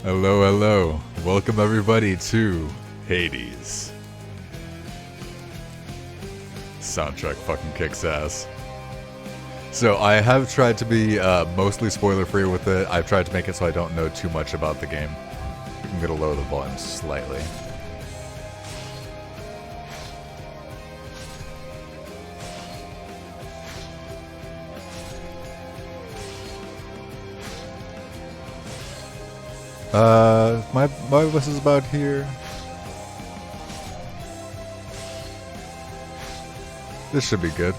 Hello, hello. Welcome everybody to Hades. Soundtrack fucking kicks ass. So I have tried to be mostly spoiler free with it. I've tried to make it so I don't know too much about the game. I'm gonna lower the volume slightly. My voice is about here. This should be good.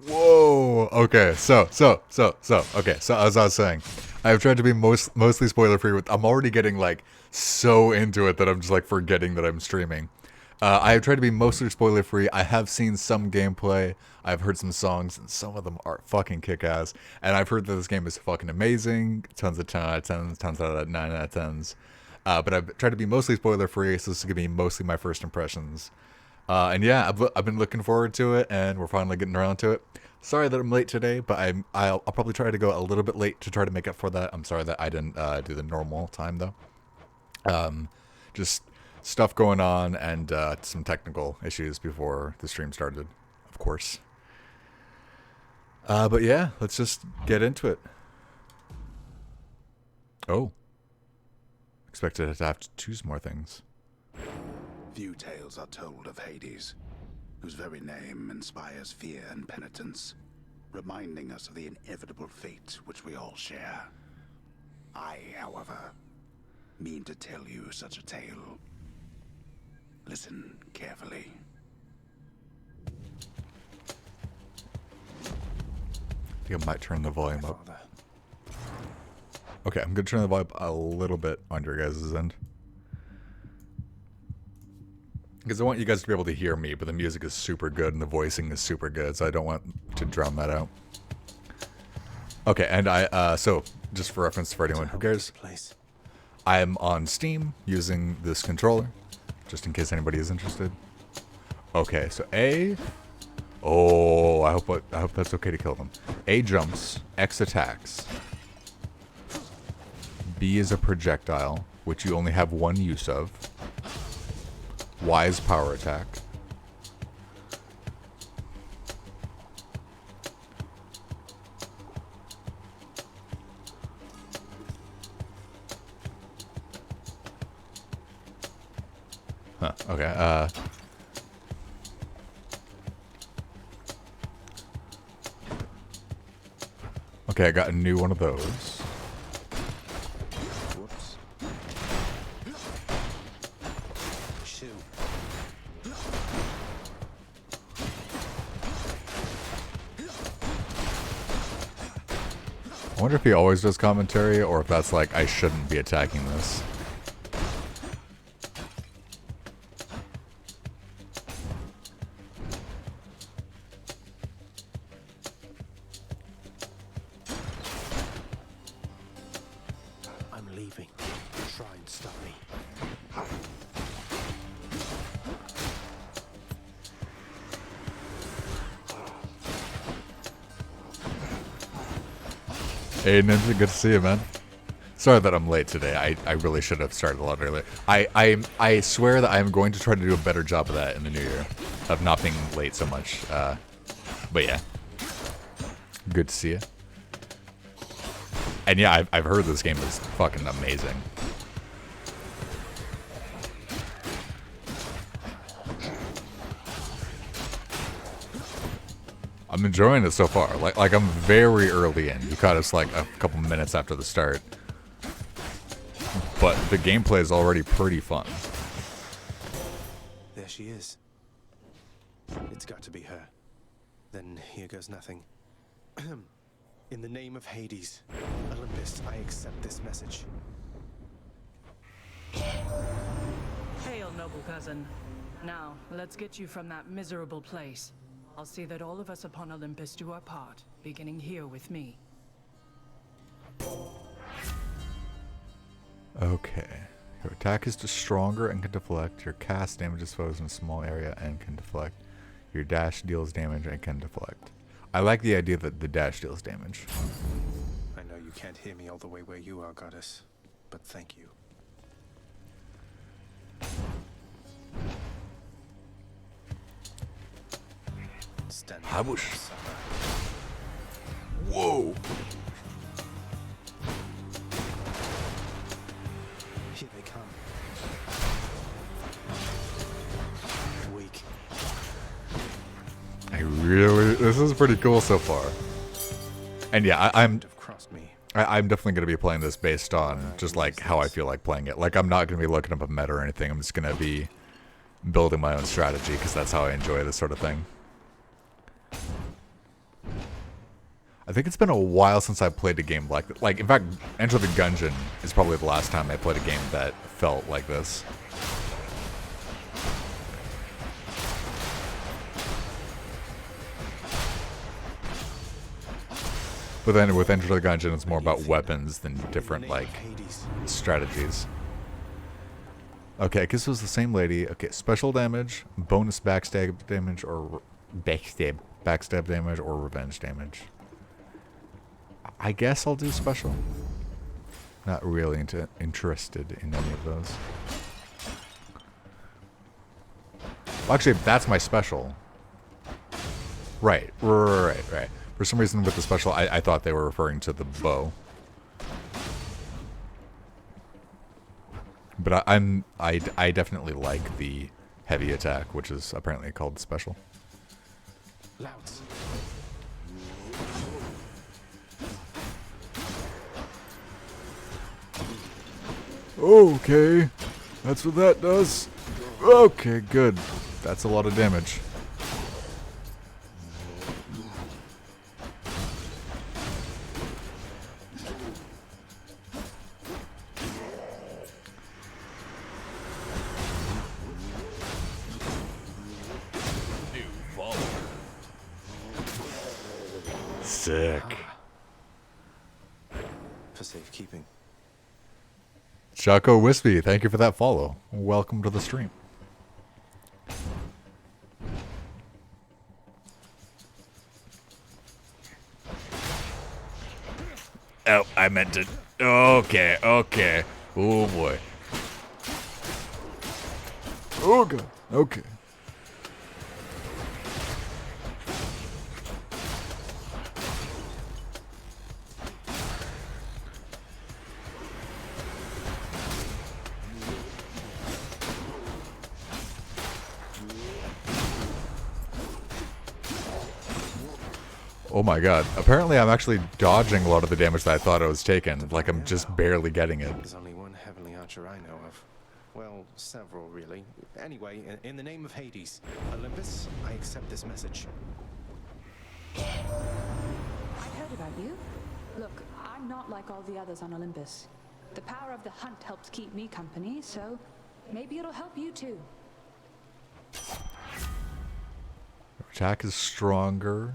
Whoa. Okay. So as I was saying, I've tried to be mostly spoiler free with. I'm already getting like so into it that I'm just like forgetting that I'm streaming. I have tried to be mostly spoiler free. I have seen some gameplay. I've heard some songs, and some of them are fucking kick ass. And I've heard that this game is fucking amazing. Tons of 10 out of 10s, tons out of 9 out of 10s. But I've tried to be mostly spoiler free, so this is gonna be mostly my first impressions. And yeah, I've been looking forward to it, and we're finally getting around to it. Sorry that I'm late today, but I'll probably try to go a little bit late to try to make up for that. I'm sorry that I didn't do the normal time though. Just stuff going on and some technical issues before the stream started, of course. But yeah, let's just get into it. Oh, expected to have to choose more things. Few tales are told of Hades, whose very name inspires fear and penitence, reminding us of the inevitable fate which we all share. I, however, mean to tell you such a tale. Listen carefully. I think I might turn the volume up. Okay, I'm gonna turn the volume up a little bit on your guys' end. Because I want you guys to be able to hear me, but the music is super good and the voicing is super good, so I don't want to drown that out. Okay, and so, just for reference for anyone who cares, I am on Steam using this controller, just in case anybody is interested. Okay, so A... Oh, I hope that's okay to kill them. A jumps, X attacks. B is a projectile, which you only have one use of. Y is power attack. Huh, okay, okay, I got a new one of those. Whoops. Shoot. I wonder if he always does commentary, or if that's like, I shouldn't be attacking this. I'm leaving. Try and stop me. Hey Ninja, good to see you, man. Sorry that I'm late today. I really should have started a lot earlier. I swear that I'm going to try to do a better job of that in the new year, of not being late so much. But yeah, good to see you. And yeah, I've heard this game is fucking amazing. I'm enjoying it so far. Like I'm very early in. You caught us like a couple minutes after the start. But the gameplay is already pretty fun. There she is. It's got to be her. Then here goes nothing. In the name of Hades, Olympus, I accept this message. Hail, noble cousin. Now, let's get you from that miserable place. I'll see that all of us upon Olympus do our part, beginning here with me. Okay. Your attack is just stronger and can deflect. Your cast damages foes in a small area and can deflect. Your dash deals damage and can deflect. I like the idea that the dash deals damage. I know you can't hear me all the way where you are, Goddess, but thank you. Stand I wish. Whoa. Here they come. Weak. This is pretty cool so far. And yeah, I'm Have crossed me. I'm definitely going to be playing this based on just like how I feel like playing it. Like I'm not going to be looking up a meta or anything. I'm just going to be building my own strategy because that's how I enjoy this sort of thing. I think it's been a while since I played a game like that. Like, in fact, Enter the Gungeon is probably the last time I played a game that felt like this. But then with Enter the Gungeon, it's more about weapons than different, like, strategies. Okay, I guess it was the same lady. Okay, special damage, bonus backstab damage, or backstab damage, or revenge damage. I guess I'll do special. Not really interested in any of those. Well, actually, that's my special. Right. For some reason with the special, I thought they were referring to the bow. But I definitely like the heavy attack, which is apparently called special. Louds. Okay, that's what that does. Okay, good. That's a lot of damage. Sick. For safekeeping. Chaco Wispy, thank you for that follow. Welcome to the stream. Oh, I meant to. Okay. Oh boy. Oh god. Okay. Oh my god. Apparently I'm actually dodging a lot of the damage that I thought I was taking. Like I'm just barely getting it. There's only one heavenly archer I know of. Well, several, really. Anyway, in the name of Hades, Olympus, I accept this message. I heard about you. Look, I'm not like all the others on Olympus. The power of the hunt helps keep me company, so maybe it'll help you too. Attack is stronger.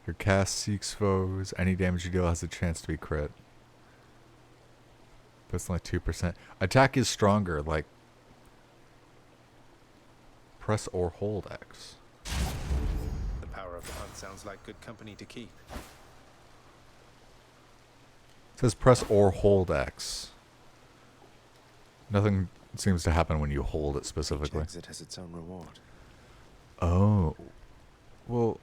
Your cast seeks foes. Any damage you deal has a chance to be crit. But it's only 2%. Attack is stronger, like press or hold X. The power of the hunt sounds like good company to keep. It says press or hold X. Nothing seems to happen when you hold it specifically. Each exit has its own reward. Oh. Well,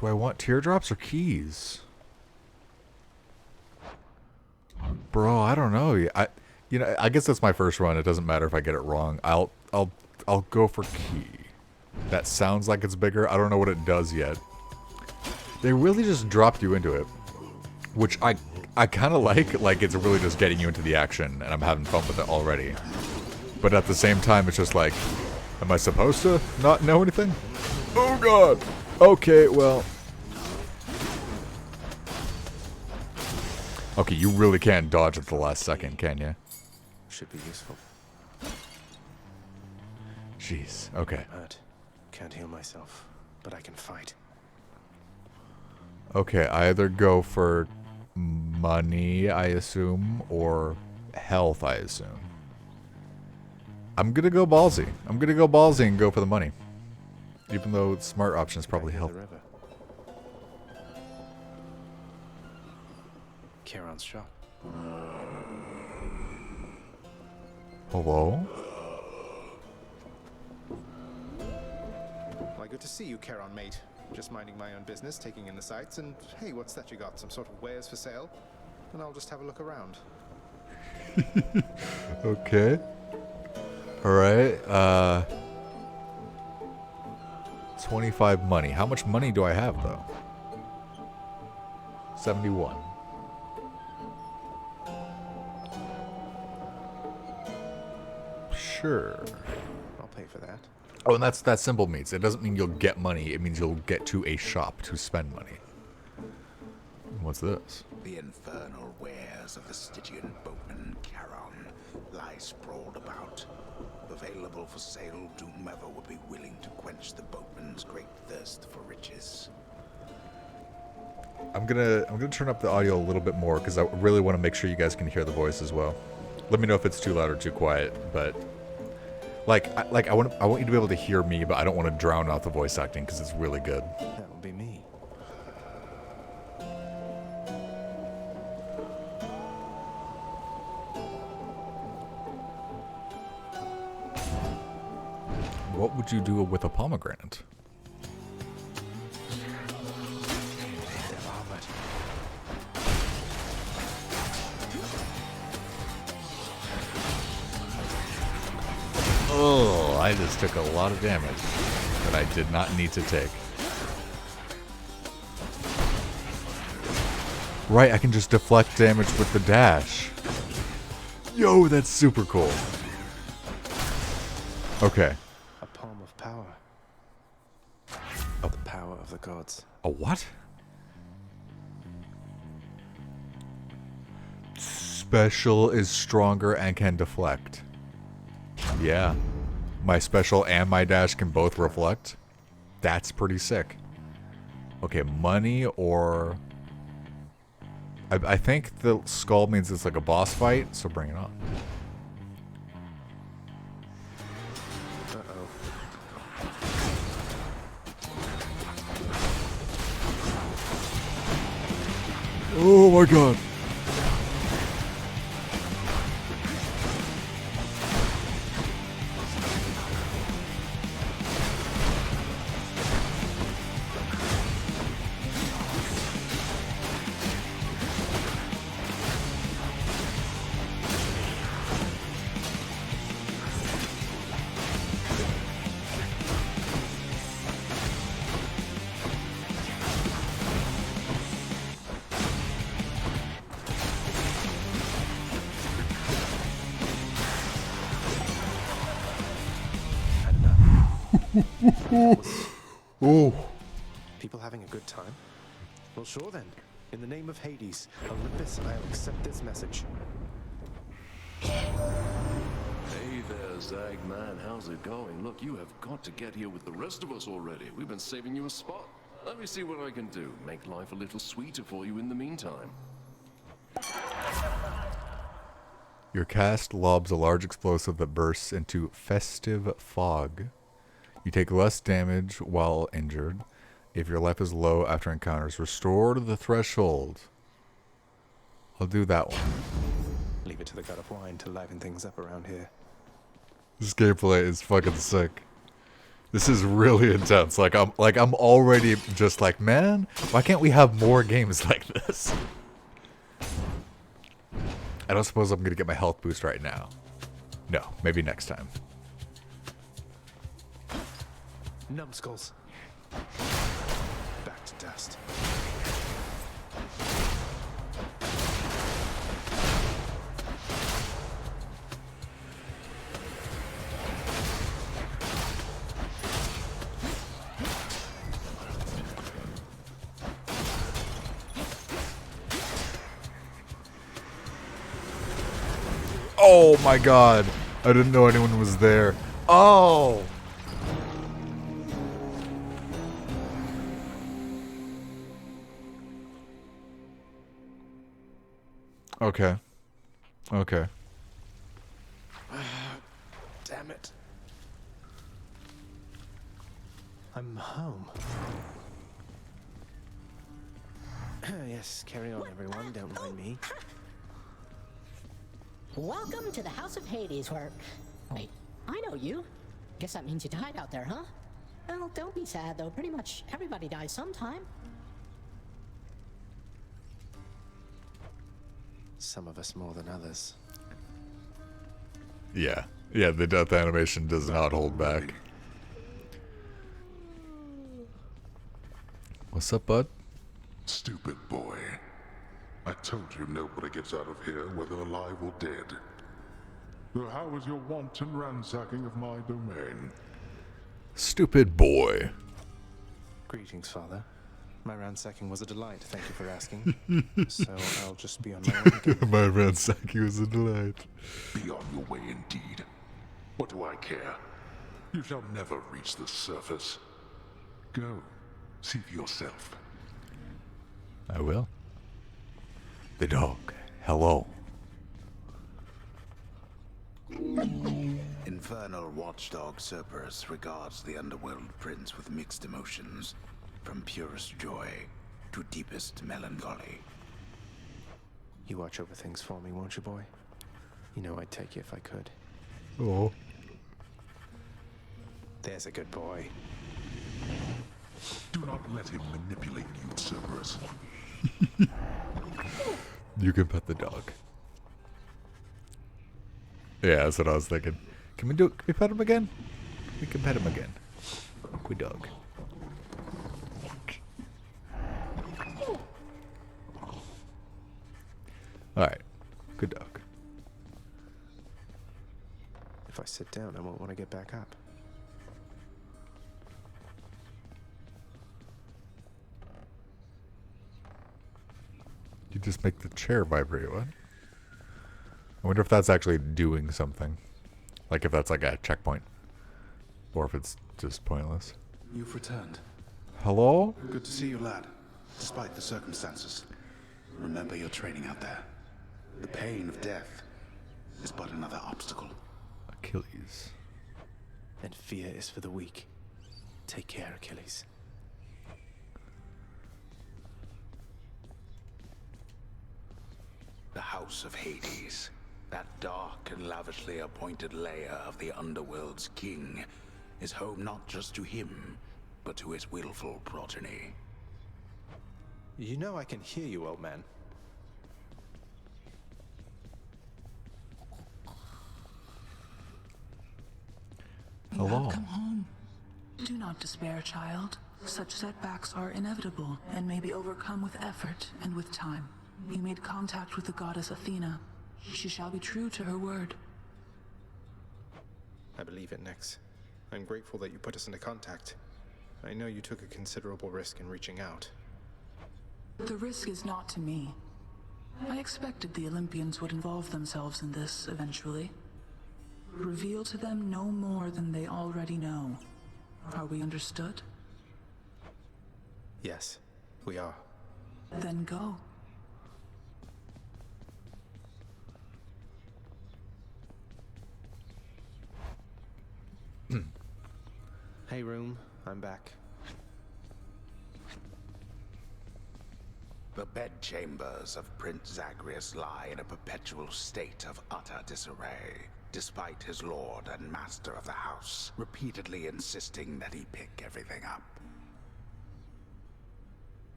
do I want teardrops or keys? Bro, I don't know. I guess that's my first run. It doesn't matter if I get it wrong. I'll go for key. That sounds like it's bigger. I don't know what it does yet. They really just dropped you into it, which I kind of like. Like it's really just getting you into the action, and I'm having fun with it already. But at the same time, it's just like, am I supposed to not know anything? Oh god. Okay, well. Okay, you really can't dodge at the last second, can you? Should be useful. Jeez. Okay. I'm hurt. Can't heal myself, but I can fight. Okay, I either go for money, I assume, or health, I assume. I'm gonna go ballsy. I'm gonna go ballsy and go for the money. Even though the smart option is probably health. Charon's shop. Hello? Why, good to see you, Charon, mate. Just minding my own business, taking in the sights, and hey, what's that you got? Some sort of wares for sale? And I'll just have a look around. Okay. Alright, 25 money. How much money do I have, though? 71. Sure. I'll pay for that. Oh, and that simple means. It doesn't mean you'll get money. It means you'll get to a shop to spend money. What's this? The infernal wares of the Stygian boatman Charon lie sprawled about. Available for sale to whomever would be willing to quench the boatman's great thirst for riches. I'm gonna turn up the audio a little bit more because I really want to make sure you guys can hear the voice as well. Let me know if it's too loud or too quiet, but I want you to be able to hear me, but I don't want to drown out the voice acting because it's really good. That will be me. What would you do with a pomegranate? Oh, I just took a lot of damage that I did not need to take. Right, I can just deflect damage with the dash. Yo, that's super cool. Okay. A palm of power. Of the power of the gods. A what? Special is stronger and can deflect. Yeah. My special and my dash can both reflect. That's pretty sick. Okay, money or... I think the skull means it's like a boss fight, so bring it on. Uh-oh. Oh my god. Oh. People having a good time? Well, sure then. In the name of Hades, Olympus, I'll accept this message. Hey there, Zagman. How's it going? Look, you have got to get here with the rest of us already. We've been saving you a spot. Let me see what I can do. Make life a little sweeter for you in the meantime. Your cast lobs a large explosive that bursts into festive fog. You take less damage while injured. If your life is low after encounters, restore to the threshold. I'll do that one. Leave it to the god of wine to liven things up around here. This gameplay is fucking sick. This is really intense. Like I'm already just like, man, why can't we have more games like this? I don't suppose I'm gonna get my health boost right now. No, maybe next time. Numbskulls. Back to dust. Oh my god. I didn't know anyone was there. Oh! Okay. Okay. Damn it. I'm home. Yes, carry on, everyone. Don't mind me. Welcome to the House of Hades, where... Wait, I know you. Guess that means you died out there, huh? Well, don't be sad, though. Pretty much everybody dies sometime. Some of us more than others. Yeah. Yeah, the death animation does not hold back. What's up, bud? Stupid boy. I told you nobody gets out of here, whether alive or dead. So how was your wanton ransacking of my domain? Stupid boy. Greetings, Father. My ransacking was a delight, thank you for asking. So I'll just be on my way again. My ransacking was a delight. Be on your way indeed. What do I care? You shall never reach the surface. Go, see for yourself. I will. The dog. Hello. Infernal watchdog Cerberus regards the underworld prince with mixed emotions, from purest joy to deepest melancholy. You watch over things for me, won't you, boy? You know I'd take you if I could. Oh. There's a good boy. Do not let him manipulate you, Cerberus. You can pet the dog. Yeah, that's what I was thinking. Can we pet him again? We can pet him again. Good dog. Alright. Good dog. If I sit down, I won't want to get back up. You just make the chair vibrate, what? I wonder if that's actually doing something. Like if that's like a checkpoint. Or if it's just pointless. You've returned. Hello? Good to see you, lad. Despite the circumstances. Remember your training out there. The pain of death is but another obstacle. Achilles. And fear is for the weak. Take care, Achilles. The House of Hades. That dark and lavishly appointed lair of the underworld's king is home not just to him, but to his willful progeny. You know I can hear you, old man. You Hello. have come home. Do not despair, child. Such setbacks are inevitable and may be overcome with effort and with time. You made contact with the goddess Athena. She shall be true to her word. I believe it, Nyx. I'm grateful that you put us into contact. I know you took a considerable risk in reaching out. The risk is not to me. I expected the Olympians would involve themselves in this eventually. Reveal to them no more than they already know. Are we understood? Yes, we are. Then go. Hey, room. I'm back. The bedchambers of Prince Zagreus lie in a perpetual state of utter disarray, despite his lord and master of the house repeatedly insisting that he pick everything up.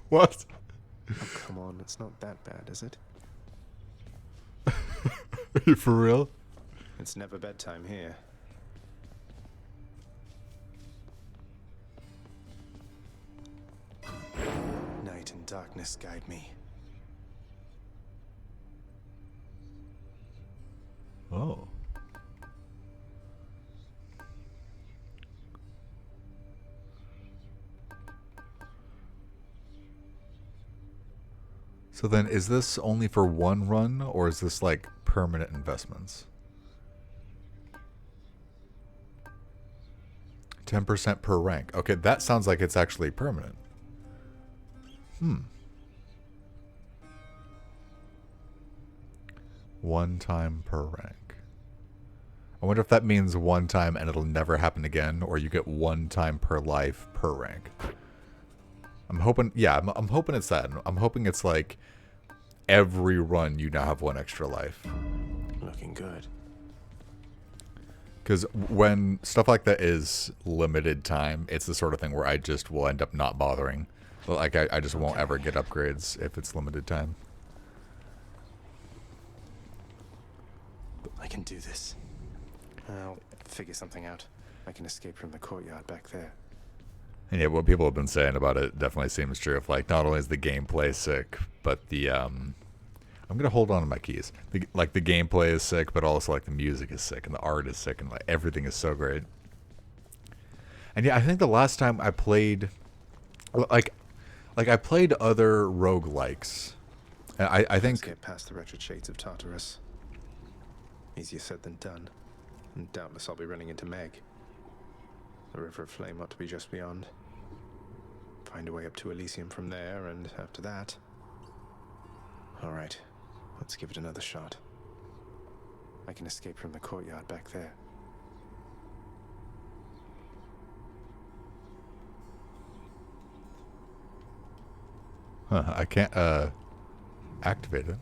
What? Oh, come on, it's not that bad, is it? Are you for real? It's never bedtime here. Night and darkness guide me. Oh. So then is this only for one run or is this like permanent investments? 10% per rank. Okay, that sounds like it's actually permanent. One time per rank. I wonder if that means one time and it'll never happen again, or you get one time per life per rank. I'm hoping, yeah, I'm hoping it's that. I'm hoping it's like every run you now have one extra life. Looking good. Because when stuff like that is limited time, it's the sort of thing where I just will end up not bothering. Like, I just won't ever get upgrades if it's limited time. I can do this. I'll figure something out. I can escape from the courtyard back there. And yeah, what people have been saying about it definitely seems true. If, like, not only is the gameplay sick, but the, I'm going to hold on to my keys. The gameplay is sick, but also, like, the music is sick, and the art is sick, and, like, everything is so great. And yeah, I think the last time I played, like I played other roguelikes. And I think... Let's get past the wretched shades of Tartarus. Easier said than done. And doubtless I'll be running into Meg. The River of Flame ought to be just beyond. Find a way up to Elysium from there, and after that... Alright, let's give it another shot. I can escape from the courtyard back there. Huh, I can't, activate it.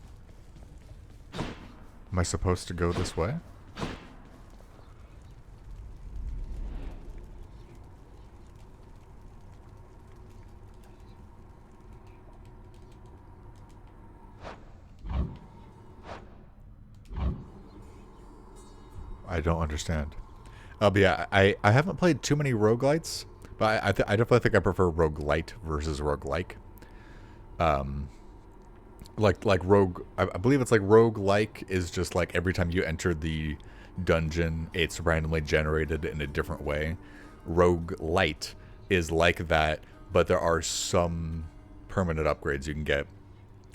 Am I supposed to go this way? I don't understand. But yeah, I haven't played too many roguelites, but I definitely think I prefer roguelite versus roguelike. Like rogue, I believe it's like roguelike is just like every time you enter the dungeon, it's randomly generated in a different way. Roguelite is like that, but there are some permanent upgrades you can get.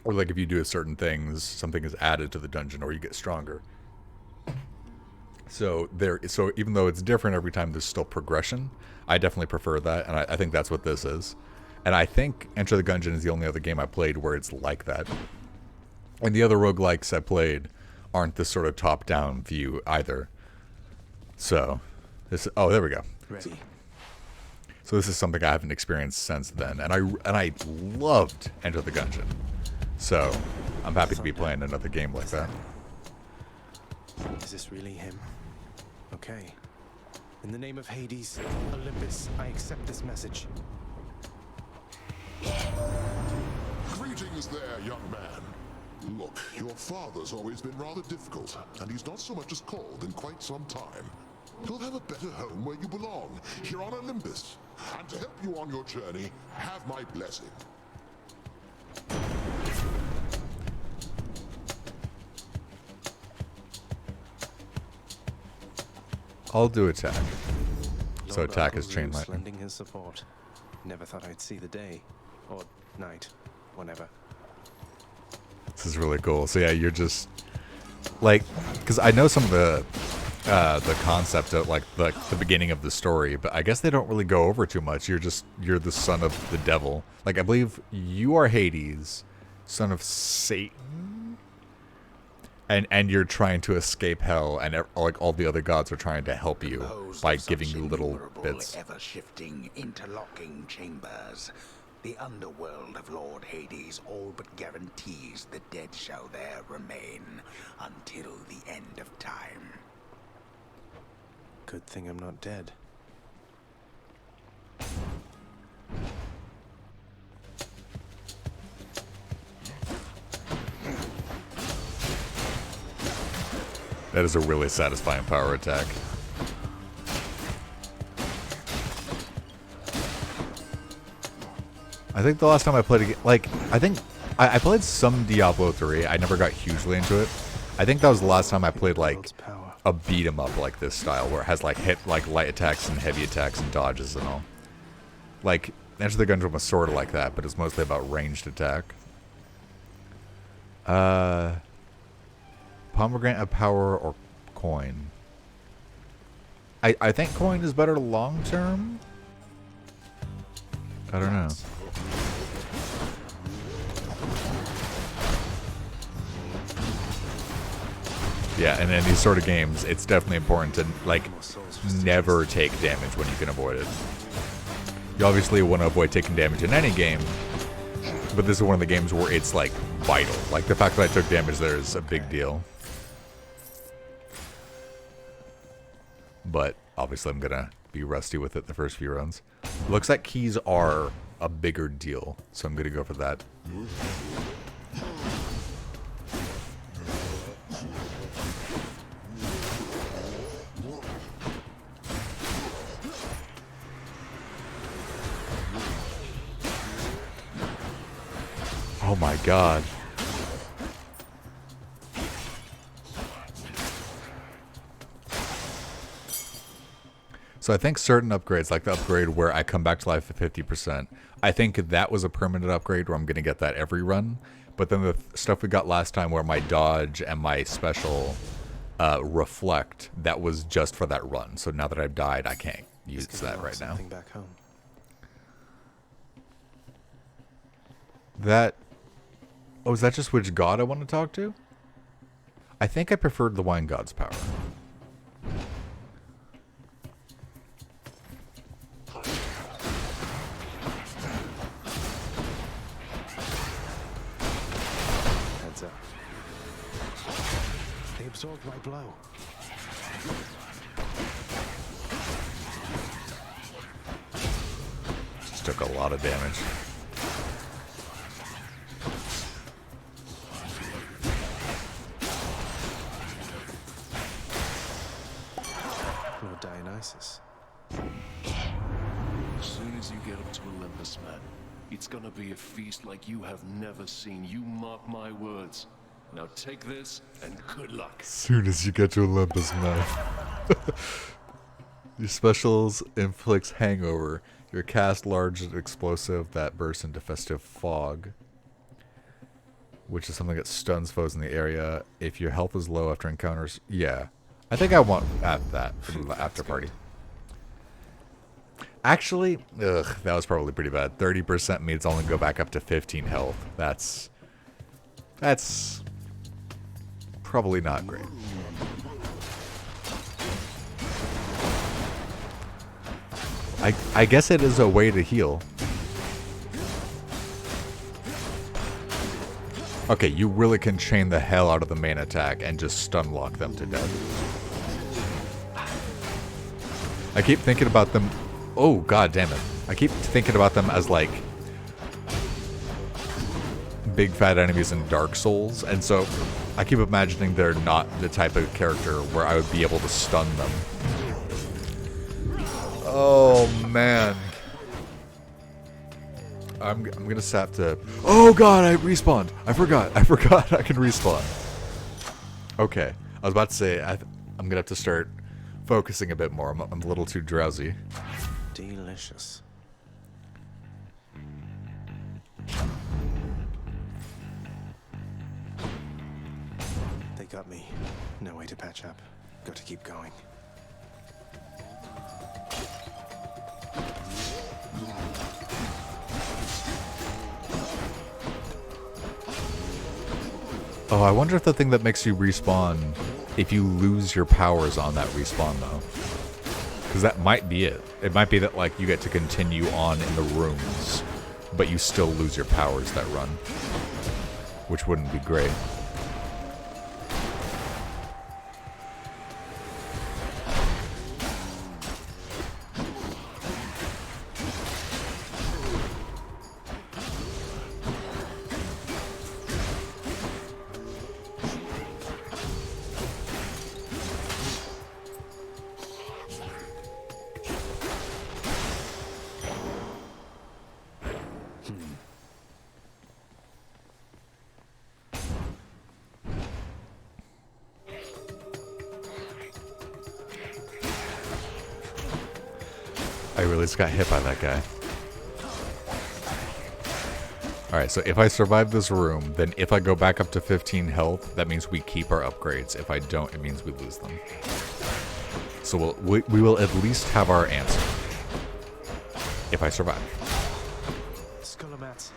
Or like if you do certain things, something is added to the dungeon or you get stronger. So even though it's different every time, there's still progression. I definitely prefer that, and I think that's what this is. And I think Enter the Gungeon is the only other game I played where it's like that. And the other roguelikes I played aren't this sort of top-down view either. So, oh, there we go. Ready. So this is something I haven't experienced since then, and I loved Enter the Gungeon. So I'm happy to be playing another game like that. Is this really him? Okay. In the name of Hades, Olympus, I accept this message. Greetings there, young man. Look, your father's always been rather difficult, and he's not so much as called in quite some time. You'll have a better home where you belong, here on Olympus. And to help you on your journey, have my blessing. I'll do attack. So Lord attack is Arthur chain Roos lightning. lending his support. Never thought I'd see the day. Or night. Whenever. This is really cool. So yeah, you're just like, because I know some of the concept of like the beginning of the story, but I guess they don't really go over too much. You're the son of the devil. Like I believe you are Hades, son of Satan, and you're trying to escape hell, and like all the other gods are trying to help you by giving you little bits. Ever-shifting, interlocking chambers. The underworld of Lord Hades all but guarantees the dead shall there remain until the end of time. Good thing I'm not dead. That is a really satisfying power attack. I think the last time I played a game, like, I think I played some Diablo 3. I never got hugely into it. I think that was the last time I played, like, a beat 'em up like this style, where it has, like, light attacks and heavy attacks and dodges and all. Like, Enter the Gungeon was sort of like that, but it's mostly about ranged attack. Pomegranate of Power or Coin? I think Coin is better long term? I don't know. Yeah, and in these sort of games, it's definitely important to, like, never take damage when you can avoid it. You obviously want to avoid taking damage in any game, but this is one of the games where it's, like, vital. Like, the fact that I took damage there is a big deal. But, obviously, I'm gonna be rusty with it the first few runs. Looks like keys are a bigger deal, so I'm gonna go for that. Oh my god. So I think certain upgrades, like the upgrade where I come back to life at 50%, I think that was a permanent upgrade where I'm going to get that every run. But then the stuff we got last time where my dodge and my special reflect, that was just for that run. So now that I've died, I can't use that right now. Back home. That... Oh, is that just which god I want to talk to? I think I preferred the wine god's power. Heads up. They absorbed my blow. Just took a lot of damage. Lord Dionysus. As soon as you get up to Olympus, man, it's gonna be a feast like you have never seen. You mark my words. Now take this, and good luck. As soon as you get to Olympus, man. Your specials inflicts hangover. Your cast large explosive that bursts into festive fog, which is something that stuns foes in the area. If your health is low after encounters, yeah, I think I want that for the after party. Actually, ugh, that was probably pretty bad. 30% means only go back up to 15 health. That's probably not great. I guess it is a way to heal. Okay, you really can chain the hell out of the main attack and just stun lock them to death. I keep thinking about them... Oh, god damn it. I keep thinking about them as, like, big fat enemies in Dark Souls, and so I keep imagining they're not the type of character where I would be able to stun them. Oh, man. I'm gonna have to... Oh, God, I respawned. I forgot I can respawn. Okay. I was about to say, I'm gonna have to start focusing a bit more. I'm a little too drowsy. Delicious. They got me. No way to patch up. Got to keep going. Oh, I wonder if the thing that makes you respawn, if you lose your powers on that respawn, though. Because that might be it. It might be that, like, you get to continue on in the rooms, but you still lose your powers that run. Which wouldn't be great. I really just got hit by that guy. Alright, so if I survive this room, then if I go back up to 15 health, that means we keep our upgrades. If I don't, it means we lose them. So we will at least have our answer. If I survive. Skullomats.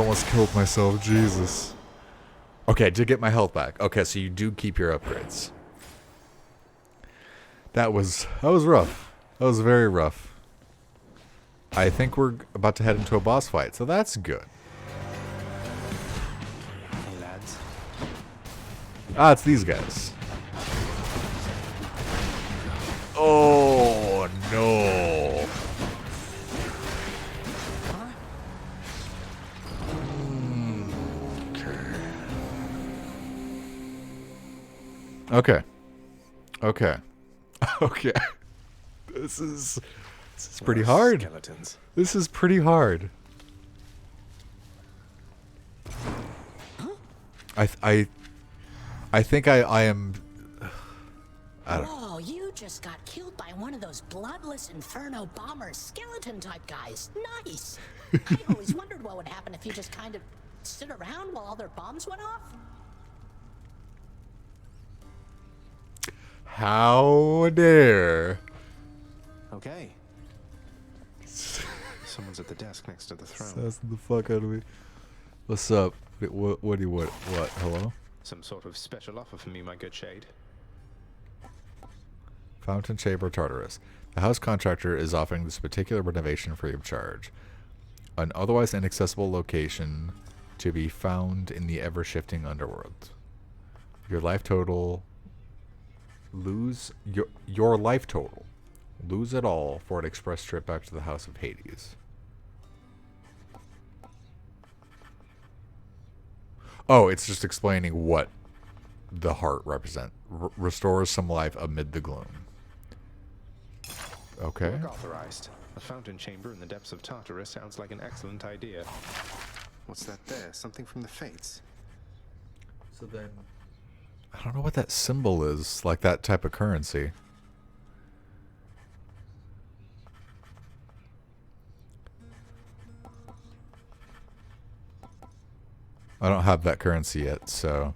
almost killed myself. Jesus. Okay, to get my health back. Okay, so you do keep your upgrades. That was rough. That was very rough. I think we're about to head into a boss fight, so that's good. Hey, lads. Ah, it's these guys. Oh, no. Okay. Okay. Okay. This is pretty hard. Skeletons. This is pretty hard. I think I am. I don't. Whoa, you just got killed by one of those bloodless inferno bomber skeleton type guys. Nice. I always wondered what would happen if you just kind of stood around while all their bombs went off. How dare. Okay. Someone's at the desk next to the throne. That's the fuck out of me. What's up? What do you what? Hello? Some sort of special offer for me, my good shade. Fountain Chamber Tartarus. The house contractor is offering this particular renovation free of charge. An otherwise inaccessible location to be found in the ever-shifting underworld. Your life total. Lose your life total. Lose it all for an express trip back to the House of Hades. Oh, it's just explaining what the heart represent. Restores some life amid the gloom. Okay. Work authorized. A fountain chamber in the depths of Tartarus sounds like an excellent idea. What's that there? Something from the Fates? So then, I don't know what that symbol is, like that type of currency. I don't have that currency yet, so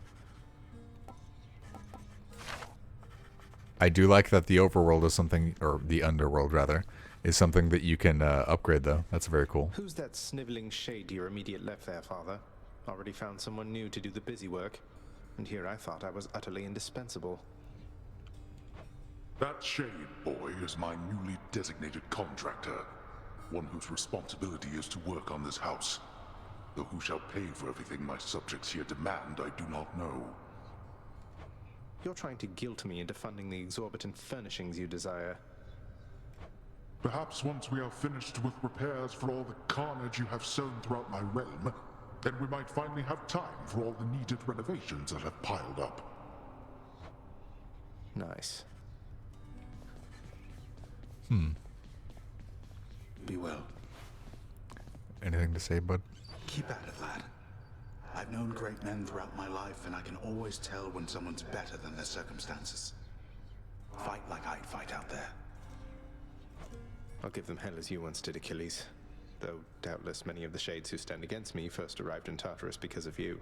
I do like that the overworld is something, or the underworld rather, is something that you can upgrade though. That's very cool. Who's that sniveling shade to your immediate left there, Father? Already found someone new to do the busy work. And here I thought I was utterly indispensable. That shade boy is my newly designated contractor, one whose responsibility is to work on this house. Though who shall pay for everything my subjects here demand, I do not know. You're trying to guilt me into funding the exorbitant furnishings you desire. Perhaps once we are finished with repairs for all the carnage you have sown throughout my realm, then we might finally have time for all the needed renovations that have piled up. Nice. Be well. Anything to say, bud? Keep at it, lad. I've known great men throughout my life, and I can always tell when someone's better than their circumstances. Fight like I'd fight out there. I'll give them hell as you once did, Achilles. Though doubtless many of the shades who stand against me first arrived in Tartarus because of you.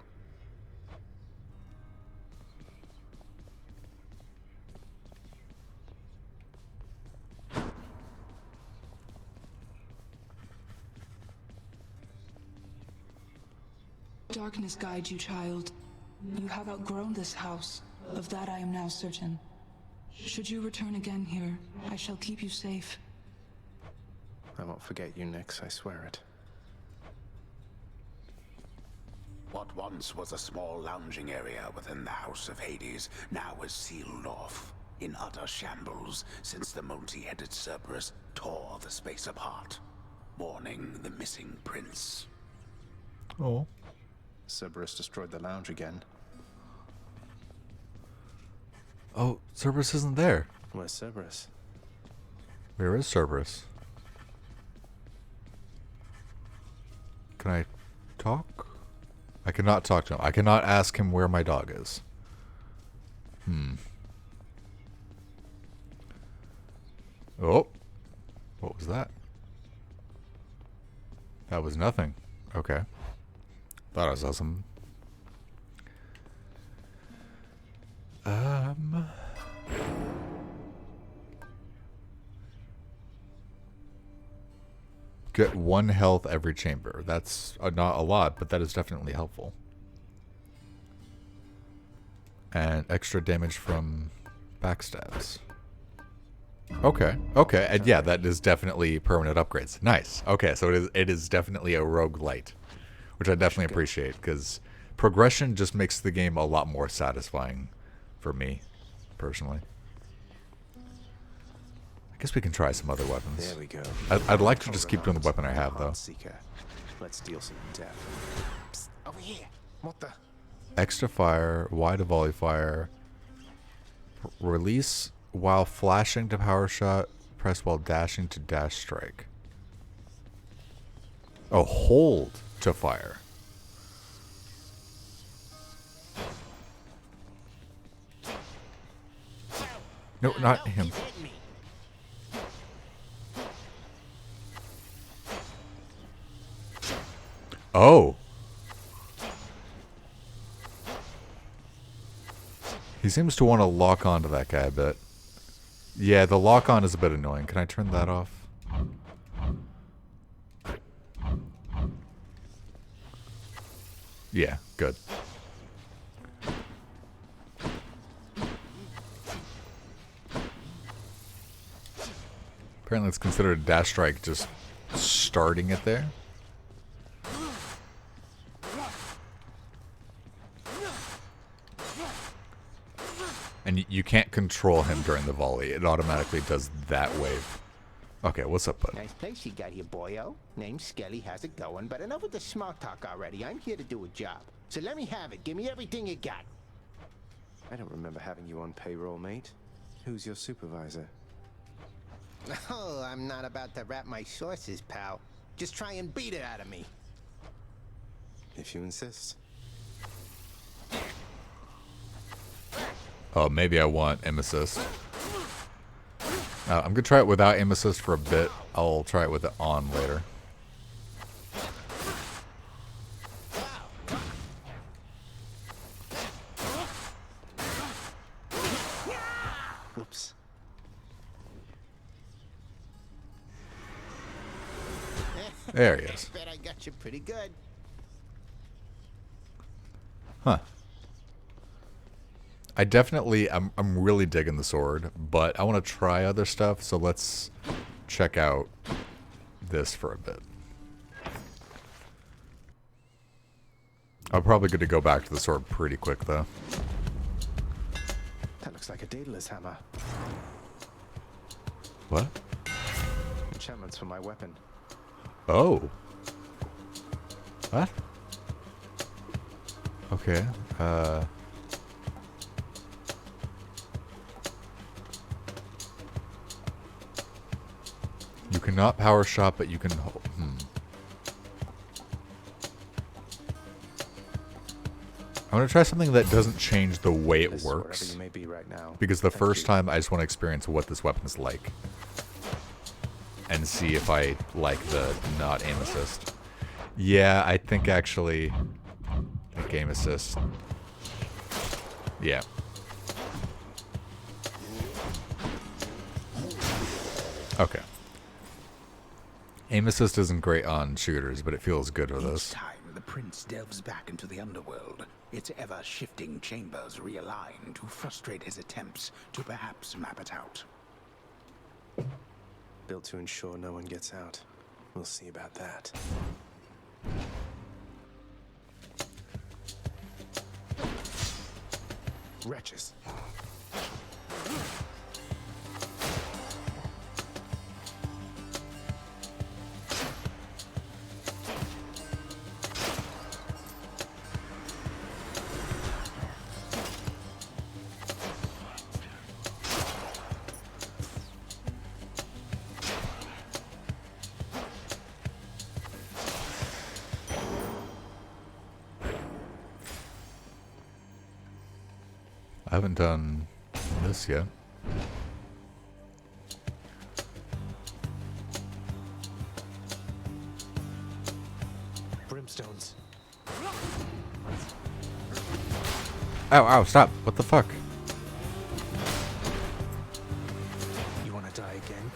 Darkness guide you, child. You have outgrown this house. Of that I am now certain. Should you return again here, I shall keep you safe. I won't forget you, Nyx, I swear it. What once was a small lounging area within the House of Hades now is sealed off, in utter shambles, since the multi-headed Cerberus tore the space apart, mourning the missing prince. Oh. Cerberus destroyed the lounge again. Oh, Cerberus isn't there. Where's Cerberus? Where is Cerberus? Can I talk? I cannot talk to him. I cannot ask him where my dog is. Oh. What was that? That was nothing. Okay. Thought I saw some. get 1 health every chamber. That's not a lot, but that is definitely helpful. And extra damage from backstabs. Okay, okay, and yeah, that is definitely permanent upgrades. Nice. Okay, so it is definitely a roguelite, which I definitely appreciate, because progression just makes the game a lot more satisfying for me, personally. I guess we can try some other weapons. There we go. I'd like to just keep doing the weapon I have, though. Seeker. Let's deal some death. Psst, over here. What the? Extra fire, wide volley fire, release while flashing to power shot, press while dashing to dash strike. Oh, hold to fire. No, not him. Oh. He seems to want to lock onto that guy a bit. Yeah, the lock on is a bit annoying. Can I turn that off? Yeah, good. Apparently it's considered a dash strike just starting it there. And you can't control him during the volley. It automatically does that wave. Okay, what's up, bud? Nice place you got here, boyo. Name's Skelly, how's it going? But enough with the smart talk already. I'm here to do a job. So let me have it. Give me everything you got. I don't remember having you on payroll, mate. Who's your supervisor? Oh, I'm not about to wrap my sources, pal. Just try and beat it out of me. If you insist. Oh, maybe I want aim assist. I'm gonna try it without aim assist for a bit. I'll try it with it on later. Oops. There he is. Bet I got you pretty good. Huh. I'm really digging the sword, but I want to try other stuff, so let's check out this for a bit. I'm probably going to go back to the sword pretty quick, though. That looks like a Daedalus hammer. What? Enchantments for my weapon. Oh. What? Okay. You cannot power shot, but you can hold. I'm going to try something that doesn't change the way it works. You may be right now. Because the first time, I just want to experience what this weapon is like. And see if I like the not aim assist. Yeah, I think actually... like aim assist. Yeah. Okay. Aim assist isn't great on shooters, but it feels good with Each this. time the prince delves back into the underworld, its ever-shifting chambers realign to frustrate his attempts to perhaps map it out. Built to ensure no one gets out. We'll see about that. Wretches. I haven't done this yet. Brimstones. Ow, ow, stop. What the fuck? You want to die again?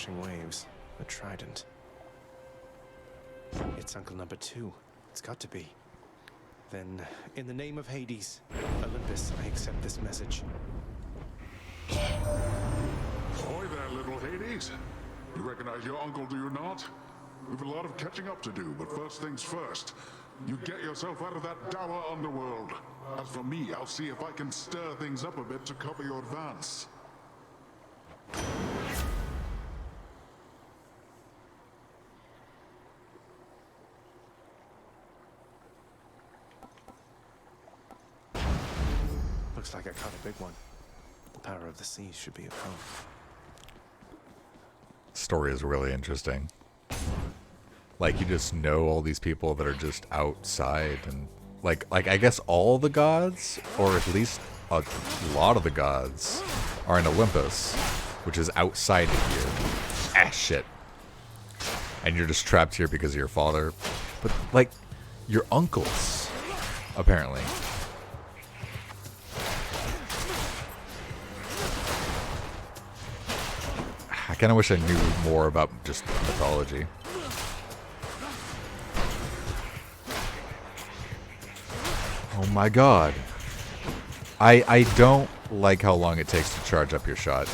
crashing waves. A trident. It's Uncle Number 2. It's got to be. Then, in the name of Hades, Olympus, I accept this message. Ahoy there, little Hades. You recognize your uncle, do you not? We've a lot of catching up to do, but first things first. You get yourself out of that dour underworld. As for me, I'll see if I can stir things up a bit to cover your advance. Looks like I caught a big one. The power of the seas should be at home. Story is really interesting. Like, you just know all these people that are just outside, and like I guess all the gods, or at least a lot of the gods, are in Olympus, which is outside of here. Ah, shit. And you're just trapped here because of your father. But, like, your uncles, apparently. I kind of wish I knew more about just mythology. Oh my god. I don't like how long it takes to charge up your shot.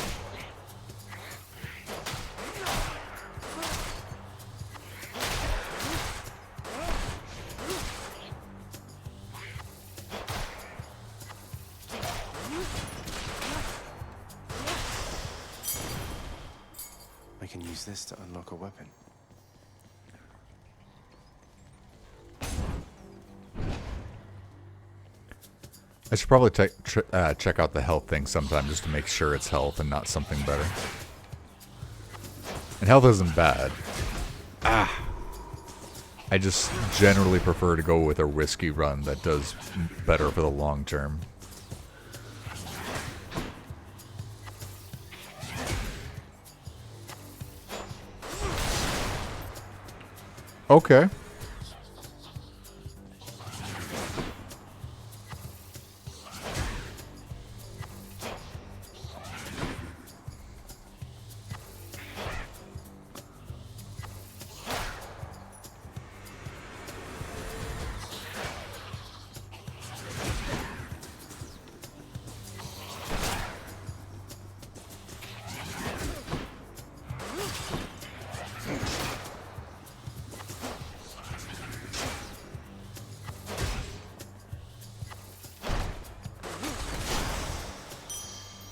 I can use this to unlock a weapon. I should probably check out the health thing sometime just to make sure it's health and not something better. And health isn't bad. I just generally prefer to go with a risky run that does better for the long term. Okay.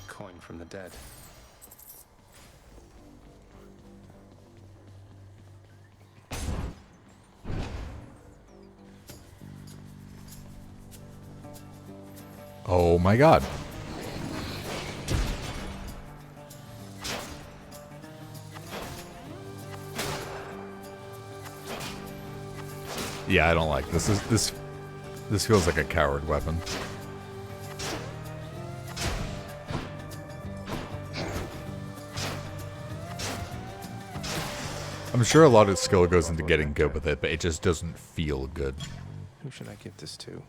Coin from the dead. Oh my god. Yeah, I don't like this. This feels like a coward weapon. I'm sure a lot of skill goes into getting good with it, but it just doesn't feel good. Who should I give this to?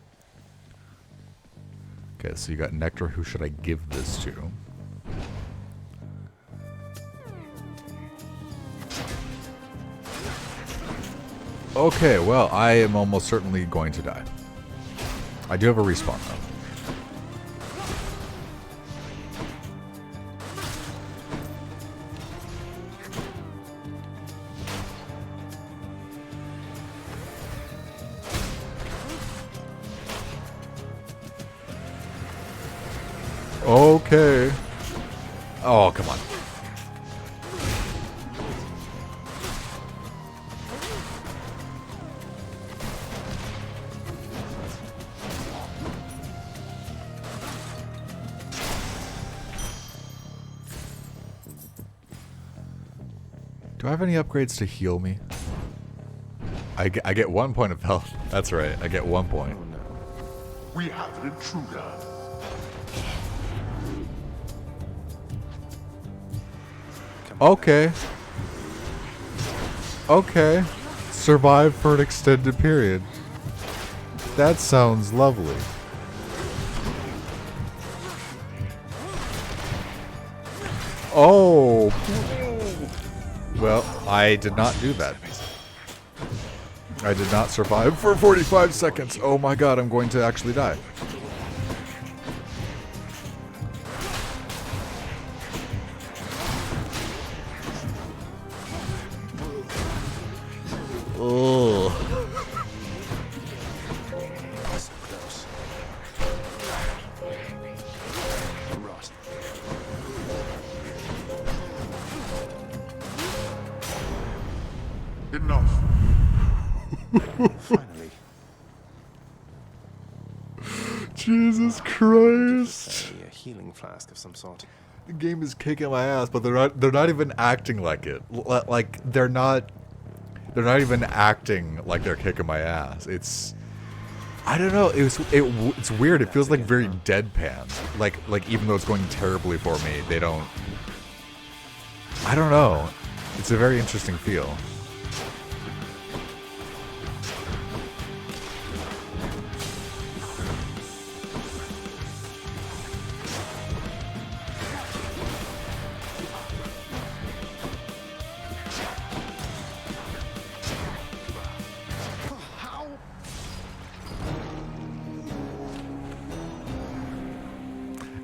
Okay, so you got Nectar. Who should I give this to? Okay, well, I am almost certainly going to die. I do have a respawn, though. Okay. Oh, come on. Do I have any upgrades to heal me? I get 1 point of health. That's right. I get 1 point. We have an intruder. Okay. Okay. Survive for an extended period. That sounds lovely. Oh. Well, I did not do that. I did not survive for 45 seconds. Oh my god, I'm going to actually die. Oh. So close. Rot. Enough. Finally. Jesus Christ. A healing flask of some sort. The game is kicking my ass, but they're not even acting like it. Like they're not even acting like they're kicking my ass. It's, I don't know. It's weird. It feels like very deadpan. Like even though it's going terribly for me, they don't. I don't know. It's a very interesting feel.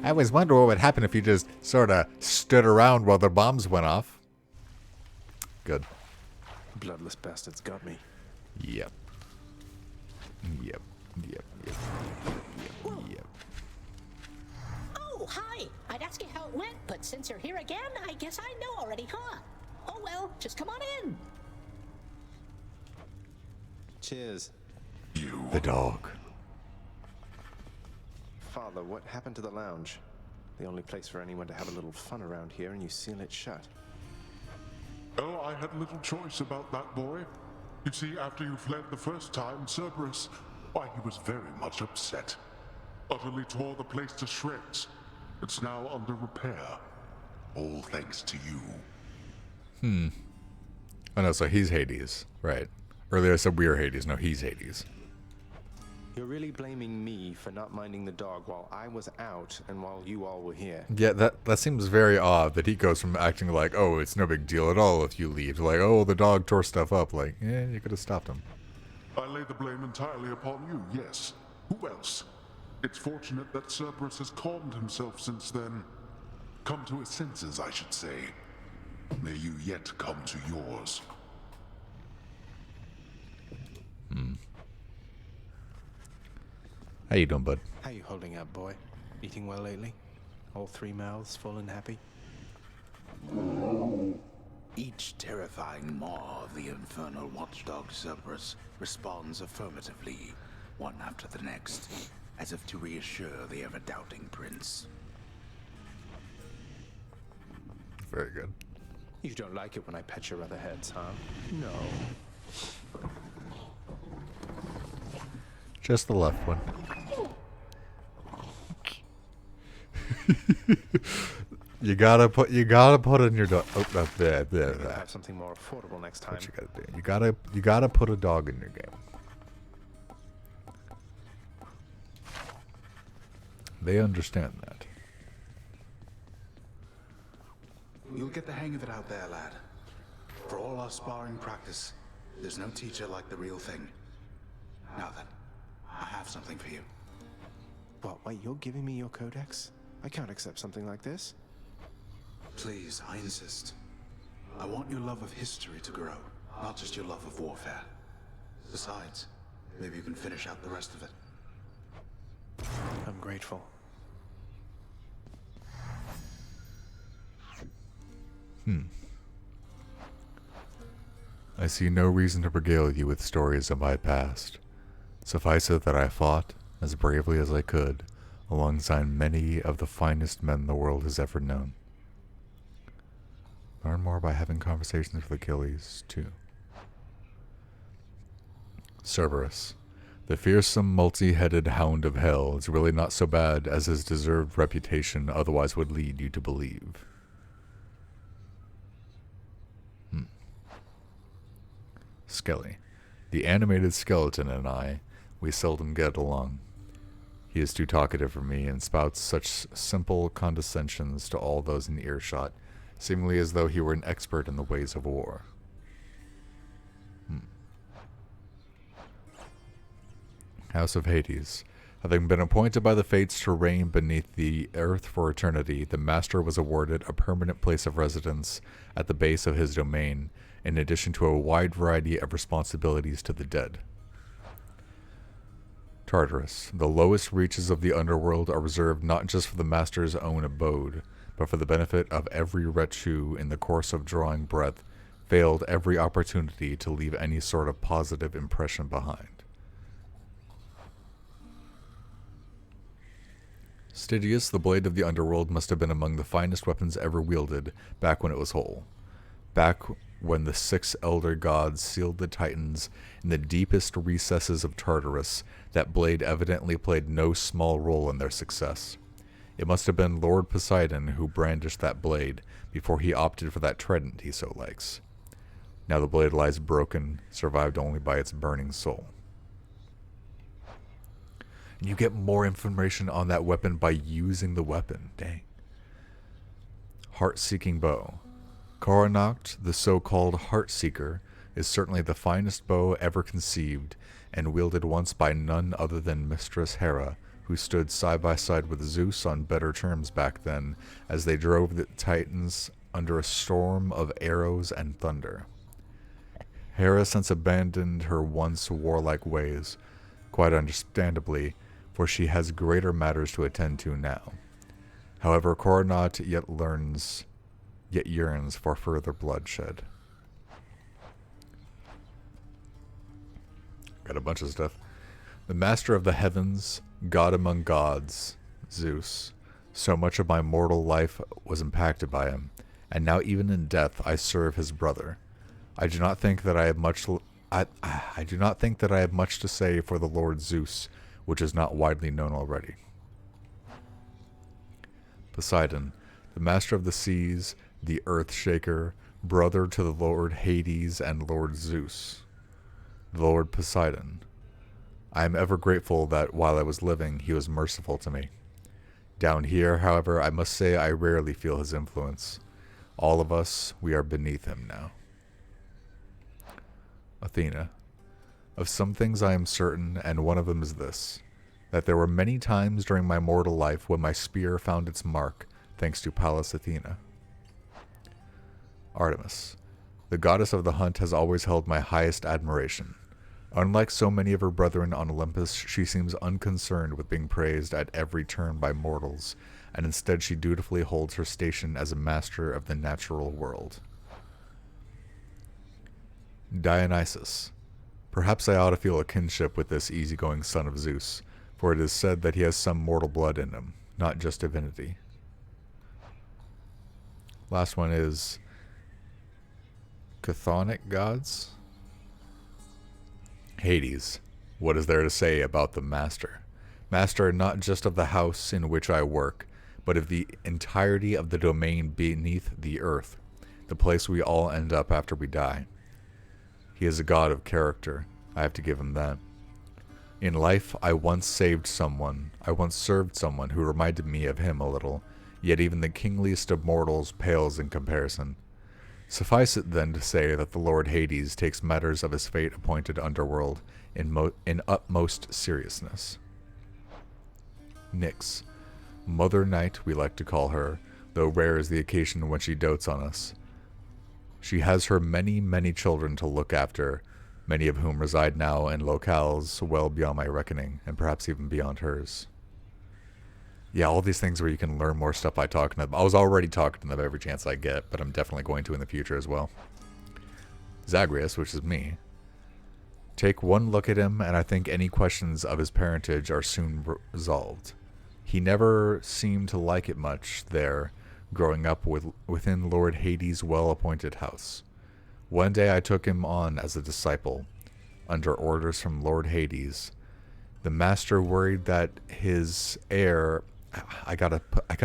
I always wonder what would happen if you just sort of stood around while the bombs went off. Good. Bloodless bastards got me. Yep. Yep. Yep. Yep. Yep. Yep. Oh, hi. I'd ask you how it went, but since you're here again, I guess I know already, huh? Oh well, just come on in. Cheers. The dog. Father, what happened to the lounge? The only place for anyone to have a little fun around here, and you seal it shut. Oh, I had little choice about that boy. You see, after you fled the first time, Cerberus, why, he was very much upset. Utterly tore the place to shreds. It's now under repair. All thanks to you. Oh no, so he's Hades. Right. Earlier I said we are Hades. No, he's Hades. You're really blaming me for not minding the dog while I was out and while you all were here. Yeah, that seems very odd that he goes from acting like, oh, it's no big deal at all if you leave, to like, oh, the dog tore stuff up. Like, yeah, you could have stopped him. I lay the blame entirely upon you, yes. Who else? It's fortunate that Cerberus has calmed himself since then. Come to his senses, I should say. May you yet come to yours. How you doing, bud? How you holding up, boy? Eating well lately? All three mouths full and happy? Each terrifying maw of the infernal watchdog Cerberus responds affirmatively, one after the next, as if to reassure the ever-doubting prince. Very good. You don't like it when I pet your other heads, huh? No. Just the left one. you gotta put in your dog. Oh, there. Maybe I'll have something more affordable next time. What you gotta do? You gotta put a dog in your game. They understand that. You'll get the hang of it out there, lad. For all our sparring practice, there's no teacher like the real thing. Now then, I have something for you. What, wait, you're giving me your codex? I can't accept something like this. Please, I insist. I want your love of history to grow, not just your love of warfare. Besides, maybe you can finish out the rest of it. I'm grateful. I see no reason to regale you with stories of my past. Suffice it that I fought, as bravely as I could, alongside many of the finest men the world has ever known. Learn more by having conversations with Achilles, too. Cerberus, the fearsome multi-headed hound of hell, is really not so bad as his deserved reputation otherwise would lead you to believe. Skelly, the animated skeleton, and I, we seldom get along. He is too talkative for me and spouts such simple condescensions to all those in earshot, seemingly as though he were an expert in the ways of war. House of Hades. Having been appointed by the fates to reign beneath the earth for eternity, the master was awarded a permanent place of residence at the base of his domain, in addition to a wide variety of responsibilities to the dead. Tartarus. The lowest reaches of the underworld are reserved not just for the master's own abode, but for the benefit of every wretch who, in the course of drawing breath, failed every opportunity to leave any sort of positive impression behind. Stygius, the blade of the underworld, must have been among the finest weapons ever wielded back when it was whole. Back when the 6 elder gods sealed the Titans in the deepest recesses of Tartarus, that blade evidently played no small role in their success. It must have been Lord Poseidon who brandished that blade before he opted for that trident he so likes. Now the blade lies broken, survived only by its burning soul. And you get more information on that weapon by using the weapon. Dang. Heart-seeking bow. Coronacht, the so-called Heart-Seeker, is certainly the finest bow ever conceived, and wielded once by none other than Mistress Hera, who stood side by side with Zeus on better terms back then, as they drove the Titans under a storm of arrows and thunder. Hera since abandoned her once warlike ways, quite understandably, for she has greater matters to attend to now. However, Coronacht yet yearns for further bloodshed. Got a bunch of stuff. The master of the heavens, god among gods, Zeus. So much of my mortal life was impacted by him, and now even in death I serve his brother. I do not think that I have much to say for the Lord Zeus, which is not widely known already. Poseidon, the master of the seas, the earth shaker, brother to the Lord Hades and Lord Zeus. The Lord Poseidon. I am ever grateful that while I was living, he was merciful to me. Down here, however, I must say I rarely feel his influence. All of us, we are beneath him now. Athena. Of some things I am certain, and one of them is this, that there were many times during my mortal life when my spear found its mark, thanks to Pallas Athena. Artemis. The goddess of the hunt has always held my highest admiration. Unlike so many of her brethren on Olympus, she seems unconcerned with being praised at every turn by mortals, and instead she dutifully holds her station as a master of the natural world. Dionysus. Perhaps I ought to feel a kinship with this easygoing son of Zeus, for it is said that he has some mortal blood in him, not just divinity. Last one is chthonic gods. Hades. What is there to say about the master? Master not just of the house in which I work, but of the entirety of the domain beneath the earth, the place we all end up after we die. He is a god of character. I have to give him that. In life, I once served someone who reminded me of him a little, yet even the kingliest of mortals pales in comparison. Suffice it then to say that the Lord Hades takes matters of his fate-appointed underworld in utmost seriousness. Nyx. Mother Night, we like to call her, though rare is the occasion when she dotes on us. She has her many, many children to look after, many of whom reside now in locales well beyond my reckoning, and perhaps even beyond hers. Yeah, all these things where you can learn more stuff by talking to them. I was already talking to them every chance I get, but I'm definitely going to in the future as well. Zagreus, which is me. Take one look at him, and I think any questions of his parentage are soon resolved. He never seemed to like it much there, growing up within Lord Hades' well-appointed house. One day I took him on as a disciple, under orders from Lord Hades. The master worried that his heir... I gotta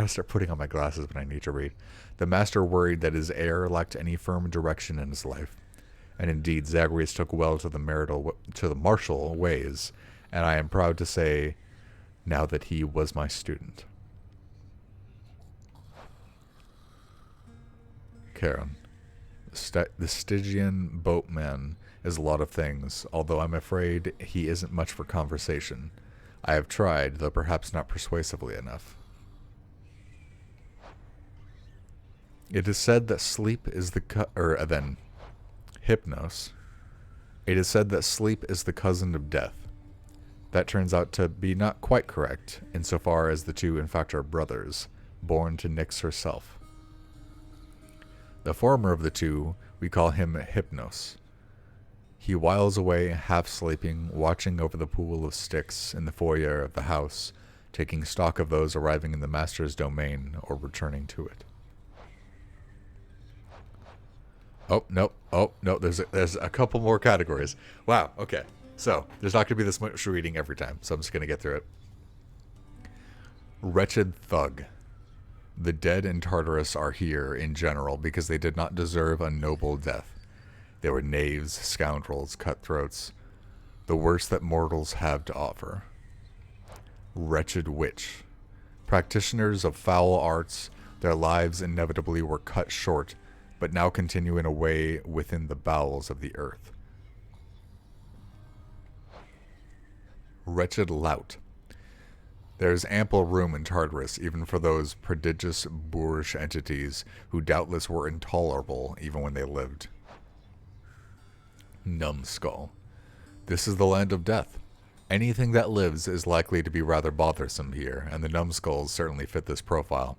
start putting on my glasses when I need to read. The master worried that his heir lacked any firm direction in his life. And indeed, Zagreus took well to the martial ways, and I am proud to say now that he was my student. Karen. The Stygian boatman is a lot of things, although I'm afraid he isn't much for conversation. I have tried, though perhaps not persuasively enough. It is said that sleep is the Hypnos. It is said that sleep is the cousin of death. That turns out to be not quite correct, insofar as the two in fact are brothers, born to Nyx herself. The former of the two, we call him Hypnos. He whiles away, half sleeping, watching over the pool of sticks in the foyer of the house, taking stock of those arriving in the master's domain or returning to it. Oh, no, there's a couple more categories. Wow, okay. So, there's not going to be this much reading every time, so I'm just going to get through it. Wretched thug. The dead in Tartarus are here, in general, because they did not deserve a noble death. They were knaves, scoundrels, cutthroats, the worst that mortals have to offer. Wretched witch. Practitioners of foul arts, their lives inevitably were cut short, but now continue in a way within the bowels of the earth. Wretched lout. There is ample room in Tartarus even for those prodigious boorish entities who doubtless were intolerable even when they lived. Numbskull. This is the land of death. Anything that lives is likely to be rather bothersome here, and the numbskulls certainly fit this profile.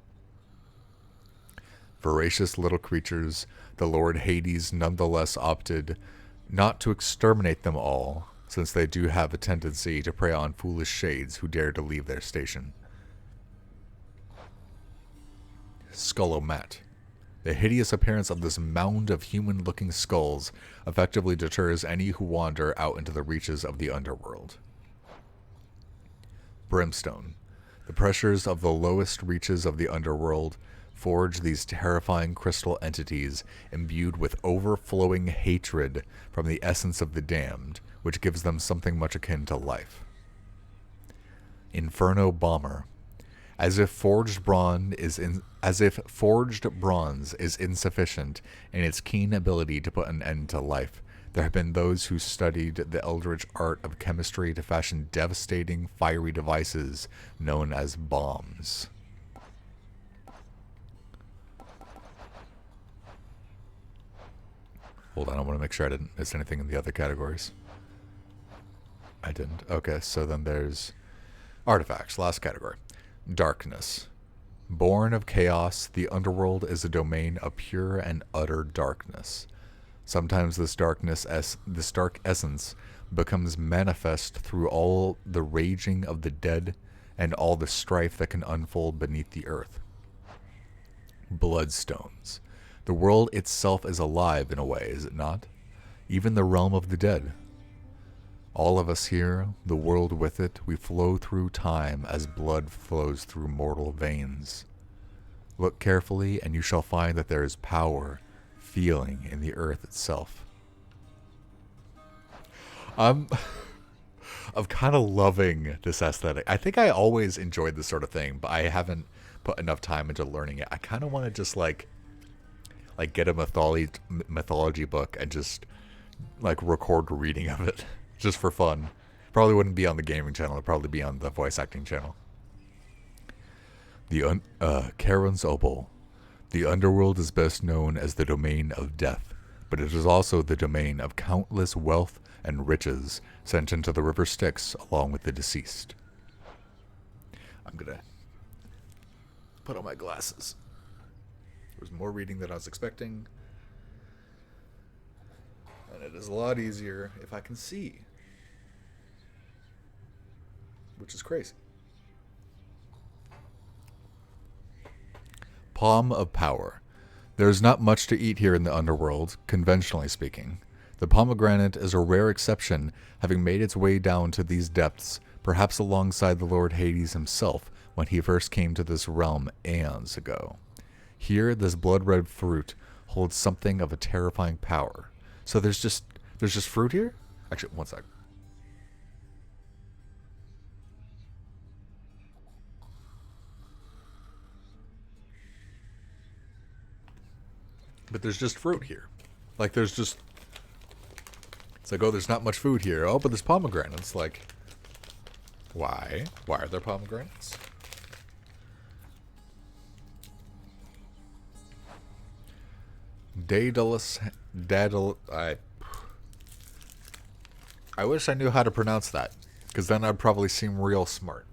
Voracious little creatures, the Lord Hades nonetheless opted not to exterminate them all, since they do have a tendency to prey on foolish shades who dare to leave their station. Skullomat. The hideous appearance of this mound of human-looking skulls effectively deters any who wander out into the reaches of the underworld. Brimstone. The pressures of the lowest reaches of the underworld forge these terrifying crystal entities imbued with overflowing hatred from the essence of the damned, which gives them something much akin to life. Inferno Bomber. As if forged bronze is insufficient in its keen ability to put an end to life, there have been those who studied the eldritch art of chemistry to fashion devastating, fiery devices known as bombs. Hold on, I want to make sure I didn't miss anything in the other categories. I didn't. Okay, so then there's artifacts, last category. Darkness. Born of chaos, the underworld is a domain of pure and utter darkness. Sometimes this dark essence becomes manifest through all the raging of the dead and all the strife that can unfold beneath the earth. Bloodstones. The world itself is alive in a way, is it not? Even the realm of the dead. All of us here, the world with it, we flow through time as blood flows through mortal veins. Look carefully, and you shall find that there is power, feeling in the earth itself. I'm kind of loving this aesthetic. I think I always enjoyed this sort of thing, but I haven't put enough time into learning it. I kind of want to just like get a mythology book and just like record a reading of it just for fun. Probably wouldn't be on the gaming channel. It'd probably be on the voice acting channel. The Charon's Opal. The underworld is best known as the domain of death, but it is also the domain of countless wealth and riches sent into the river Styx along with the deceased. I'm gonna put on my glasses. There was more reading than I was expecting, and it is a lot easier if I can see, which is crazy. Palm of Power. There is not much to eat here in the underworld, conventionally speaking. The pomegranate is a rare exception, having made its way down to these depths, perhaps alongside the Lord Hades himself when he first came to this realm aeons ago. Here, this blood-red fruit holds something of a terrifying power. So there's just fruit here? Actually, one sec. But there's just fruit here. Like, there's just... It's like, oh, there's not much food here. Oh, but there's pomegranates. Like, why? Why are there pomegranates? Daedalus... I wish I knew how to pronounce that. Because then I'd probably seem real smart.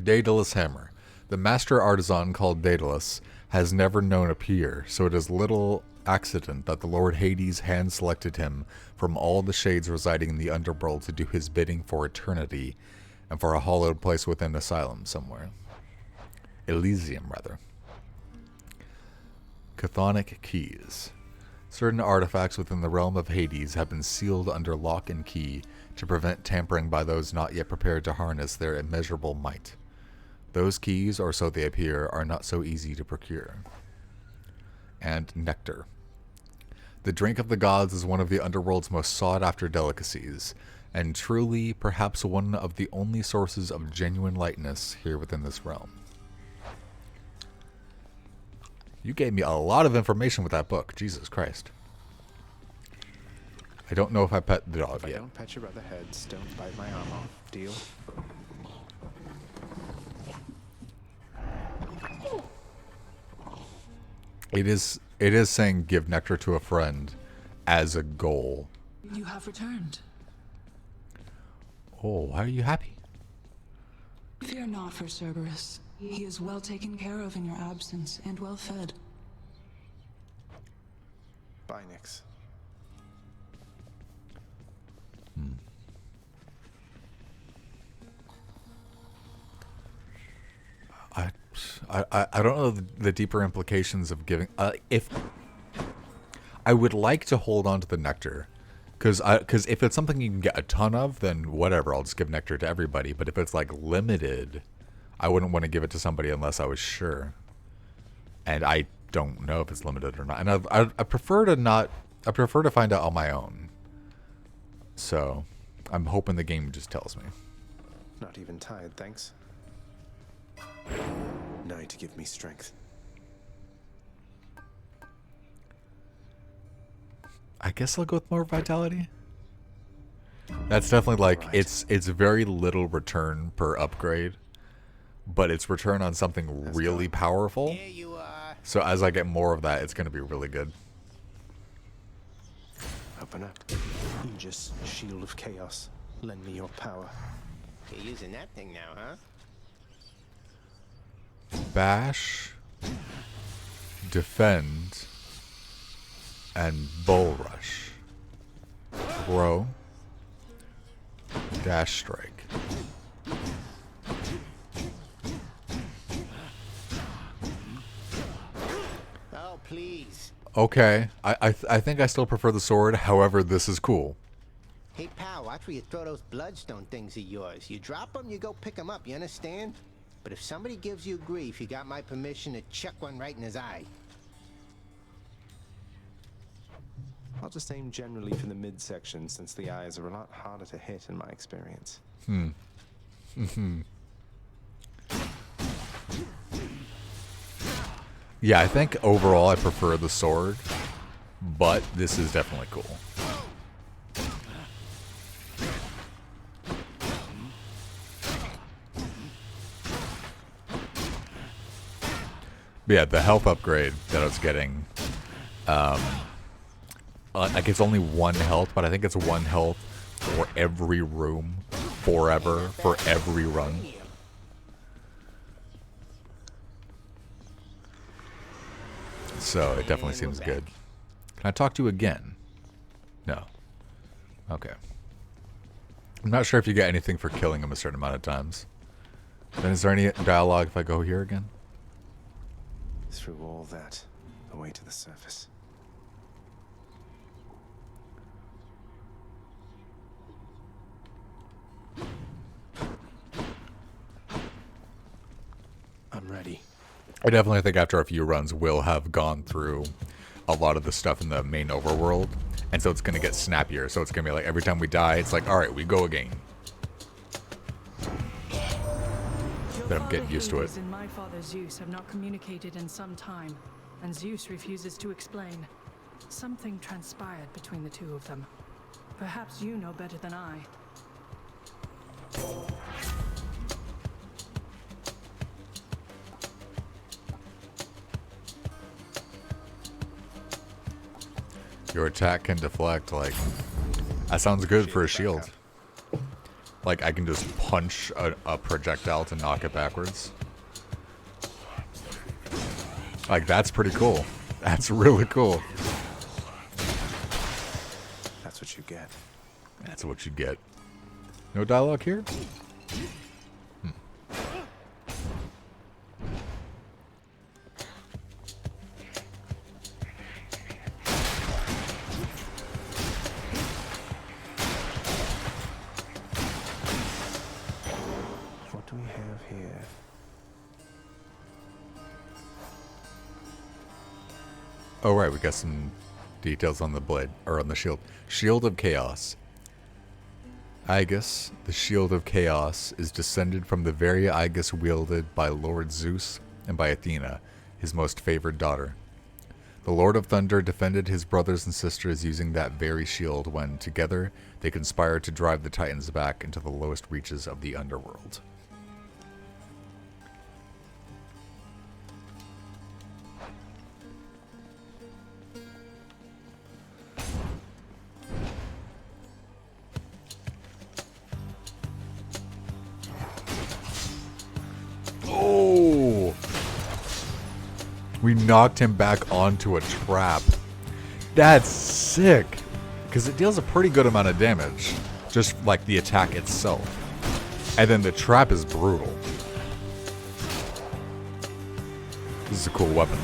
Daedalus hammer. The master artisan called Daedalus has never known a peer, so it is little accident that the Lord Hades hand-selected him from all the shades residing in the underworld to do his bidding for eternity, and for a hallowed place within Asylum somewhere. Elysium, rather. Chthonic keys. Certain artifacts within the realm of Hades have been sealed under lock and key to prevent tampering by those not yet prepared to harness their immeasurable might. Those keys, or so they appear, are not so easy to procure. And nectar. The drink of the gods is one of the underworld's most sought-after delicacies, and truly, perhaps one of the only sources of genuine lightness here within this realm. You gave me a lot of information with that book. Jesus Christ. I don't know if I pet the dog If I yet. don't pet your other heads, don't bite my arm off. Deal? It is saying give nectar to a friend as a goal. You have returned. Oh, why are you happy? Fear not for Cerberus. He is well taken care of in your absence and well fed. Bye, Nix. I don't know the deeper implications of giving. If I would like to hold on to the nectar, because if it's something you can get a ton of, then whatever, I'll just give nectar to everybody. But if it's like limited, I wouldn't want to give it to somebody unless I was sure. And I don't know if it's limited or not. And I prefer to not. I prefer to find out on my own. So I'm hoping the game just tells me. Not even tired, thanks. Nigh to give me strength. I guess I'll go with more vitality. That's definitely like Right. it's very little return per upgrade, but it's return on something really powerful. Here you are. So as I get more of that, it's going to be really good. Open up. Aegis, shield of chaos. Lend me your power. You're using that thing now, huh? Bash, defend, and bull rush. Throw, dash strike. Oh, please. Okay, I think I still prefer the sword. However, this is cool. Hey, pal, watch where you throw those bloodstone things of yours. You drop them, you go pick them up, you understand? But if somebody gives you grief, you got my permission to chuck one right in his eye. I'll just aim generally for the midsection, since the eyes are a lot harder to hit in my experience. Yeah, I think overall I prefer the sword, but this is definitely cool. But yeah, the health upgrade that I was getting, like it's only 1 health, but I think it's 1 health for every room, forever, for every run. So it definitely seems good. Can I talk to you again? No. Okay. I'm not sure if you get anything for killing him a certain amount of times. Then is there any dialogue if I go here again? Through all that, away to the surface. I'm ready. I definitely think after a few runs we'll have gone through a lot of the stuff in the main overworld. And so it's going to get snappier. So it's going to be like every time we die, it's like, alright, we go again. But I'm getting used to it. Hades and my father Zeus have not communicated in some time. and Zeus refuses to explain. Something transpired between the two of them. Perhaps you know better than I. Your attack can deflect, like... That sounds good for a shield. Like, I can just punch a projectile to knock it backwards. Like, that's pretty cool. That's really cool. That's what you get. That's what you get. No dialogue here? What do we have here? Oh, right, we got some details on the blade, or on the shield. Shield of Chaos. Aegis, the Shield of Chaos, is descended from the very Aegis wielded by Lord Zeus and by Athena, his most favored daughter. The Lord of Thunder defended his brothers and sisters using that very shield when, together, they conspired to drive the Titans back into the lowest reaches of the underworld. Oh! We knocked him back onto a trap. That's sick! Because it deals a pretty good amount of damage. Just like the attack itself. And then the trap is brutal. This is a cool weapon.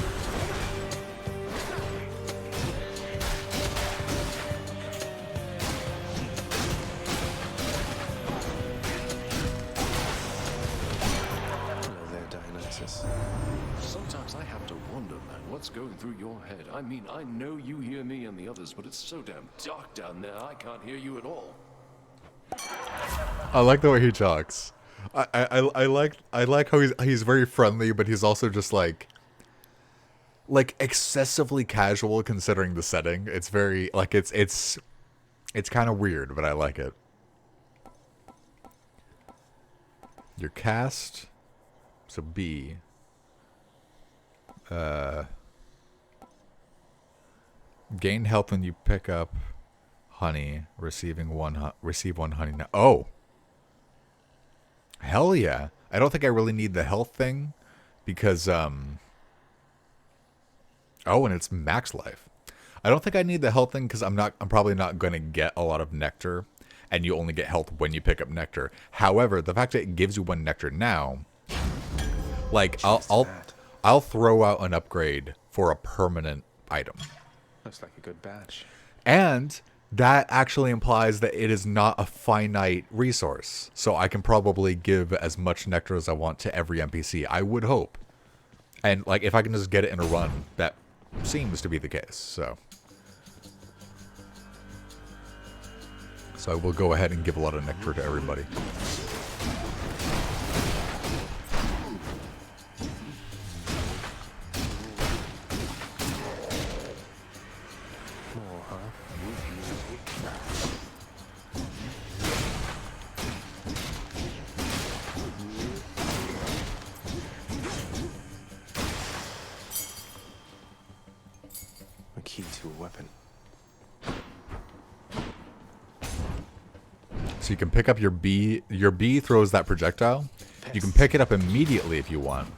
Sometimes I have to wonder, man, what's going through your head? I mean, I know you hear me and the others, but it's so damn dark down there, I can't hear you at all. I like the way he talks. I like how he's very friendly, but he's also just like excessively casual considering the setting. It's very like it's kind of weird, but I like it. Your cast, so B. Gain health when you pick up honey. Receive one honey now. Oh, hell yeah! I don't think I really need the health thing because oh, and it's max life. I don't think I need the health thing because I'm probably not going to get a lot of nectar, and you only get health when you pick up nectar. However, the fact that it gives you one nectar now, like I'll throw out an upgrade for a permanent item. Looks like a good batch. And that actually implies that it is not a finite resource. So I can probably give as much nectar as I want to every NPC. I would hope. And like if I can just get it in a run, that seems to be the case. So I will go ahead and give a lot of nectar to everybody. A key to a weapon. So you can pick up your B. Your B throws that projectile. You can pick it up immediately if you want.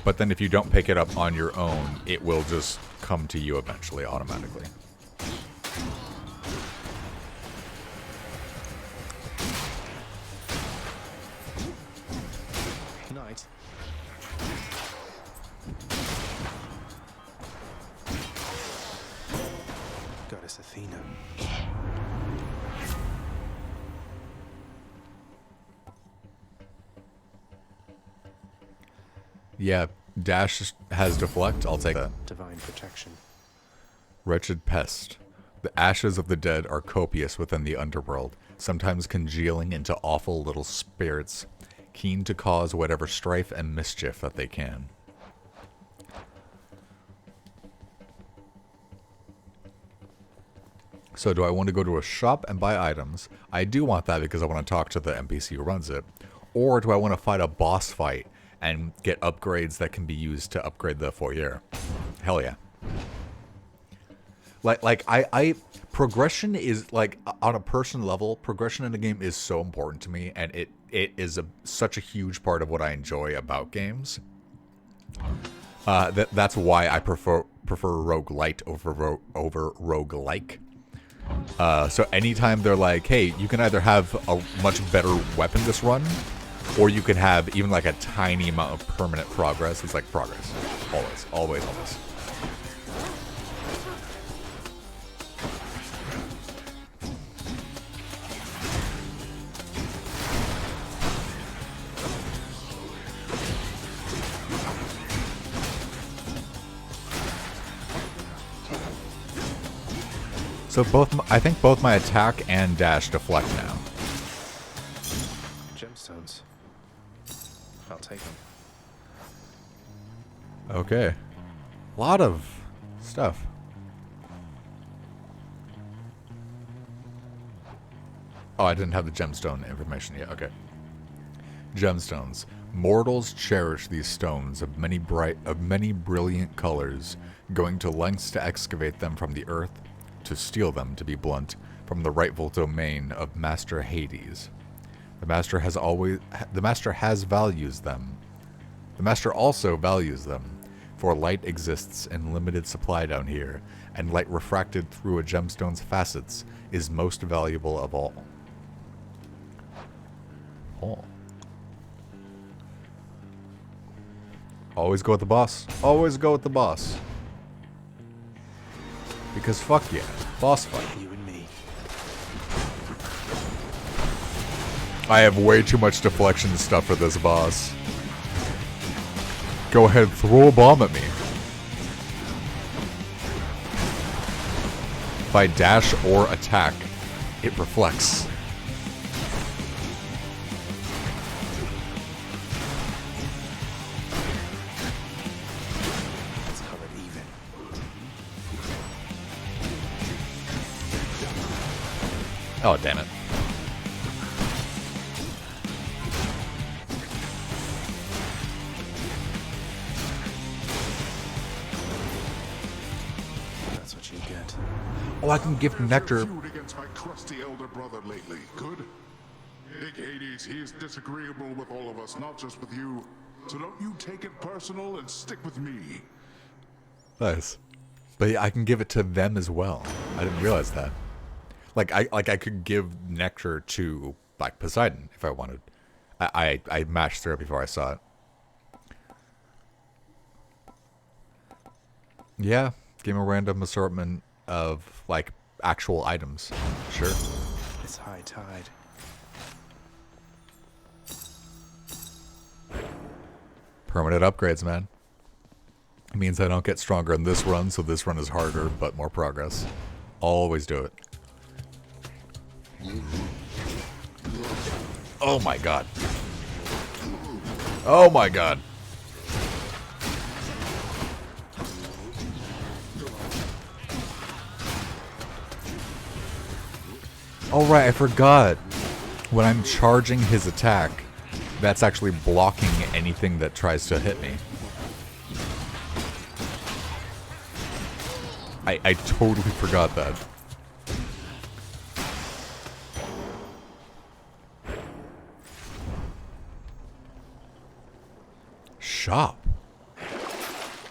But then if you don't pick it up on your own, it will just come to you eventually automatically. Knight. Goddess Athena. Yeah, Dash has deflect. I'll take that. Divine protection. Wretched pest. The ashes of the dead are copious within the underworld, sometimes congealing into awful little spirits, keen to cause whatever strife and mischief that they can. So do I want to go to a shop and buy items? I do want that because I want to talk to the NPC who runs it. Or do I want to fight a boss fight and get upgrades that can be used to upgrade the foyer? Hell yeah. I progression is, like, on a personal level, progression in a game is so important to me, and it is such a huge part of what I enjoy about games. That's why I prefer roguelite over roguelike. So anytime they're like, hey, you can either have a much better weapon this run, or you can have even like a tiny amount of permanent progress. It's like progress. Always, always, always. So I think both my attack and dash deflect now. Gemstones. I'll take them. Okay. A lot of stuff. Oh, I didn't have the gemstone information yet. Okay. Gemstones. Mortals cherish these stones of many brilliant colors, going to lengths to excavate them from the earth, to steal them, to be blunt, from the rightful domain of Master Hades. The Master values them. The Master also values them, for light exists in limited supply down here, and light refracted through a gemstone's facets is most valuable of all. Oh. Always go with the boss. Always go with the boss. Because fuck yeah, boss fight. You and me. I have way too much deflection stuff for this boss. Go ahead, throw a bomb at me. If I dash or attack, it reflects. Let's call it even. Oh, damn it. That's what you get. Oh, I can gift nectar. Feud against my crusty elder brother lately. Good? Big Hades, he is disagreeable with all of us, not just with you. So don't you take it personal and stick with me. Nice. But yeah, I can give it to them as well. I didn't realize that. I could give nectar to like Poseidon if I wanted. I matched through it before I saw it. Yeah, give a random assortment of like actual items. Sure. It's high tide. Permanent upgrades, man. It means I don't get stronger in this run, so this run is harder, but more progress. Always do it. Oh my god. Oh my god. Oh right, I forgot. When I'm charging his attack, that's actually blocking anything that tries to hit me. I totally forgot that. Shop.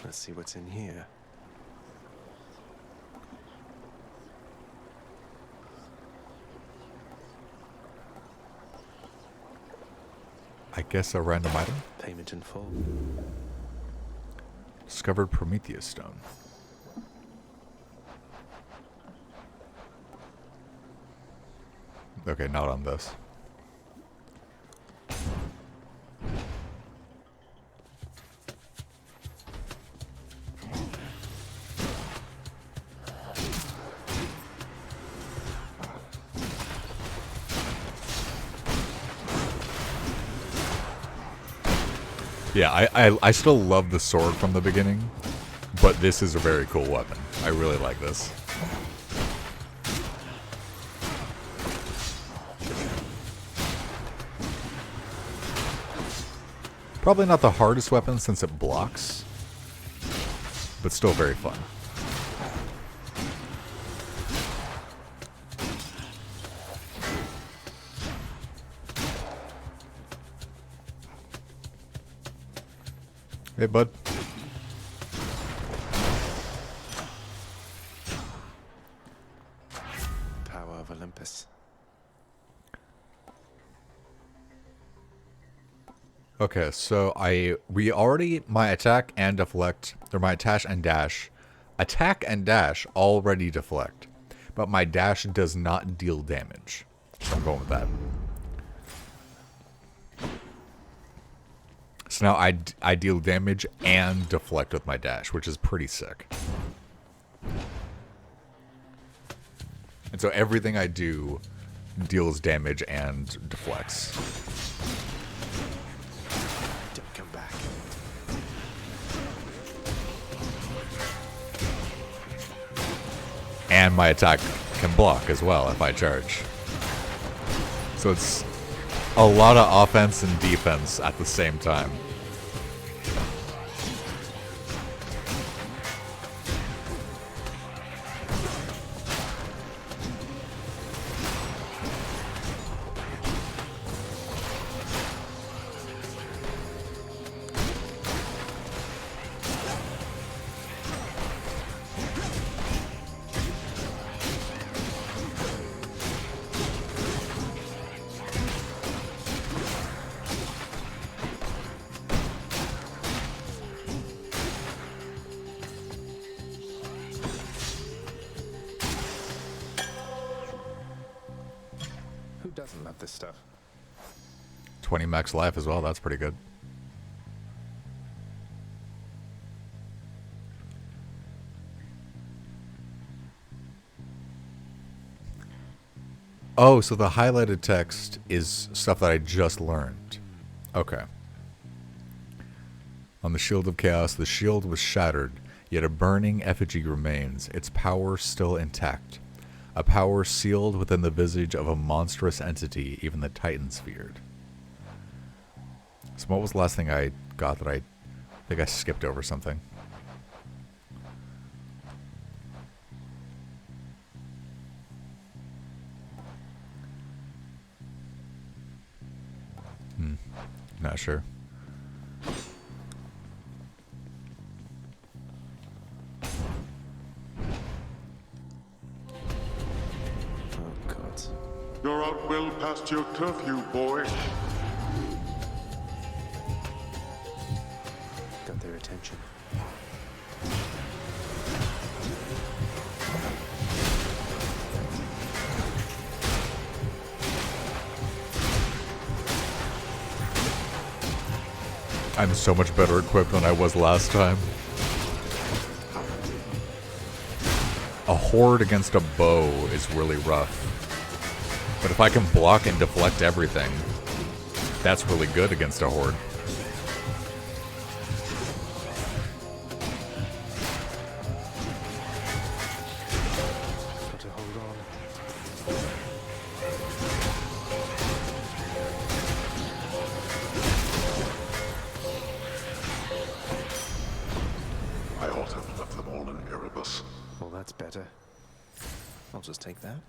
Let's see what's in here. I guess a random item. Payment in full. Discovered Prometheus stone. Okay, not on this. Yeah, I still love the sword from the beginning, but this is a very cool weapon. I really like this. Probably not the hardest weapon since it blocks, but still very fun. Hey, bud. Power of Olympus. Okay, so we already my attack and deflect, or my attack and dash already deflect, but my dash does not deal damage. So I'm going with that. So now I deal damage and deflect with my dash, which is pretty sick. And so everything I do deals damage and deflects. Don't come back. And my attack can block as well if I charge. So it's a lot of offense and defense at the same time. Who doesn't love this stuff? 20 max life as well, that's pretty good. Oh, so the highlighted text is stuff that I just learned. Okay. On the Shield of Chaos, the shield was shattered, yet a burning effigy remains, its power still intact. A power sealed within the visage of a monstrous entity even the Titans feared. So what was the last thing I got that I think I skipped over something? Not sure. Oh, God. You're out well past your curfew, boy. Got their attention. I'm so much better equipped than I was last time. A horde against a bow is really rough. But if I can block and deflect everything, that's really good against a horde. Got to hold on. I ought to have left them all in Erebus. Well, that's better. I'll just take that.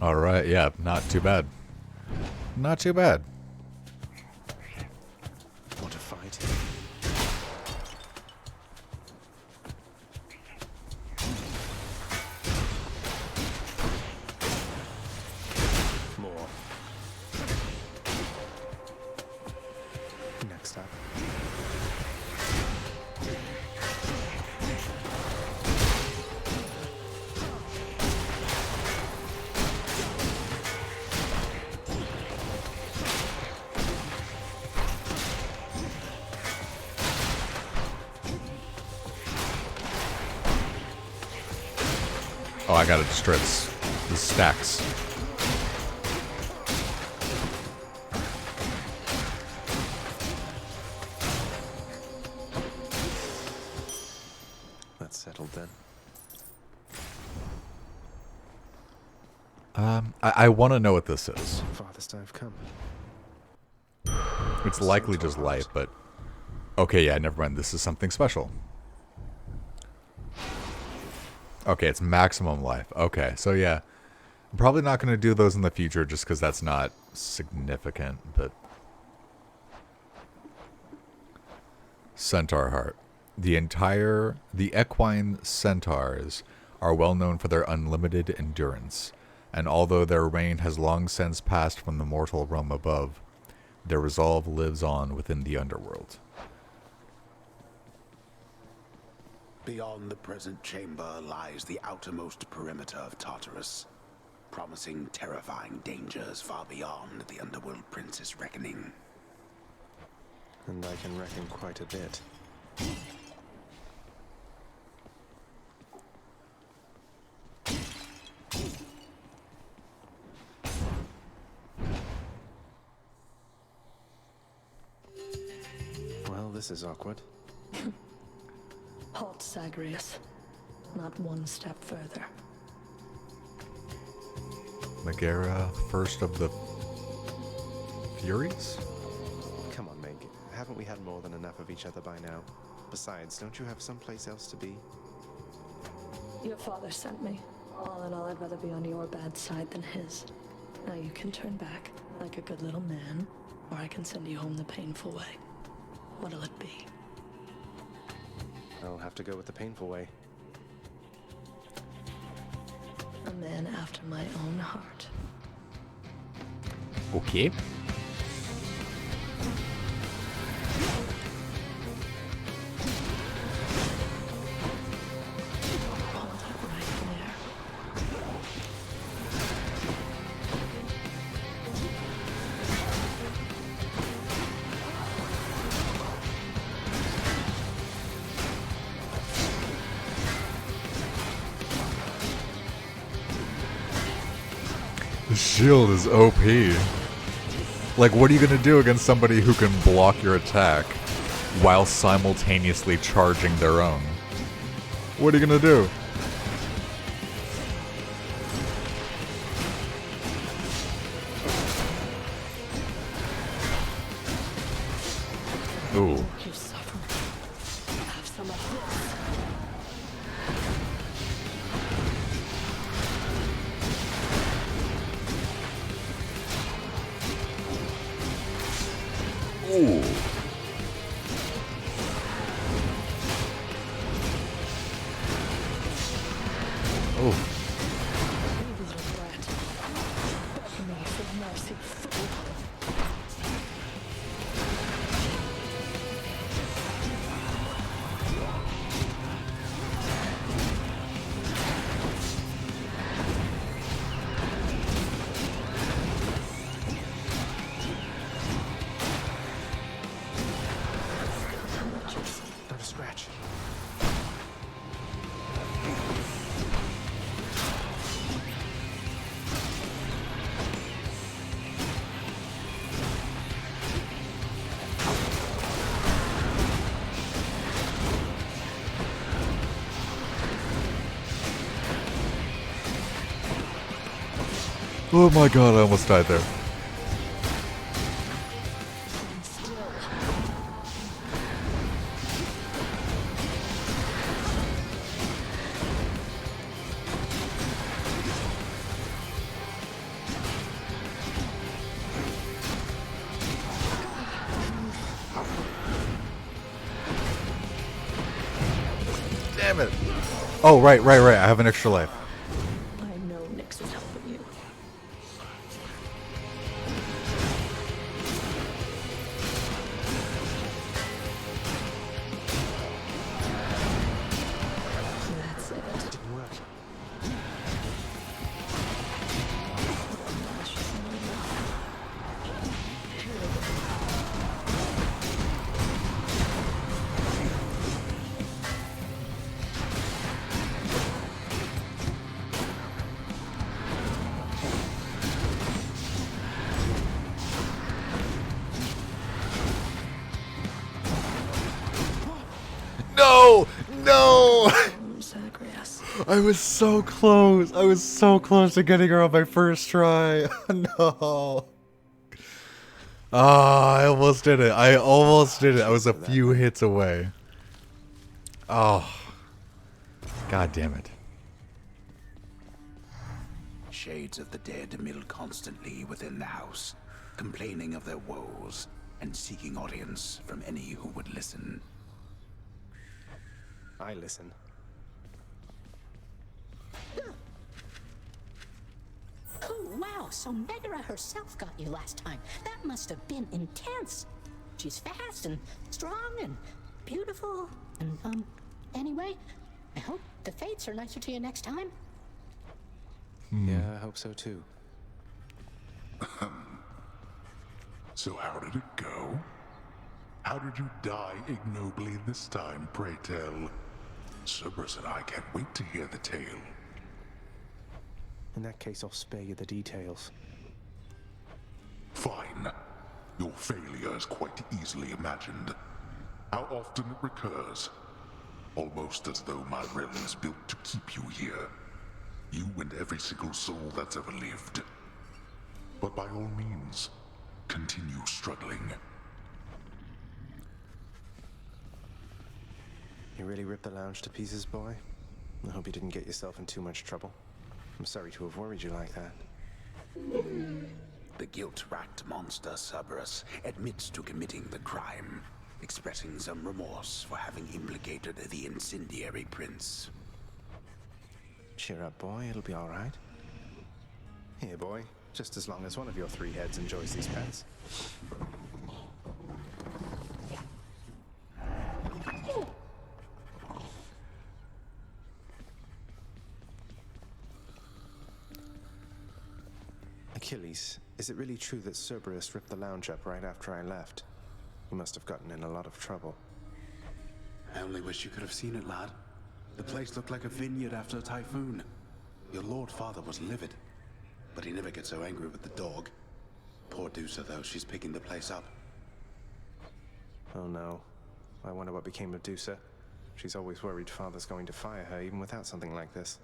Alright, yeah, not too bad. Not too bad. What a fight. More. Next up. Oh, I gotta destroy this. The stacks. That's settled then. I want to know what this is. Farthest I've come. It's likely just life, but... Okay, yeah, never mind. This is something special. Okay, it's maximum life. Okay, so yeah. I'm probably not going to do those in the future just because that's not significant, but... Centaur Heart. The equine centaurs are well known for their unlimited endurance, and although their reign has long since passed from the mortal realm above, their resolve lives on within the underworld. Beyond the present chamber lies the outermost perimeter of Tartarus, promising terrifying dangers far beyond the Underworld Prince's reckoning. And I can reckon quite a bit. Well, this is awkward. Halt, Zagreus. Not one step further. Megara, first of the Furies? Come on, Meg. Haven't we had more than enough of each other by now? Besides, don't you have someplace else to be? Your father sent me. All in all, I'd rather be on your bad side than his. Now you can turn back, like a good little man, or I can send you home the painful way. What'll it be? I'll have to go with the painful way. A man after my own heart. Okay. Hold it right there. The shield is OP. Like, what are you gonna do against somebody who can block your attack while simultaneously charging their own? What are you gonna do? Ooh. You suffer. Have some of this. Ooh. Oh. You little brat. Beg me for mercy, fool. Not a scratch. Oh my god, I almost died there. Damn it. Oh, right. I have an extra life. I know Nyx is helping you. That's it. Didn't work. No! No! Zagreus. I was so close. I was so close to getting her on my first try. No. I almost did it. I almost did it. I was a few hits away. Oh. God damn it. Shades of the dead mill constantly within the house, complaining of their woes and seeking audience from any who would listen. I listen. Oh, wow, so Megara herself got you last time. That must have been intense. She's fast and strong and beautiful. And, anyway, I hope the fates are nicer to you next time. Yeah, I hope so too. So how did it go? How did you die ignobly this time, pray tell? Cerberus and I can't wait to hear the tale. In that case, I'll spare you the details. Fine. Your failure is quite easily imagined. How often it recurs. Almost as though my realm is built to keep you here. You and every single soul that's ever lived. But by all means, continue struggling. You really ripped the lounge to pieces, boy? I hope you didn't get yourself in too much trouble. I'm sorry to have worried you like that. The guilt-racked monster Cerberus admits to committing the crime, expressing some remorse for having implicated the incendiary prince. Cheer up, boy. It'll be all right. Here, boy. Just as long as one of your three heads enjoys these pets. Achilles, is it really true that Cerberus ripped the lounge up right after I left? You must have gotten in a lot of trouble. I only wish you could have seen it, lad. The place looked like a vineyard after a typhoon. Your lord father was livid, but he never gets so angry with the dog. Poor Dusa, though, she's picking the place up. Oh no. I wonder what became of Dusa. She's always worried father's going to fire her even without something like this.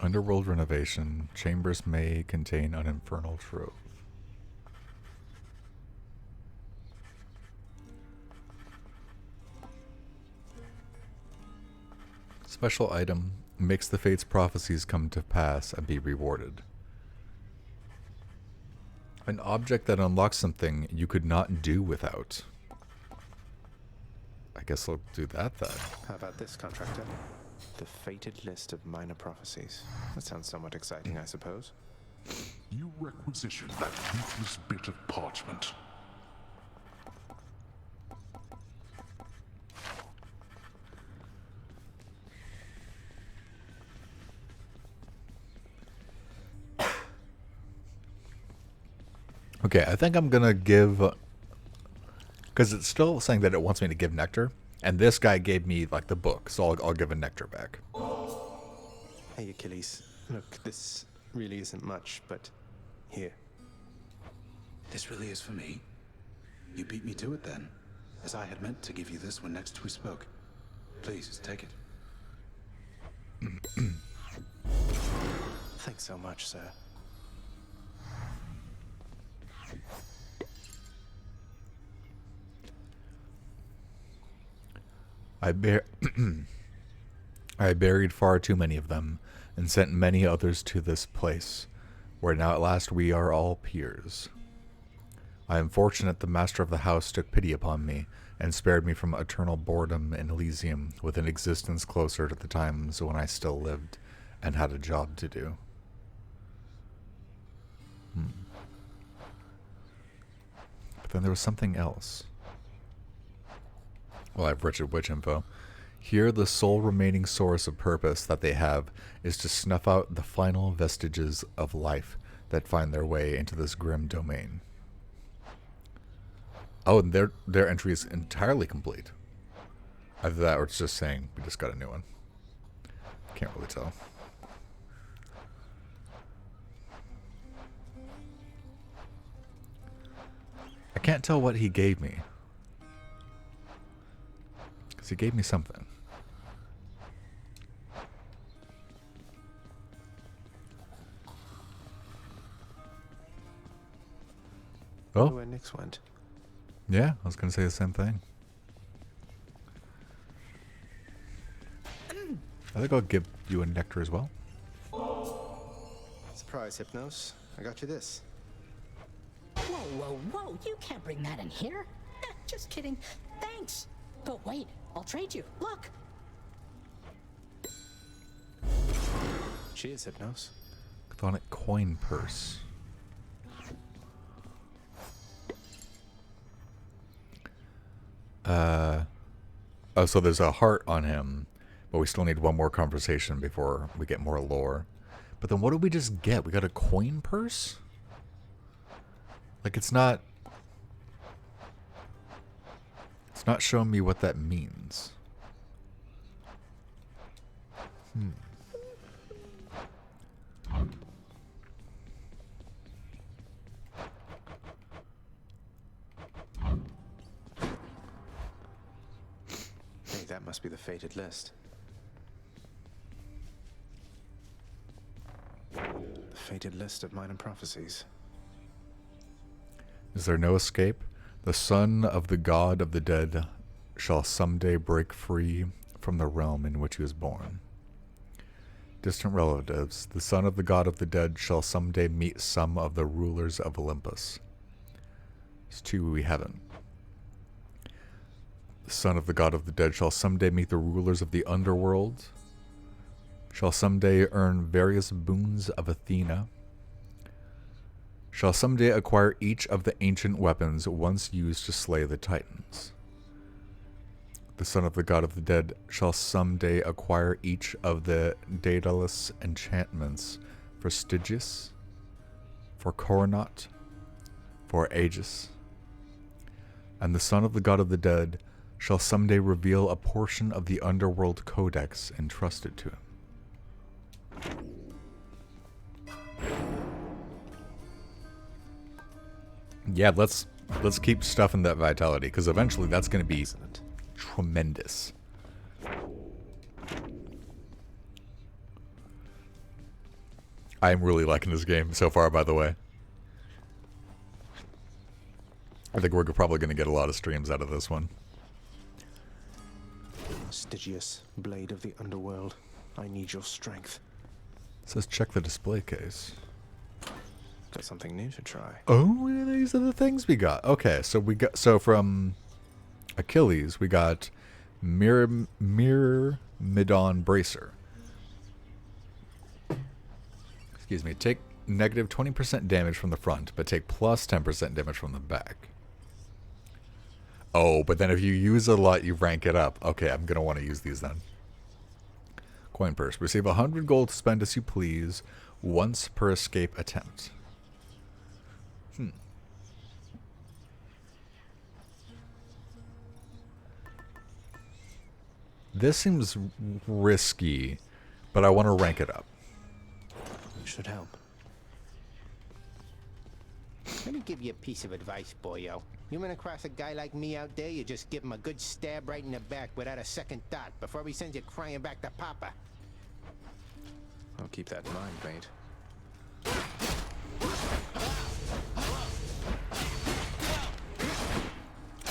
Underworld renovation. Chambers may contain an infernal trove. Special item. Makes the Fates' prophecies come to pass and be rewarded. An object that unlocks something you could not do without. I guess I'll do that then. How about this, contractor? The fated list of minor prophecies. That sounds somewhat exciting, I suppose. You requisition that useless bit of parchment. Okay, I think I'm gonna give, because it's still saying that it wants me to give nectar, and this guy gave me like the book, so I'll give a nectar back. Hey, Achilles. Look, this really isn't much, but here. This really is for me? You beat me to it then, as I had meant to give you this when next we spoke. Please, take it. Thanks so much, sir. I buried far too many of them, and sent many others to this place, where now at last we are all peers. I am fortunate the master of the house took pity upon me, and spared me from eternal boredom in Elysium with an existence closer to the times when I still lived, and had a job to do. But then there was something else. Well, I have wretched witch info. Here, the sole remaining source of purpose that they have is to snuff out the final vestiges of life that find their way into this grim domain. Oh, and their entry is entirely complete. Either that or it's just saying we just got a new one. Can't really tell. I can't tell what he gave me. He gave me something. Oh, Oh, where Nyx went. yeah, I was going to say the same thing. I think I'll give you a nectar as well. Surprise, Hypnos. I got you this. Whoa, whoa, whoa. You can't bring that in here. Just kidding. Thanks. But wait, I'll trade you. Look. Cheers, Hypnos. Chthonic coin purse. Oh, so there's a heart on him, but we still need one more conversation before we get more lore. But then what did we just get? We got a coin purse? Like, it's not showing me what that means. Hey, that must be the fated list. The fated list of minor prophecies. Is there no escape? The son of the god of the dead shall someday break free from the realm in which he was born. Distant relatives, the son of the god of the dead shall someday meet some of the rulers of Olympus. It's two we haven't. The son of the god of the dead shall someday meet the rulers of the underworld, shall someday earn various boons of Athena, shall someday acquire each of the ancient weapons once used to slay the Titans. The son of the god of the dead shall someday acquire each of the Daedalus enchantments for Stygius, for Coronat, for Aegis. And the son of the god of the dead shall someday reveal a portion of the underworld codex entrusted to him. Yeah, let's keep stuffing that vitality, because eventually that's going to be tremendous. I'm really liking this game so far, by the way. I think we're probably going to get a lot of streams out of this one. Stygius, blade of the underworld, I need your strength. It says check the display case. Got something new to try. Oh, these are the things we got. Okay, so we got from Achilles we got Myrmidon Bracer. Excuse me. Take negative 20% damage from the front, but take plus 10% damage from the back. Oh, but then if you use a lot, you rank it up. Okay, I'm gonna want to use these then. Coin purse. Receive 100 gold to spend as you please, once per escape attempt. This seems risky, but I want to rank it up. Should help. Let me give you a piece of advice, boyo. You run across a guy like me out there, you just give him a good stab right in the back without a second thought before he sends you crying back to Papa. I'll keep that in mind, mate.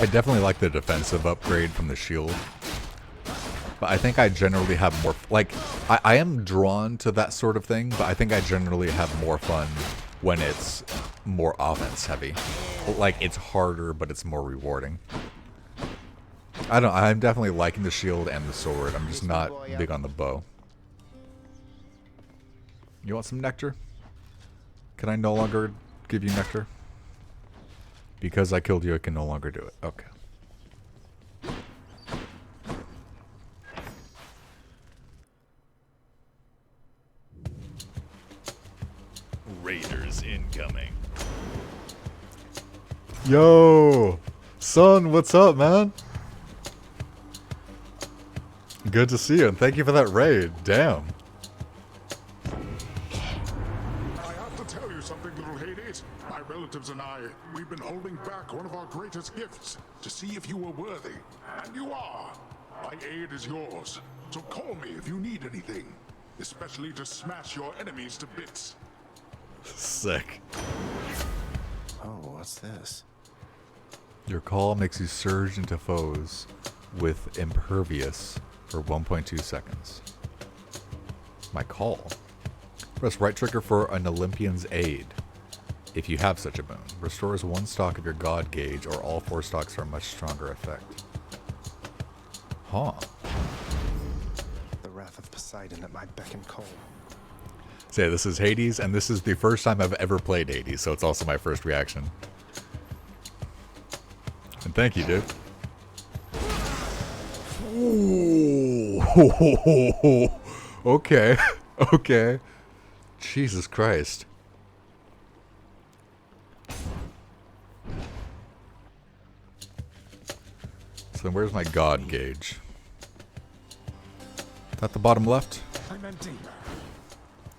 I definitely like the defensive upgrade from the shield. But I think I generally have more... Like, I am drawn to that sort of thing, but I think I generally have more fun when it's more offense heavy. Like, it's harder, but it's more rewarding. I don't know. I'm definitely liking the shield and the sword. I'm just not big on the bow. You want some nectar? Can I no longer give you nectar? Because I killed you, I can no longer do it. Okay. Raiders incoming. Yo! Son, what's up, man? Good to see you, and thank you for that raid. Damn. I have to tell you something, little Hades. My relatives and I, we've been holding back one of our greatest gifts to see if you were worthy. And you are. My aid is yours, so call me if you need anything, especially to smash your enemies to bits. Sick. Oh, what's this? Your call makes you surge into foes with impervious for 1.2 seconds. My call? Press right trigger for an Olympian's aid. If you have such a boon, restores one stock of your god gauge or all 4 stocks for a much stronger effect. Huh. The wrath of Poseidon at my beck and call. So yeah, this is Hades, and this is the first time I've ever played Hades, so it's also my first reaction. And thank you, dude. Ooh. Okay. Okay. Jesus Christ. So then where's my god gauge? At the bottom left? I'm empty.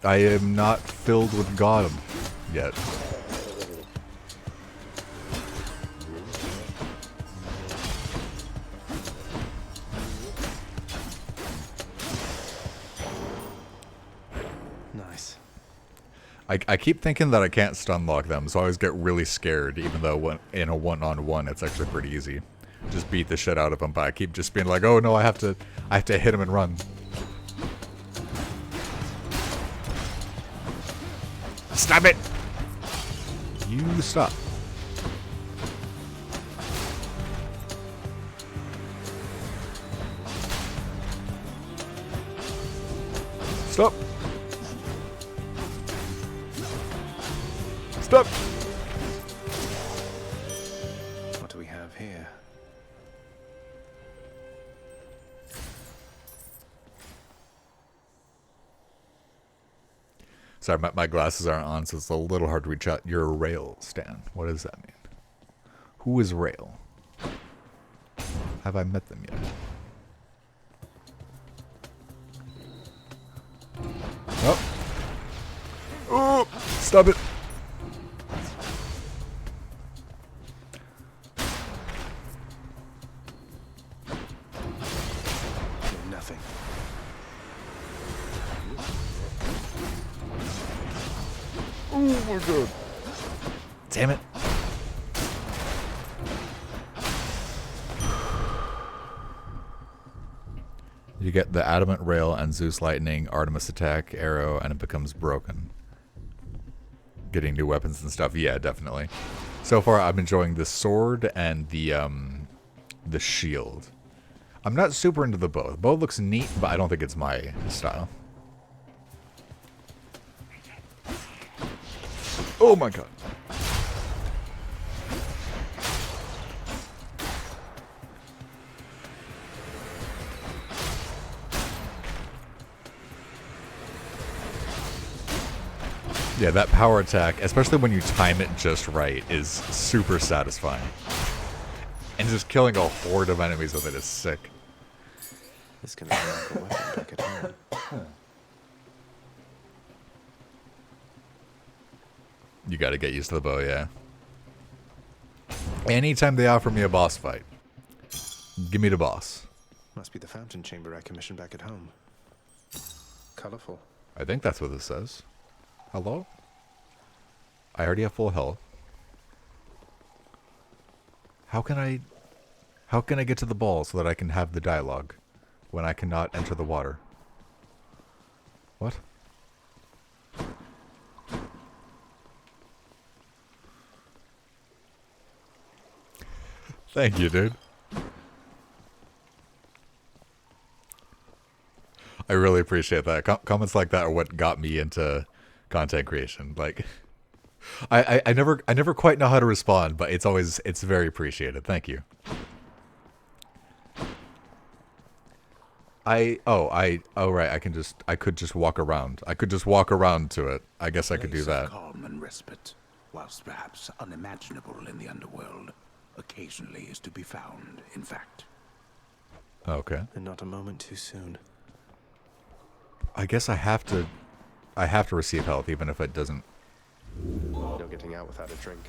I am not filled with god yet. Nice. I keep thinking that I can't stun lock them, so I always get really scared, even though in a one-on-one it's actually pretty easy. Just beat the shit out of them, but I keep just being like, oh no, I have to hit him and run. Stop it! You stop. Stop! Stop! What do we have here? Sorry, my glasses aren't on, so it's a little hard to reach out. You're a rail, Stan. What does that mean? Who is rail? Have I met them yet? Oh! Oh! Stop it! Nothing. Oh my god. Damn it. You get the Adamant Rail and Zeus Lightning, Artemis Attack, Arrow, and it becomes broken. Getting new weapons and stuff, yeah, definitely. So far, I'm enjoying the sword and the shield. I'm not super into the bow. The bow looks neat, but I don't think it's my style. Oh my god. Yeah, that power attack, especially when you time it just right, is super satisfying. And just killing a horde of enemies with it is sick. This can be like a weapon back at home. You gotta get used to the bow, yeah. Anytime they offer me a boss fight, give me the boss. Must be the fountain chamber I commissioned back at home. Colorful. I think that's what this says. Hello? I already have full health. How can I get to the ball so that I can have the dialogue when I cannot enter the water? What? Thank you, dude. I really appreciate that. Comments like that are what got me into content creation. Like, I never quite know how to respond, but it's very appreciated. Thank you. Oh right, I could just walk around. I could just walk around to it. I guess I could do that. Calm and respite, whilst perhaps unimaginable in the underworld, occasionally is to be found, in fact. Okay. And not a moment too soon. I guess I have to receive health even if it doesn't. No getting out without a drink.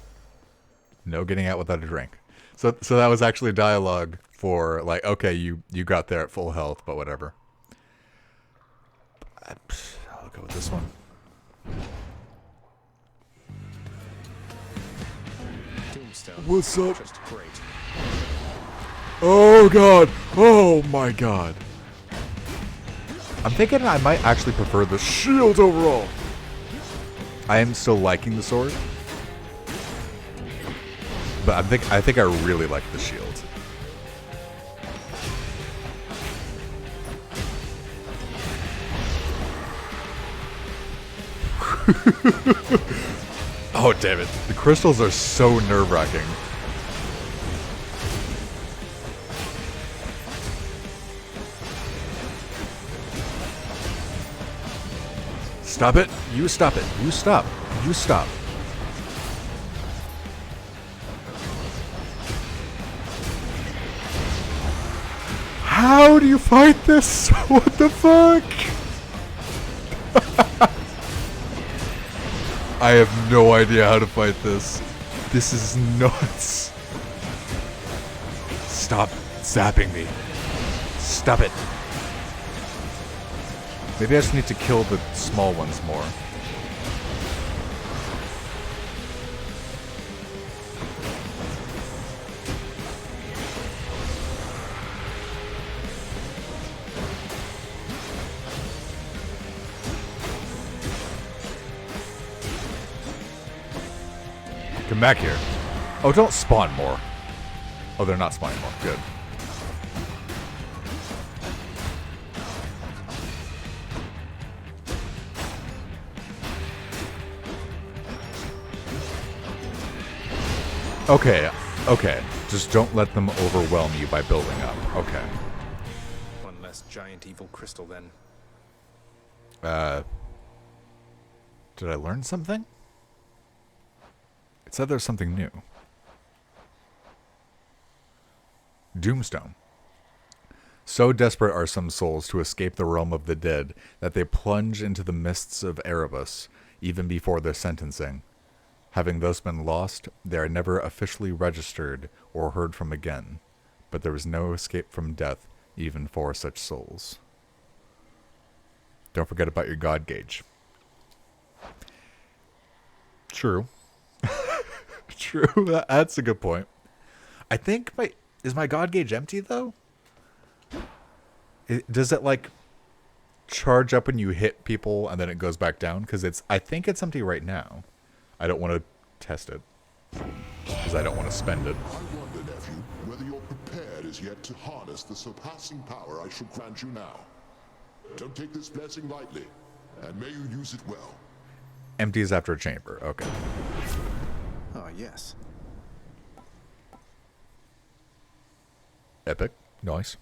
No getting out without a drink. So that was actually dialogue for like, okay, you got there at full health, but whatever. I'll go with this one. Tombstone. What's up? Just great. Oh god! Oh my god! I'm thinking I might actually prefer the shield overall. I am still liking the sword, but I think I really like the shield. Oh damn it! The crystals are so nerve-wracking. Stop it! You stop it! You stop! You stop! How do you fight this? What the fuck? I have no idea how to fight this. This is nuts. Stop zapping me. Stop it. Maybe I just need to kill the small ones more. Come back here. Oh, don't spawn more. Oh, they're not spawning more. Good. Okay, okay. Just don't let them overwhelm you by building up. Okay. One less giant evil crystal then. Did I learn something? It said there's something new. Doomstone. So desperate are some souls to escape the realm of the dead that they plunge into the mists of Erebus even before their sentencing. Having thus been lost, they are never officially registered or heard from again, but there is no escape from death even for such souls. Don't forget about your God gauge. True. True, that's a good point. I think is my God gauge empty though? Does it like charge up when you hit people and then it goes back down? Because I think it's empty right now. I don't want to test it because I don't want to spend it. I wonder, nephew, whether you're prepared as yet to harness the surpassing power I shall grant you now. Don't take this blessing lightly, and may you use it well. Empties after a chamber. Okay. Oh, yes. Epic. Nice.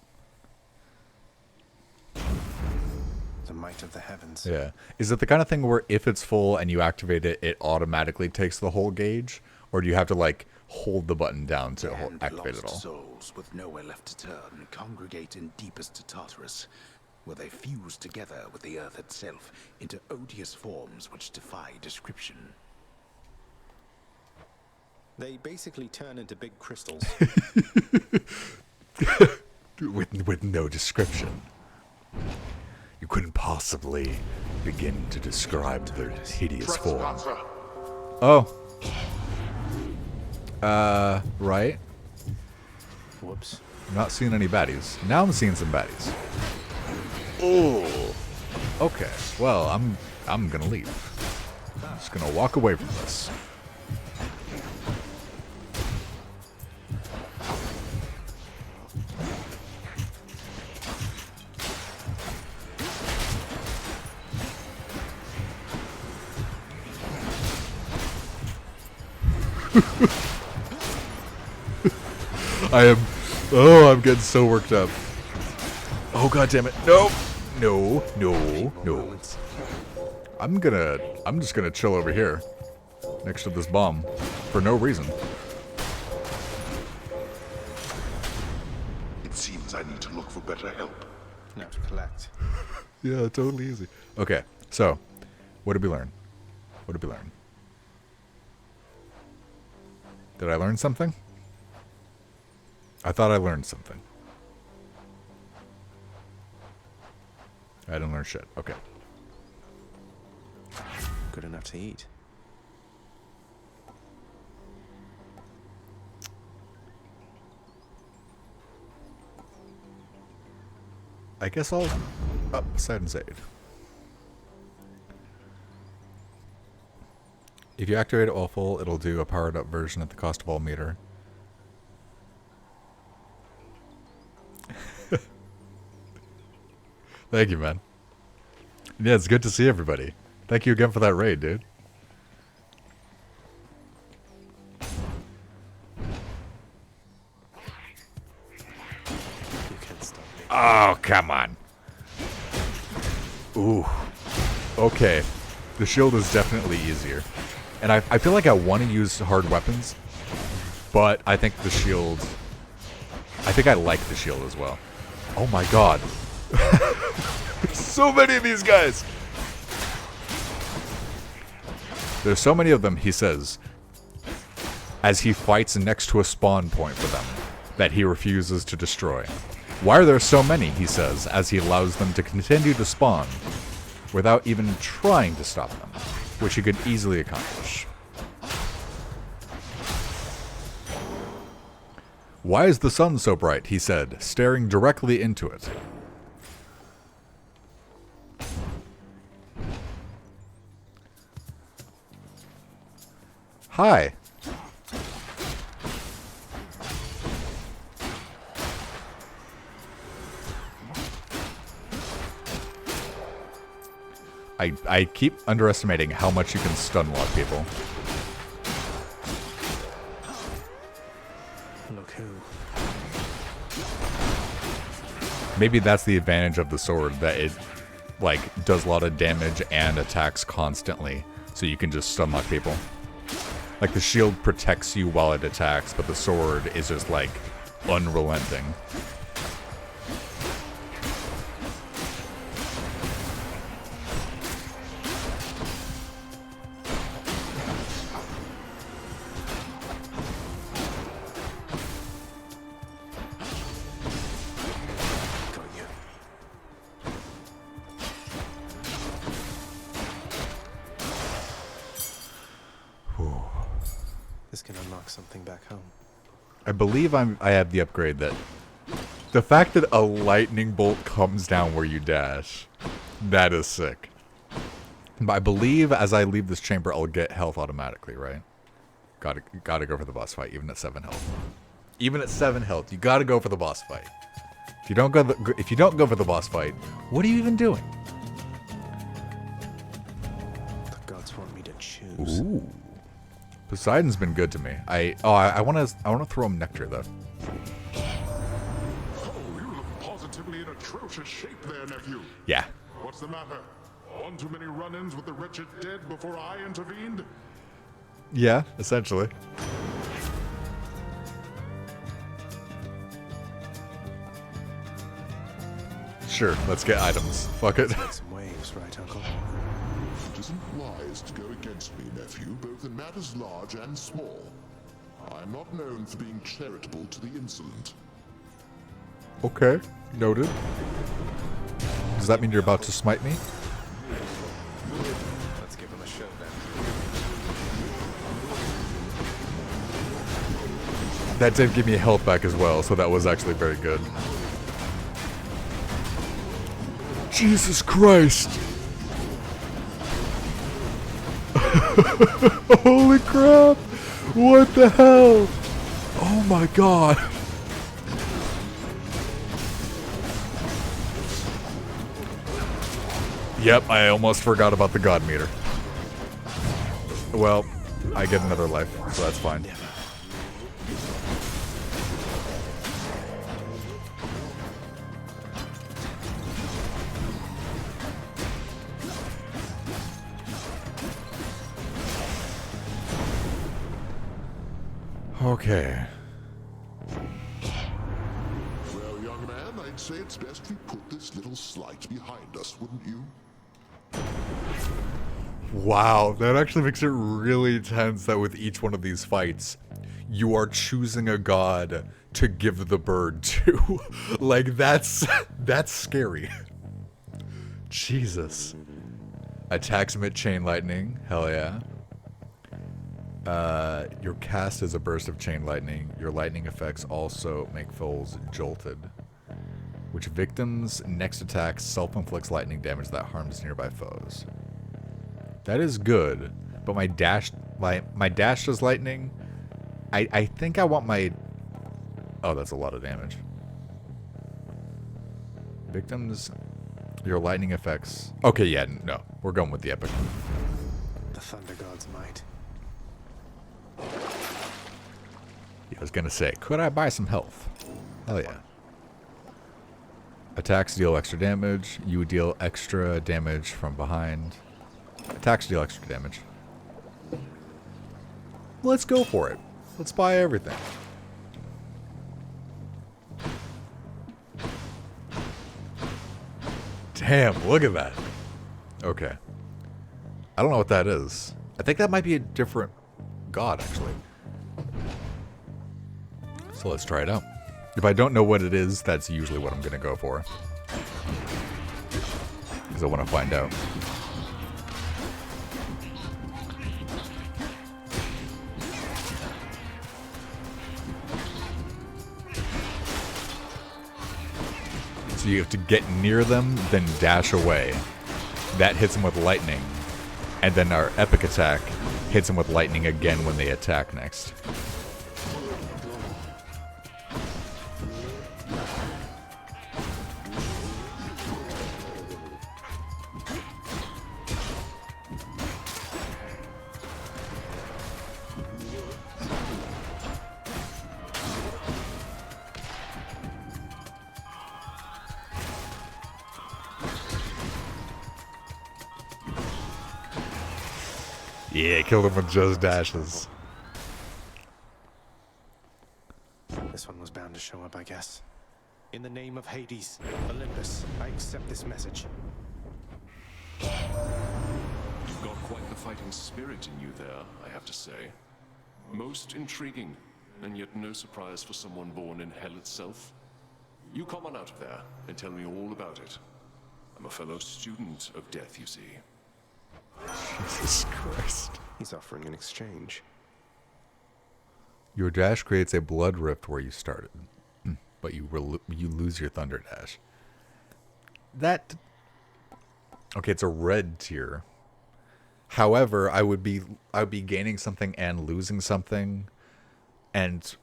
The might of the heavens. Yeah. Is it the kind of thing where if it's full and you activate it, it automatically takes the whole gauge? Or do you have to, like, hold the button down to activate it all? Souls with nowhere left to turn congregate in deepest Tartarus, where they fuse together with the earth itself into odious forms which defy description. They basically turn into big crystals. with no description. You couldn't possibly begin to describe their hideous form. Oh. Right. Whoops. I'm not seeing any baddies. Now I'm seeing some baddies. Oh. Okay. Well, I'm gonna leave. I'm just gonna walk away from this. I'm getting so worked up. Oh god damn it. No. No. No. No. I'm just gonna chill over here. Next to this bomb. For no reason. It seems I need to look for better help. Now to collect. Yeah, totally easy. Okay, so what did we learn? What did we learn? Did I learn something? I thought I learned something. I didn't learn shit. Okay. Good enough to eat. I guess I'll up Poseidon's Aid. If you activate it while full, it'll do a powered up version at the cost of all meter. Thank you, man. Yeah, it's good to see everybody. Thank you again for that raid, dude. You can't stop me. Oh, come on. Ooh. Okay. The shield is definitely easier. And I feel like I want to use hard weapons, but I think the shield... I think I like the shield as well. Oh my god. So many of these guys! There's so many of them, he says, as he fights next to a spawn point for them that he refuses to destroy. Why are there so many, he says, as he allows them to continue to spawn without even trying to stop them, which he could easily accomplish. Why is the sun so bright, he said, staring directly into it. Hi. I keep underestimating how much you can stun lock people. Look who. Maybe that's the advantage of the sword, that it like does a lot of damage and attacks constantly, so you can just stun lock people. Like the shield protects you while it attacks, but the sword is just like unrelenting. This can unlock something back home. I believe I have the upgrade that the fact that a lightning bolt comes down where you dash, that is sick. But I believe as I leave this chamber, I'll get health automatically, right? Gotta go for the boss fight, even at 7 health. Even at 7 health, you gotta go for the boss fight. If you don't go for the boss fight, what are you even doing? The gods want me to choose. Ooh. Poseidon's been good to me. I want to throw him nectar though. Oh, you look positively in atrocious shape there, nephew. Yeah. What's the matter? One too many run-ins with the wretched dead before I intervened? Yeah, essentially. Sure, let's get items. Fuck it. Make some waves, right, Uncle? It isn't wise to go against me, nephew, both in matters large and small. I'm not known for being charitable to the insolent. Okay, noted. Does that mean you're about to smite me? Let's give him a show then. That did give me health back as well, so that was actually very good. Jesus Christ! Holy crap! What the hell? Oh my god! Yep, I almost forgot about the god meter. Well, I get another life, so that's fine. Okay. Well, young man, I'd say it's best we put this little slight behind us, wouldn't you? Wow, that actually makes it really tense that with each one of these fights, you are choosing a god to give the bird to. Like, that's scary. Jesus. Attacks emit chain lightning. Hell yeah. Your cast is a burst of chain lightning. Your lightning effects also make foes jolted. Which victims' next attack self-inflicts lightning damage that harms nearby foes. That is good, but my dash does lightning. I think I want my... Oh, that's a lot of damage. Victims, your lightning effects... Okay, yeah, no. We're going with the epic. The Thunder God's might. Yeah, I was gonna say, could I buy some health? Hell yeah. Attacks deal extra damage. You deal extra damage from behind. Attacks deal extra damage. Let's go for it. Let's buy everything. Damn, look at that. Okay. I don't know what that is. I think that might be a different god, actually. So let's try it out. If I don't know what it is, that's usually what I'm going to go for. Because I want to find out. So you have to get near them, then dash away. That hits them with lightning. And then our epic attack hits them with lightning again when they attack next. Yeah, killed him with just dashes. This one was bound to show up, I guess. In the name of Hades, Olympus, I accept this message. You've got quite the fighting spirit in you there, I have to say. Most intriguing, and yet no surprise for someone born in hell itself. You come on out of there and tell me all about it. I'm a fellow student of death, you see. Jesus Christ. He's offering an exchange. Your dash creates a blood rift where you started, but you lose your thunder dash. That... Okay, it's a red tier. However, I would be gaining something and losing something, and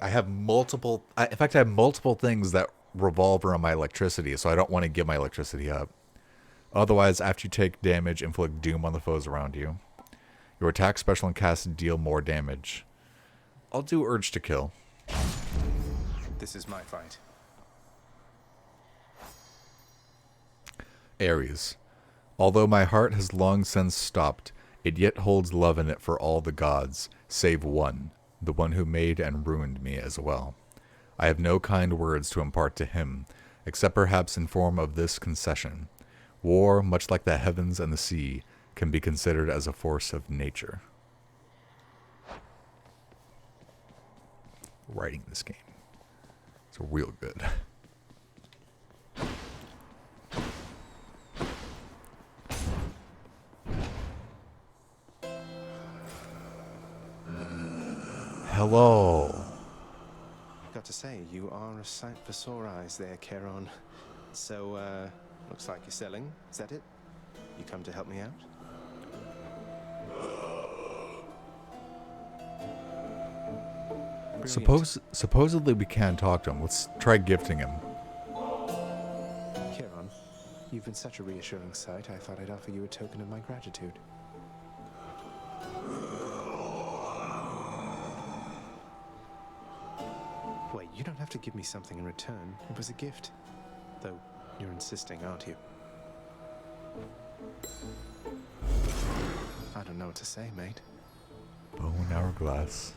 I have multiple... in fact, I have multiple things that revolve around my electricity, so I don't want to give my electricity up. Otherwise, after you take damage, inflict doom on the foes around you. Your attack, special, and cast deal more damage. I'll do Urge to Kill. This is my fight. Ares. Although my heart has long since stopped, it yet holds love in it for all the gods, save one, the one who made and ruined me as well. I have no kind words to impart to him, except perhaps in form of this concession. War, much like the heavens and the sea, can be considered as a force of nature. Writing this game. It's real good. Hello. Got to say, you are a sight for sore eyes there, Charon. So, looks like you're selling. Is that it? You come to help me out? Brilliant. Supposedly we can talk to him. Let's try gifting him. Charon, you've been such a reassuring sight, I thought I'd offer you a token of my gratitude. Wait, you don't have to give me something in return. It was a gift. Though, you're insisting, aren't you? I don't know what to say, mate. Bone hourglass.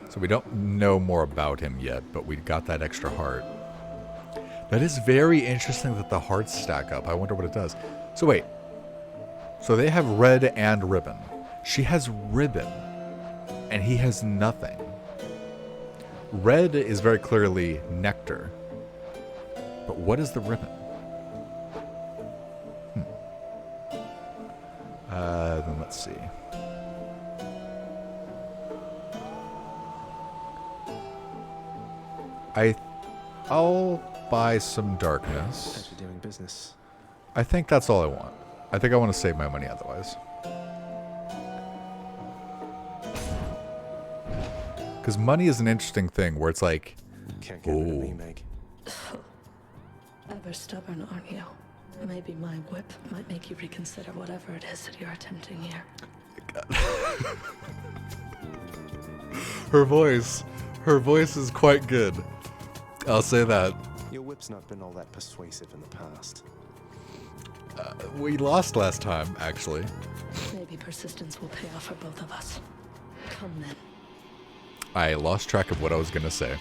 So we don't know more about him yet, but we got that extra heart. That is very interesting that the hearts stack up. I wonder what it does. So wait. So they have red and ribbon. She has ribbon, and he has nothing. Red is very clearly nectar. But what is the ribbon? Then let's see. I'll buy some darkness. As you're doing business. I think that's all I want. I think I want to save my money otherwise. Because money is an interesting thing where it's like, Can't get rid of me, Meg. Ever stubborn, aren't you? Maybe my whip might make you reconsider whatever it is that you're attempting here. Her voice is quite good. I'll say that. Your whip's not been all that persuasive in the past. We lost last time, actually. Maybe persistence will pay off for both of us. Come then. I lost track of what I was going to say.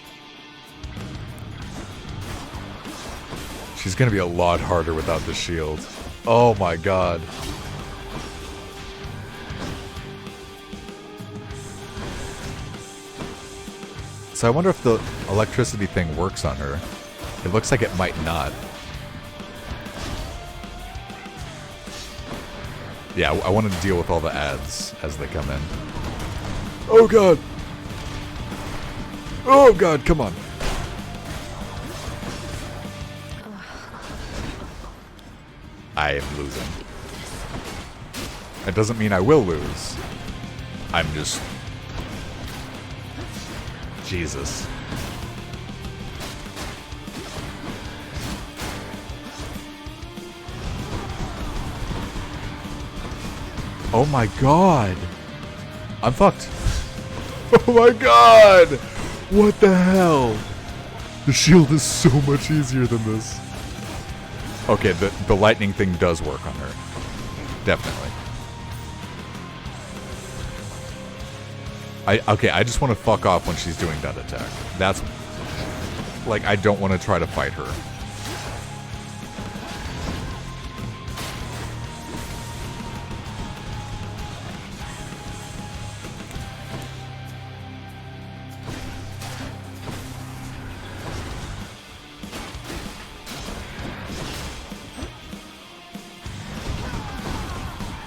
She's going to be a lot harder without the shield. Oh my god. So I wonder if the electricity thing works on her. It looks like it might not. Yeah, I want to deal with all the ads as they come in. Oh god! Oh god, come on! I am losing. It doesn't mean I will lose. I'm just... Jesus. Oh my god! I'm fucked. Oh my god! What the hell? The shield is so much easier than this. Okay, the lightning thing does work on her. Definitely. I just want to fuck off when she's doing that attack. That's... Like, I don't want to try to fight her.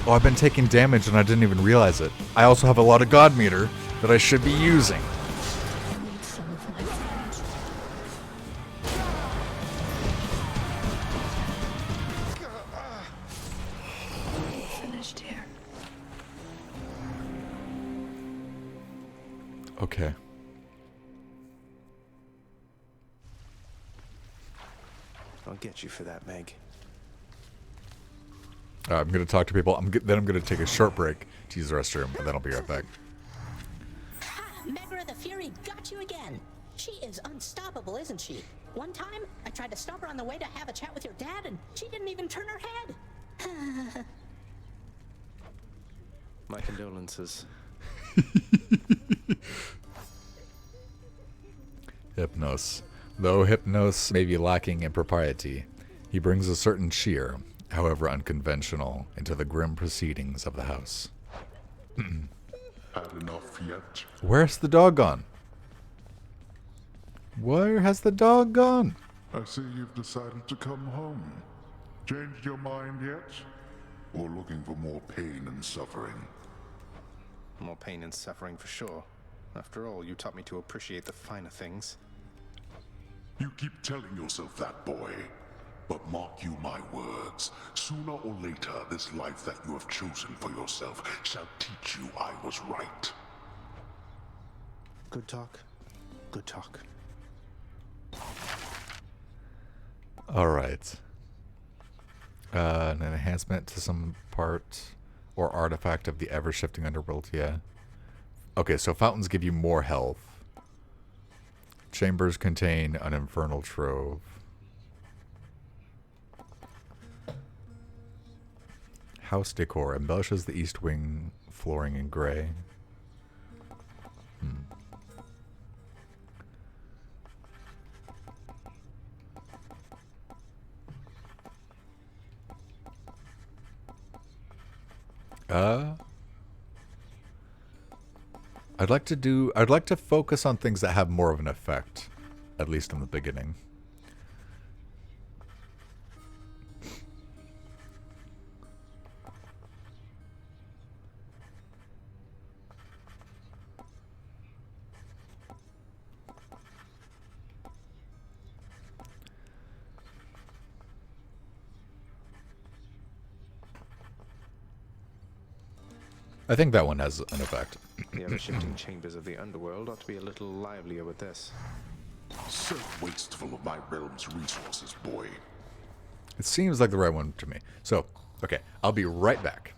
Oh, I've been taking damage and I didn't even realize it. I also have a lot of God meter that I should be using. Finished here. Okay. I'll get you for that, Meg. I'm going to talk to people. Then I'm going to take a short break to use the restroom, and then I'll be right back. Megra the Fury got you again. She is unstoppable, isn't she? One time, I tried to stop her on the way to have a chat with your dad, and she didn't even turn her head. My condolences. Hypnos. Though Hypnos may be lacking in propriety, he brings a certain cheer, however unconventional, into the grim proceedings of the house. Had enough yet? Where's the dog gone? Where has the dog gone? I see you've decided to come home. Changed your mind yet? Or looking for more pain and suffering? More pain and suffering for sure. After all, you taught me to appreciate the finer things. You keep telling yourself that, boy. But mark you my words, sooner or later this life that you have chosen for yourself shall teach you I was right. Good talk. Good talk. Alright. An enhancement to some part or artifact of the ever-shifting underworld, yeah. Okay, so fountains give you more health. Chambers contain an infernal trove. House decor embellishes the east wing flooring in gray. I'd like to focus on things that have more of an effect, at least in the beginning. I think that one has an effect. The ever-shifting chambers of the underworld ought to be a little livelier with this. So wasteful of my realm's resources, boy. It seems like the right one to me. So, okay, I'll be right back.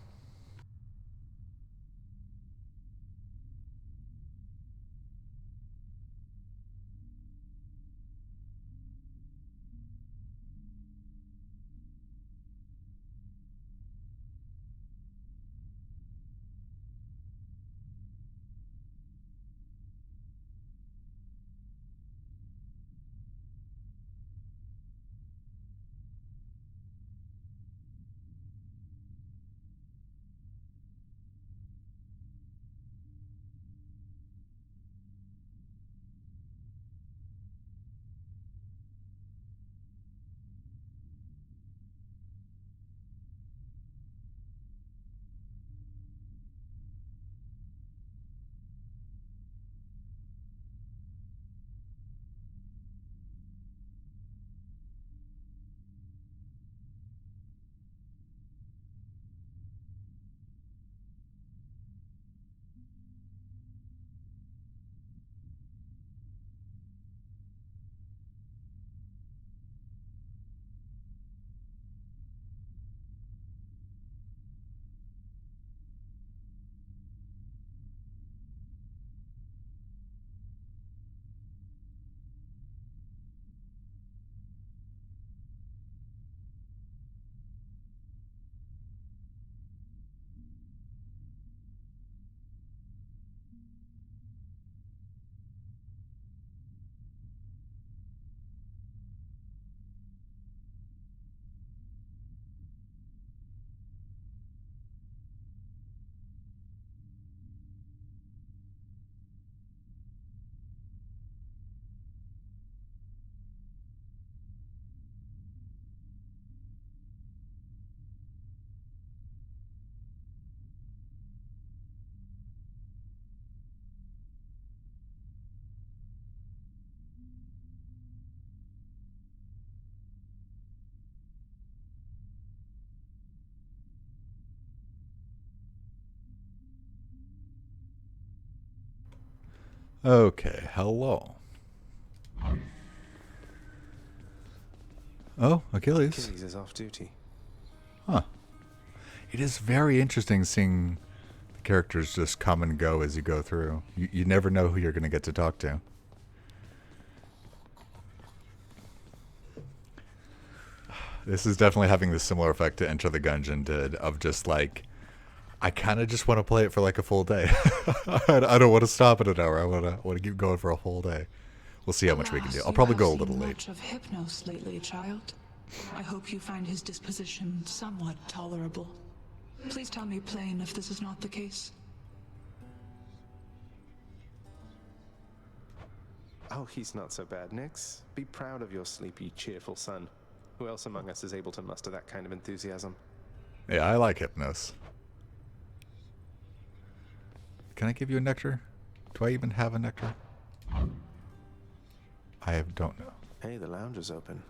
Okay, hello. Oh, Achilles. Achilles is off duty. Huh. It is very interesting seeing the characters just come and go as you go through. You never know who you're going to get to talk to. This is definitely having the similar effect to Enter the Gungeon did, of just like, I kind of just want to play it for like a full day. I don't want to stop at an hour. I want to keep going for a whole day. We'll see how much we can do. I'll probably go a little late. Much of Hypnos lately, child. I hope you find his disposition somewhat tolerable. Please tell me plain if this is not the case. Oh, he's not so bad, Nix. Be proud of your sleepy, cheerful son. Who else among us is able to muster that kind of enthusiasm? Yeah, I like Hypnos. Can I give you a nectar? Do I even have a nectar? Don't know. Hey, the lounge is open.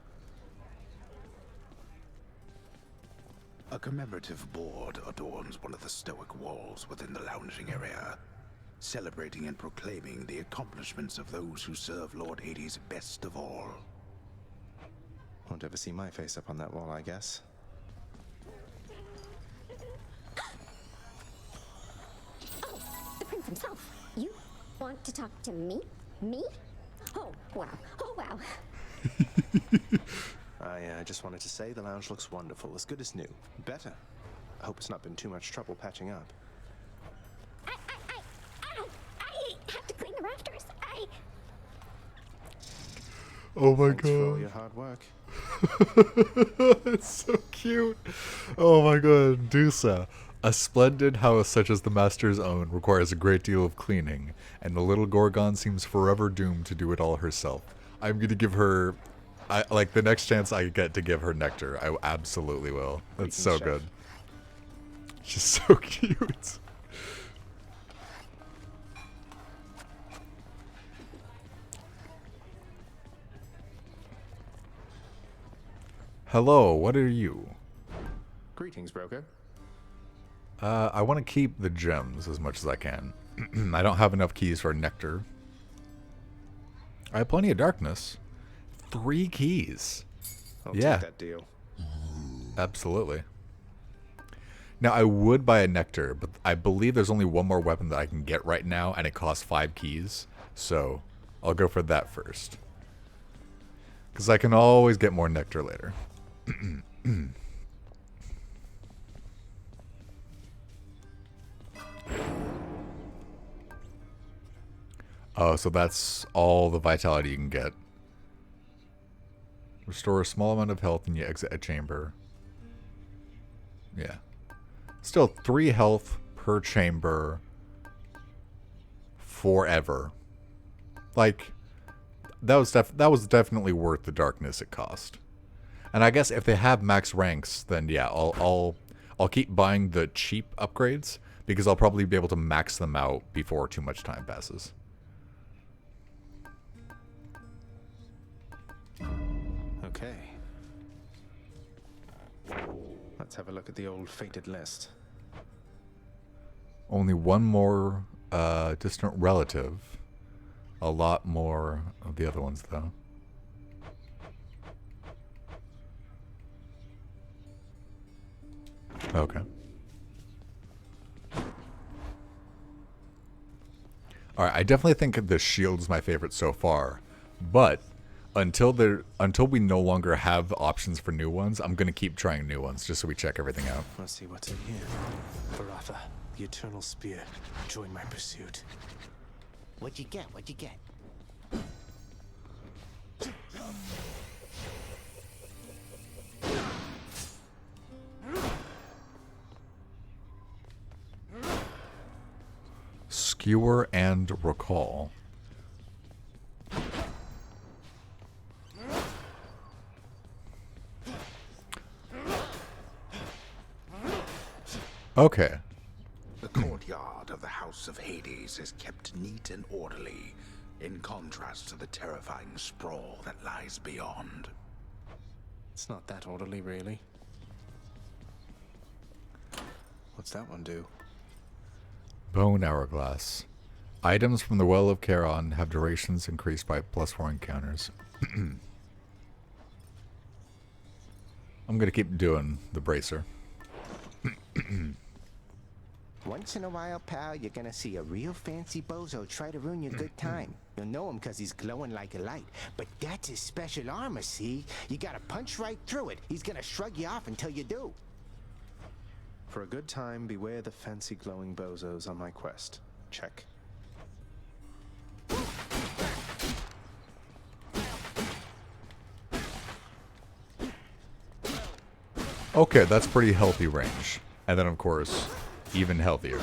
A commemorative board adorns one of the stoic walls within the lounging area, celebrating and proclaiming the accomplishments of those who serve Lord Hades best of all. Won't ever see my face up on that wall, I guess. Oh, the prince himself. You want to talk to me? Me? Oh, wow. Oh, wow. I just wanted to say the lounge looks wonderful, as good as new. Better. I hope it's not been too much trouble patching up. I have to clean the rafters. Oh my Thanks for all god. your hard work. It's so cute. Oh my god, Dusa. A splendid house such as the Master's own requires a great deal of cleaning, and the little Gorgon seems forever doomed to do it all herself. I'm gonna give her, like the next chance I get to give her nectar, I absolutely will. That's so good. She's so cute. Hello, what are you? Greetings, broker. I want to keep the gems as much as I can. I don't have enough keys for nectar. I have plenty of darkness. 3 keys. I'll Yeah. take that deal. Absolutely. Now, I would buy a nectar, but I believe there's only one more weapon that I can get right now, and it costs 5 keys. So, I'll go for that first. Because I can always get more nectar later. Oh, so that's all the vitality you can get. Restore a small amount of health when you exit a chamber. Yeah. Still 3 health per chamber forever. Like, that was definitely worth the darkness it cost. And I guess if they have max ranks, then yeah, I'll keep buying the cheap upgrades because I'll probably be able to max them out before too much time passes. Okay. Let's have a look at the old fated list. Only one more distant relative. A lot more of the other ones, though. Okay. Alright, I definitely think the shield's my favorite so far. But until we no longer have options for new ones, I'm gonna keep trying new ones just so we check everything out. Let's see what's in here. Baratha, the Eternal Spear. Join my pursuit. What'd you get? What'd you get? Skewer and recall. Okay. The courtyard of the House of Hades is kept neat and orderly, in contrast to the terrifying sprawl that lies beyond. It's not that orderly, really. What's that one do? Bone Hourglass. Items from the Well of Charon have durations increased by +4 encounters. I'm gonna keep doing the bracer. Once in a while, pal, you're gonna see a real fancy bozo try to ruin your good time. You'll know him because he's glowing like a light. But that's his special armor, see? You gotta punch right through it. He's gonna shrug you off until you do. For a good time, beware the fancy glowing bozos on my quest. Check. Okay, that's pretty healthy range. And then, of course, even healthier.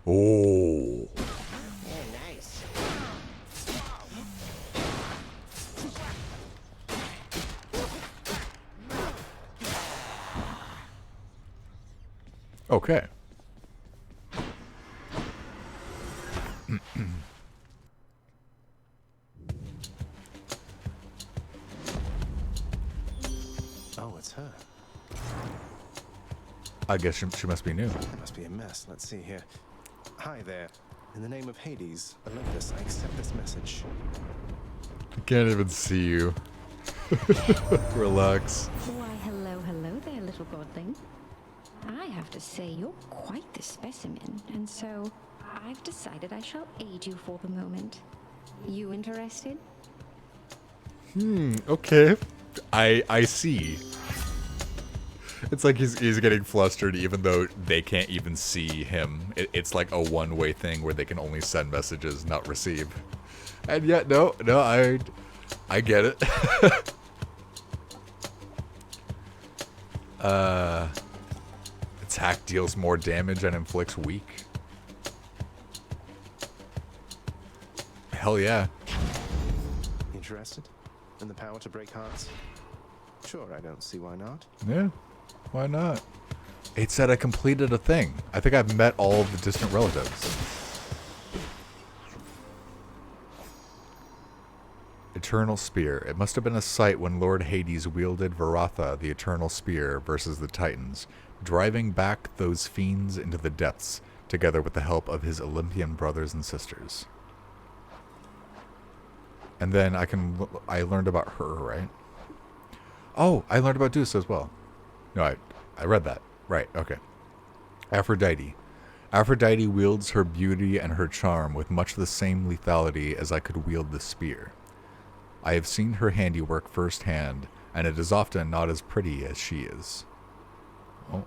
Oh. Yeah, nice. Okay. Oh, it's her. I guess she must be new. That must be a mess. Let's see here. Hi there. In the name of Hades, Olympus, I accept this message. I can't even see you. Relax. Why, hello, hello there, little godling. I have to say, you're quite the specimen, and so I've decided I shall aid you for the moment. You interested? Okay. I see. It's like he's getting flustered even though they can't even see him. It's like a one-way thing where they can only send messages, not receive. And yet, no, I get it. Attack deals more damage and inflicts weak. Hell yeah. Interested? In the power to break hearts? Sure, I don't see why not. Yeah, why not? It said I completed a thing. I think I've met all of the distant relatives. Eternal Spear. It must have been a sight when Lord Hades wielded Varatha, the Eternal Spear, versus the Titans, driving back those fiends into the depths, together with the help of his Olympian brothers and sisters. And then I learned about her, right? Oh, I learned about Zeus as well. No, I read that. Right, okay. Aphrodite. Aphrodite wields her beauty and her charm with much the same lethality as I could wield the spear. I have seen her handiwork firsthand, and it is often not as pretty as she is. Oh.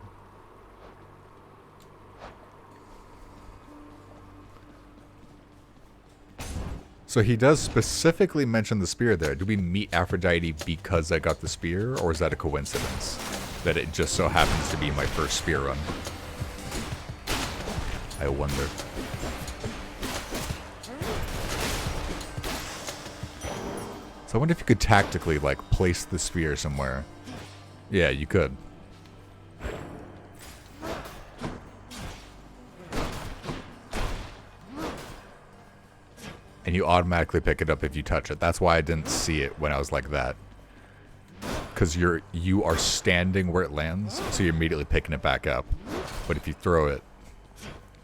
So he does specifically mention the spear there. Do we meet Aphrodite because I got the spear, or is that a coincidence? That it just so happens to be my first spear run? I wonder. So I wonder if you could tactically, like, place the spear somewhere. Yeah, you could. And you automatically pick it up if you touch it. That's why I didn't see it when I was like that. Because you are standing where it lands, so you're immediately picking it back up. But if you throw it,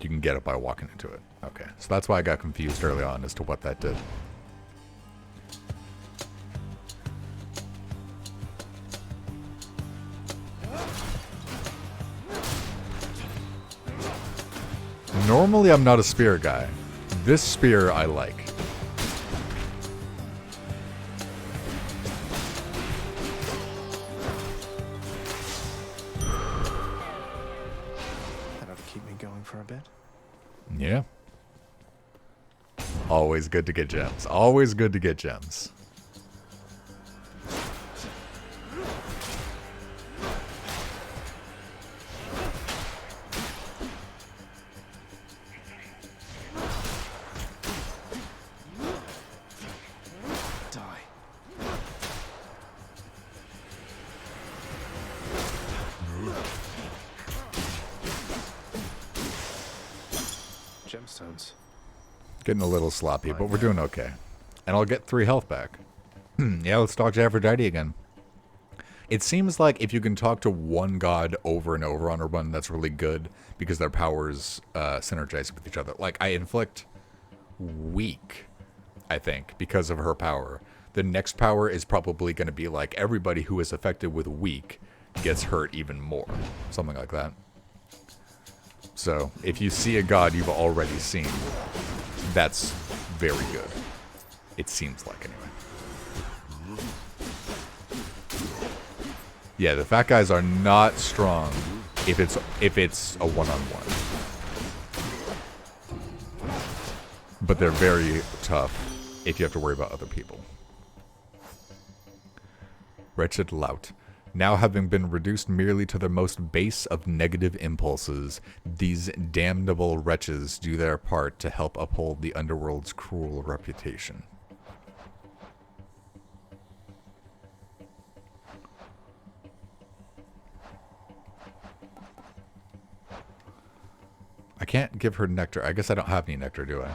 you can get it by walking into it. Okay, so that's why I got confused early on as to what that did. Normally I'm not a spear guy. This spear I like. That ought to keep me going for a bit. Yeah. Always good to get gems. Always good to get gems. Gemstones. Getting a little sloppy, but we're doing okay. And I'll get 3 health back. Yeah, let's talk to Aphrodite again. It seems like if you can talk to one god over and over on a run, that's really good because their powers synergize with each other. Like, I inflict weak, I think, because of her power. The next power is probably going to be like everybody who is affected with weak gets hurt even more. Something like that. So, if you see a god you've already seen, that's very good. It seems like, anyway. Yeah, the fat guys are not strong if it's a one-on-one. But they're very tough if you have to worry about other people. Wretched lout. Now having been reduced merely to the most base of negative impulses, these damnable wretches do their part to help uphold the underworld's cruel reputation. I can't give her nectar. I guess I don't have any nectar, do I?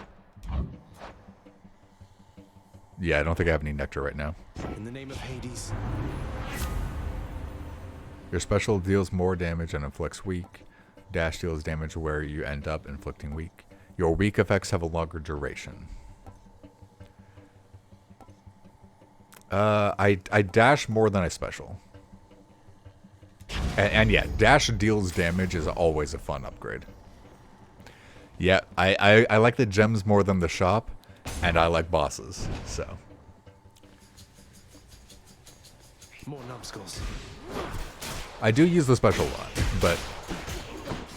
Yeah, I don't think I have any nectar right now. In the name of Hades. Your special deals more damage and inflicts weak. Dash deals damage where you end up inflicting weak. Your weak effects have a longer duration. I dash more than I special. And yeah, dash deals damage is always a fun upgrade. Yeah, I like the gems more than the shop, and I like bosses, so. More numbskulls. I do use the special a lot, but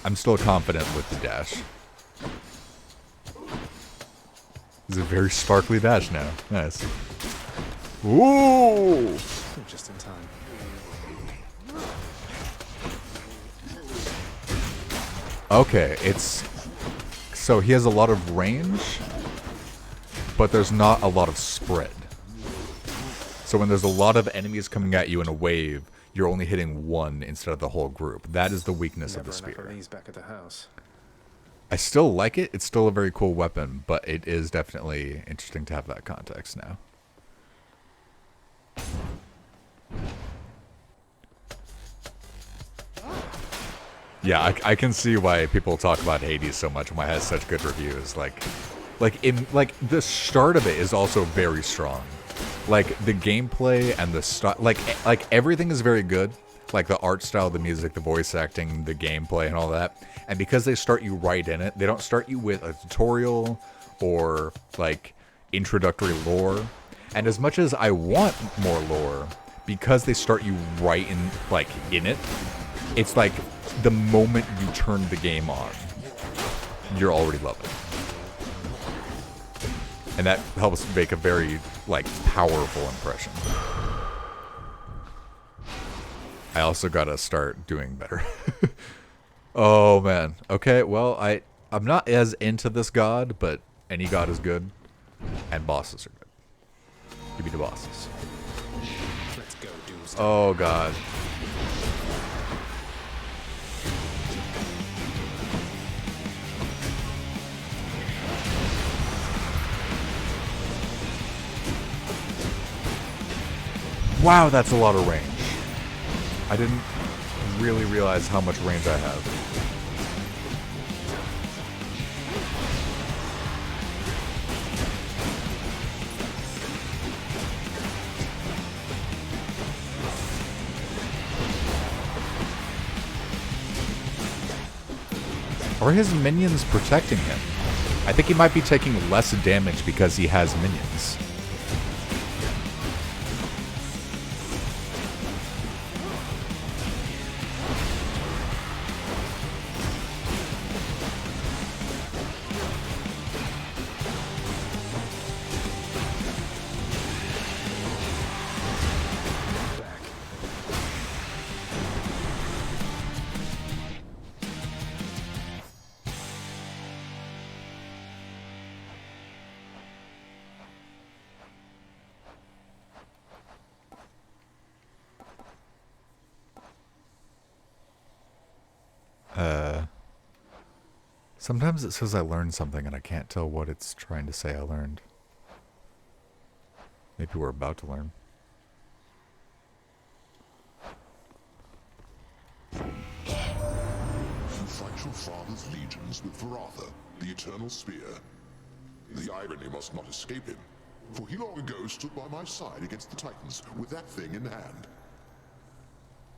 I'm still confident with the dash. It's a very sparkly dash now. Nice. Ooh! Just in time. Okay, it's... So he has a lot of range, but there's not a lot of spread. So when there's a lot of enemies coming at you in a wave, you're only hitting one instead of the whole group. That is the weakness of the spear. Back at the house. I still like it. It's still a very cool weapon, but it is definitely interesting to have that context now. Yeah, I can see why people talk about Hades so much and why it has such good reviews. Like the start of it is also very strong. Like the gameplay and the like everything is very good. Like the art style, the music, the voice acting, the gameplay, and all that. And because they start you right in it, they don't start you with a tutorial or like introductory lore. And as much as I want more lore, because they start you right in it, it's like the moment you turn the game on, you're already loving it. And that helps make a very, like, powerful impression. I also gotta start doing better. Oh, man. Okay, well, I'm not as into this god, but any god is good. And bosses are good. Give me the bosses. Let's go, Doomsday. Oh, God. Wow, that's a lot of range. I didn't really realize how much range I have. Are his minions protecting him? I think he might be taking less damage because he has minions. Sometimes it says I learned something and I can't tell what it's trying to say I learned. Maybe we're about to learn. You fight your father's legions with Varatha, the Eternal Spear. The irony must not escape him, for he long ago stood by my side against the Titans with that thing in hand.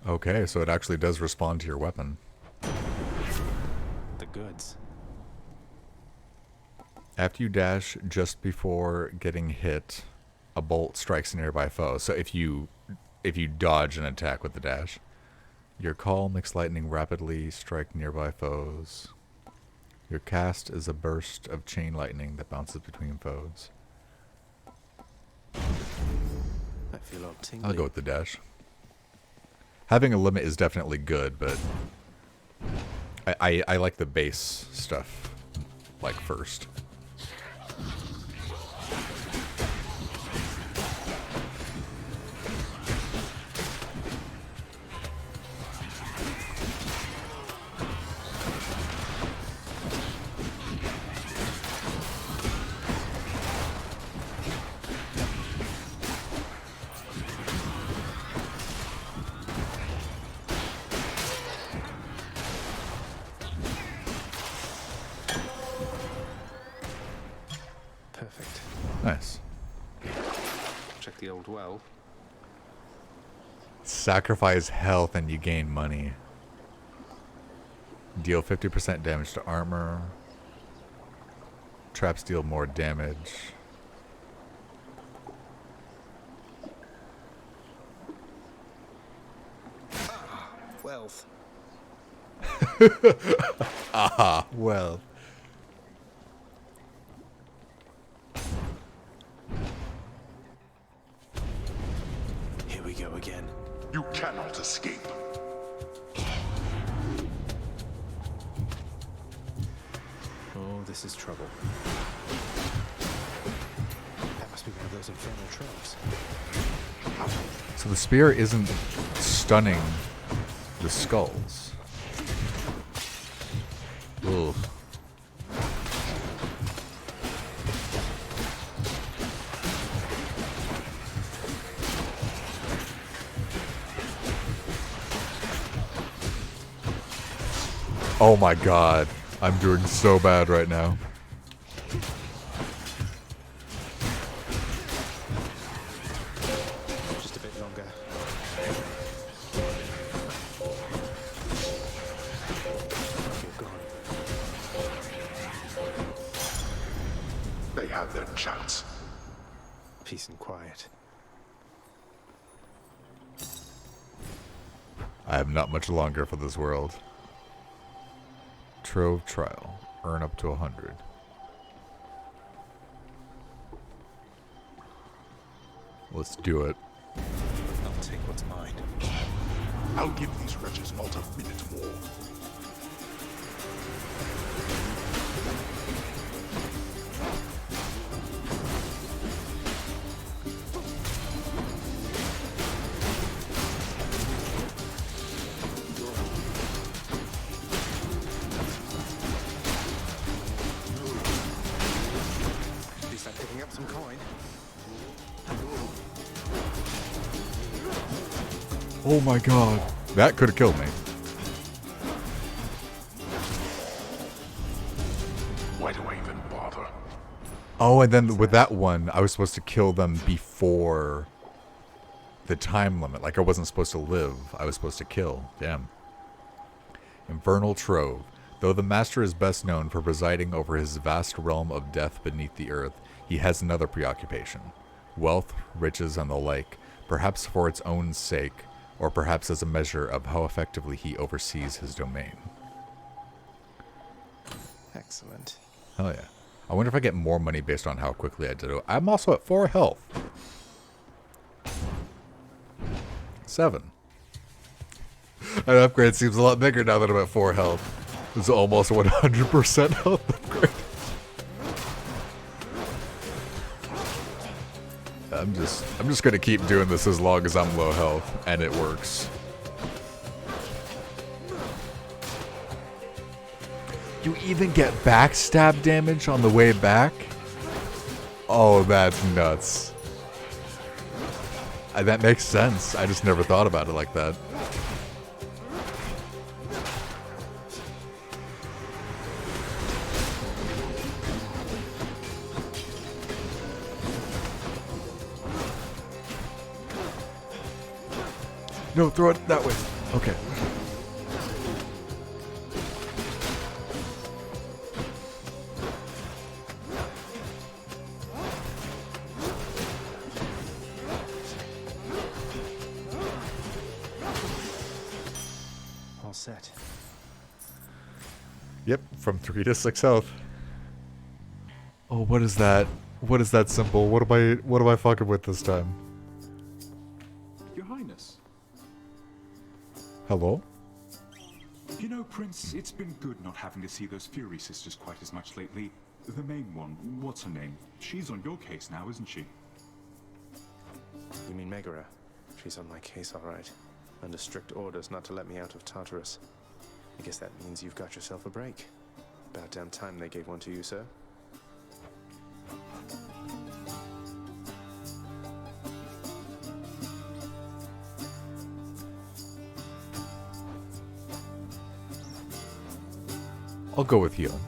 Okay, so it actually does respond to your weapon. The goods. After you dash just before getting hit, a bolt strikes a nearby foe. So if you dodge an attack with the dash, your call makes lightning rapidly strike nearby foes. Your cast is a burst of chain lightning that bounces between foes. I feel all tingly. I'll go with the dash. Having a limit is definitely good, but I like the base stuff like first. Perfect. Nice. Check the old well. Sacrifice health and you gain money. Deal 50% damage to armor. Traps deal more damage. Wealth. Ah, well. Here we go again. You cannot escape. Oh, this is trouble. That must be one of those infernal traps. So the spear isn't stunning the skulls. Ugh. Oh my god. I'm doing so bad right now. Just a bit longer. You're gone. They had their chance. Peace and quiet. I have not much longer for this world. Trove trial. Earn up to 100. Let's do it. I'll take what's mine. I'll give these wretches not a minute more. At least I'm picking up some coin. Oh my god. That could have killed me. Why do I even bother? Oh, and then with that one, I was supposed to kill them before the time limit. Like I wasn't supposed to live. I was supposed to kill. Damn. Infernal Trove. Though the master is best known for presiding over his vast realm of death beneath the earth, he has another preoccupation. Wealth, riches, and the like, perhaps for its own sake, or perhaps as a measure of how effectively he oversees his domain. Excellent. Hell yeah. I wonder if I get more money based on how quickly I did it. I'm also at 4 health. 7. An upgrade seems a lot bigger now that I'm at 4 health. It's almost 100% health upgrade. I'm just gonna keep doing this as long as I'm low health, and it works. You even get backstab damage on the way back? Oh, that's nuts. That makes sense. I just never thought about it like that. No, throw it that way. Okay. All set. Yep, from 3 to 6 health. Oh, what is that? What is that symbol? What am I fucking with this time? Your Highness. Hello? You know, Prince, it's been good not having to see those Fury sisters quite as much lately. The main one, what's her name? She's on your case now, isn't she? You mean Megara? She's on my case, all right. Under strict orders not to let me out of Tartarus. I guess that means you've got yourself a break. About damn time they gave one to you, sir. I'll go with healing.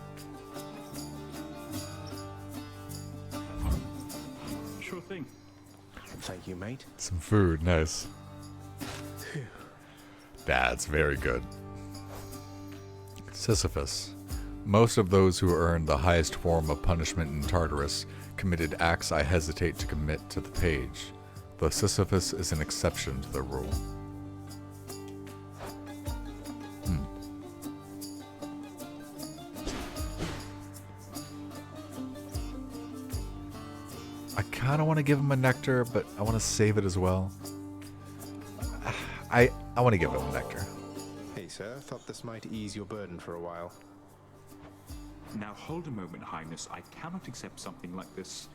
Sure thing. Thank you, mate. Some food, nice. That's very good. Sisyphus. Most of those who earned the highest form of punishment in Tartarus committed acts I hesitate to commit to the page, though Sisyphus is an exception to the rule. I kind of want to give him a nectar, but I want to save it as well. I want to give him a nectar. Hey, sir. Thought this might ease your burden for a while. Now hold a moment, Highness. I cannot accept something like this.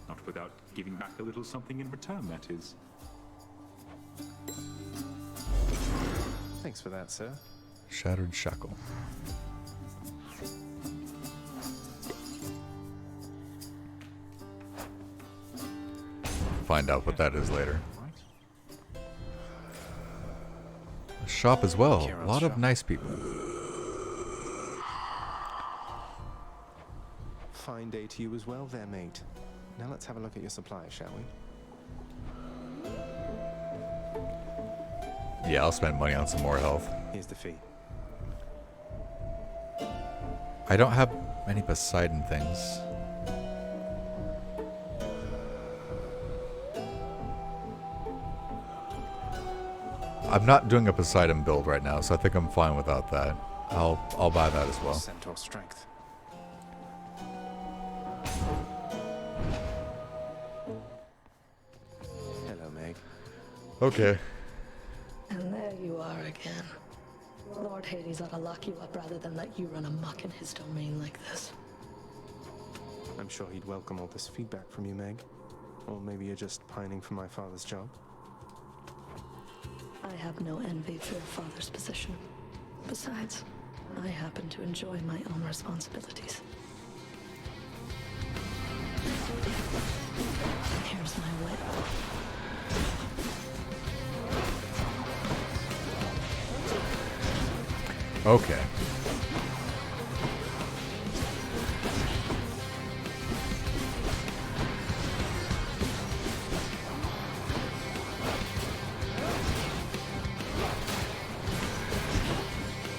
Not without giving back a little something in return, that is. Thanks for that, sir. Shattered shackle. Find out what that is later. A shop as well. A lot of nice people. fine day to you as well there, mate. Now let's have a look at your supplies, shall we? Yeah, I'll spend money on some more health. Here's the fee. I don't have many Poseidon things. I'm not doing a Poseidon build right now, so I think I'm fine without that. I'll buy that as well. Centaur strength. Hello, Meg. Okay. And there you are again. Lord Hades ought to lock you up rather than let you run amok in his domain like this. I'm sure he'd welcome all this feedback from you, Meg. Or maybe you're just pining for my father's job. I have no envy for your father's position. Besides, I happen to enjoy my own responsibilities. Here's my whip. Okay.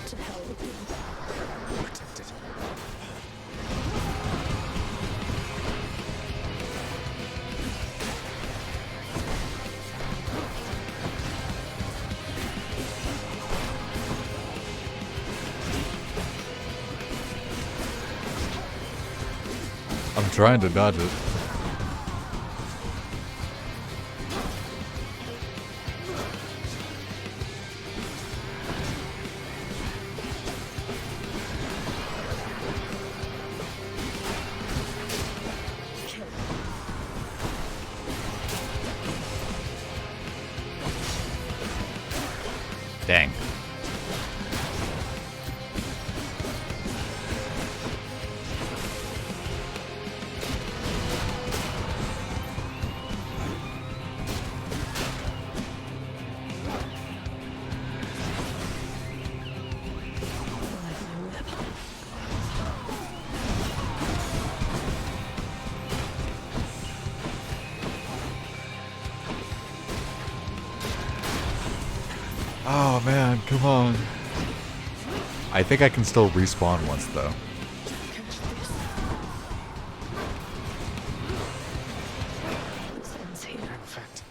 To hell with you. Protected. I'm trying to dodge it. Dang. Oh man, come on. I think I can still respawn once though. This ends here. Perfect.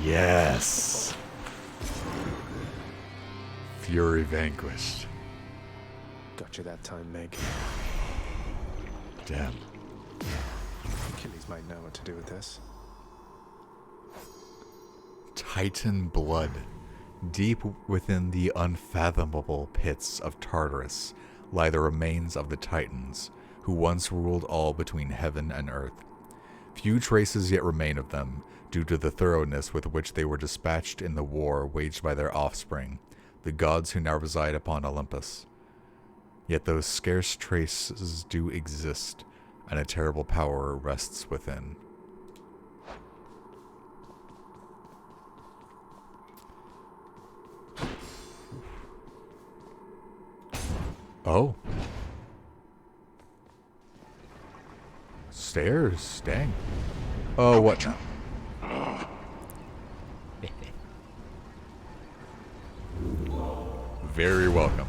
Yes. Fury vanquished. Got you that time, Meg. Damn. Achilles might know what to do with this. Titan blood. Deep within the unfathomable pits of Tartarus lie the remains of the Titans, who once ruled all between heaven and earth. Few traces yet remain of them, due to the thoroughness with which they were dispatched in the war waged by their offspring, the gods who now reside upon Olympus. Yet those scarce traces do exist, and a terrible power rests within. Oh. Stairs, dang. Oh, what now? Very welcome.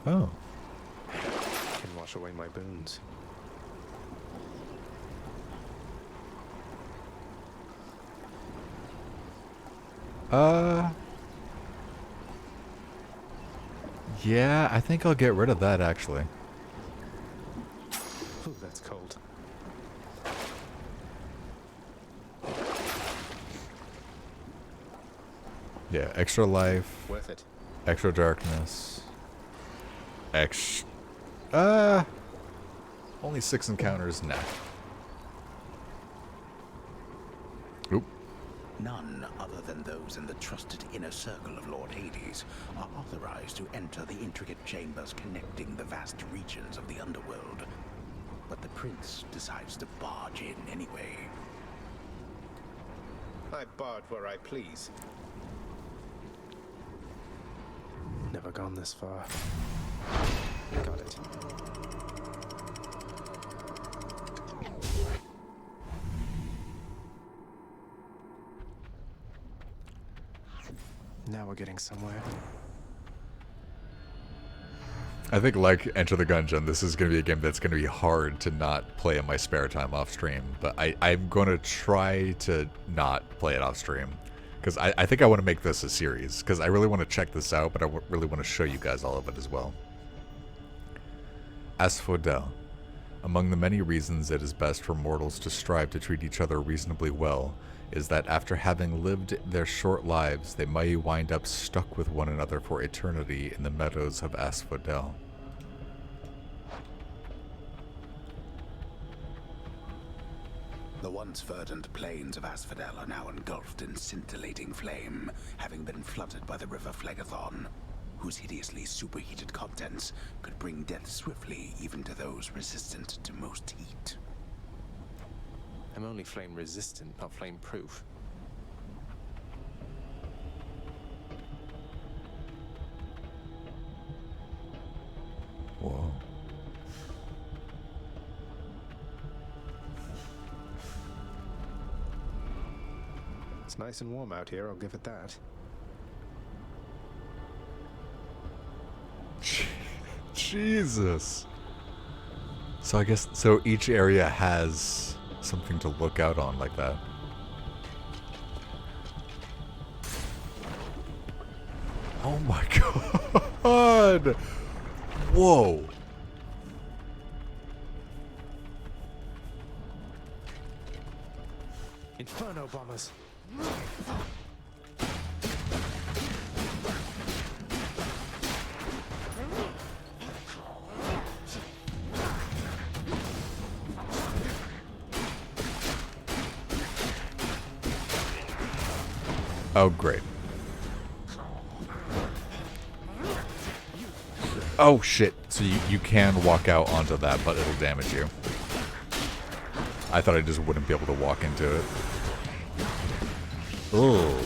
Oh. Can wash away my boons. Yeah, I think I'll get rid of that actually. cold. Yeah, extra life. Worth it. Extra darkness. Only 6 encounters? Nah. Oop. None other than those in the trusted inner circle of Lord Hades are authorized to enter the intricate chambers connecting the vast regions of the underworld. But the prince decides to barge in anyway. I barge where I please. Never gone this far. Got it. Now we're getting somewhere. I think, like Enter the Gungeon, this is going to be a game that's going to be hard to not play in my spare time off stream. But I'm going to try to not play it off stream. Because I think I want to make this a series. Because I really want to check this out, but I really want to show you guys all of it as well. Asphodel. Among the many reasons it is best for mortals to strive to treat each other reasonably well, is that after having lived their short lives, they may wind up stuck with one another for eternity in the meadows of Asphodel. The once verdant plains of Asphodel are now engulfed in scintillating flame, having been flooded by the river Phlegethon, whose hideously superheated contents could bring death swiftly even to those resistant to most heat. I'm only flame resistant, not flame proof. Whoa. It's nice and warm out here, I'll give it that. Jesus. So I guess, so each area has something to look out on like that. Oh my god! Whoa! Inferno bombers! Oh, great. Oh, shit. So you can walk out onto that, but it'll damage you. I thought I just wouldn't be able to walk into it. Ugh.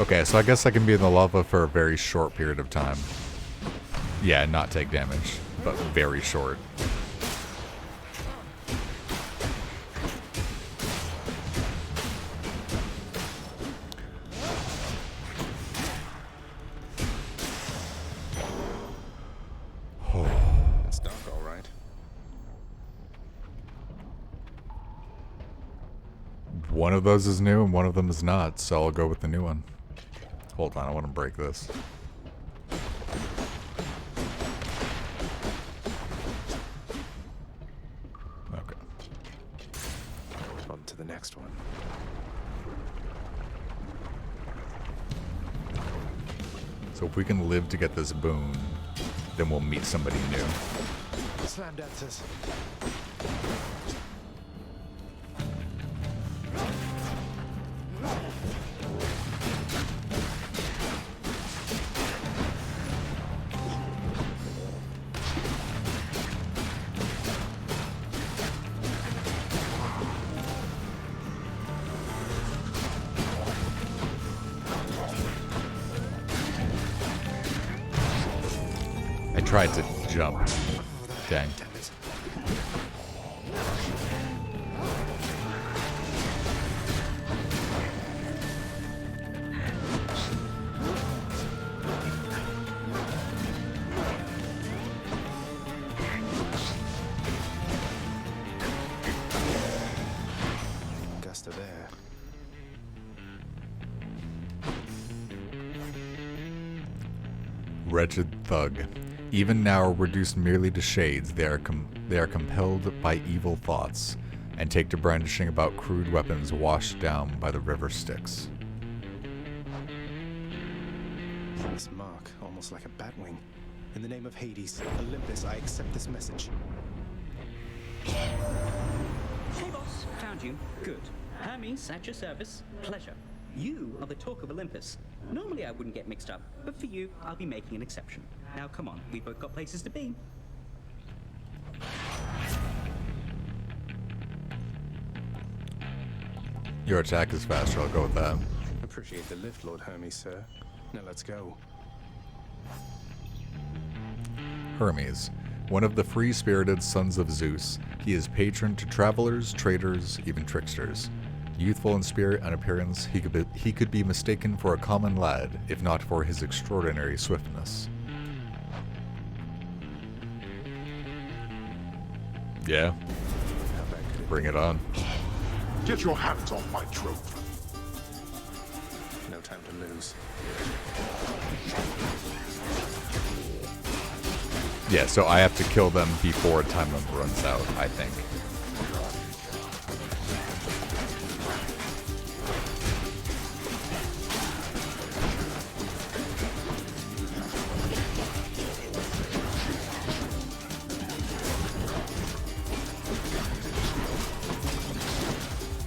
Okay, so I guess I can be in the lava for a very short period of time. Yeah, not take damage, but very short. It's dark, all right. One of those is new and one of them is not, so I'll go with the new one. Hold on, I want to break this. Okay. On to the next one. So if we can live to get this boon, then we'll meet somebody new. This Slam dancers. I tried to jump. Dang. Gusta there. Wretched thug. Even now reduced merely to shades, they are compelled by evil thoughts, and take to brandishing about crude weapons washed down by the river Styx. This mark, almost like a batwing. In the name of Hades, Olympus, I accept this message. Hey boss, found you. Good. Hermes, at your service. Pleasure. You are the talk of Olympus. Normally I wouldn't get mixed up, but for you, I'll be making an exception. Now come on, we've both got places to be. Your attack is faster, I'll go with that. Appreciate the lift, Lord Hermes, sir. Now let's go. Hermes, one of the free-spirited sons of Zeus, he is patron to travelers, traders, even tricksters. Youthful in spirit and appearance, he could be mistaken for a common lad, if not for his extraordinary swiftness. Yeah. Bring it on. Get your hands off my trope. No time to lose. Yeah, so I have to kill them before time limit runs out, I think.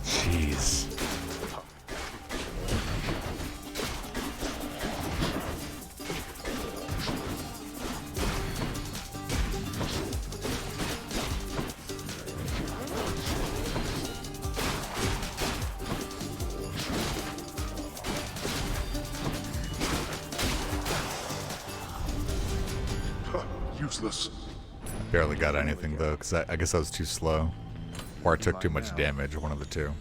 Jeez. Useless. Barely got anything though, because I guess I was too slow. Or I took too much damage, one of the two.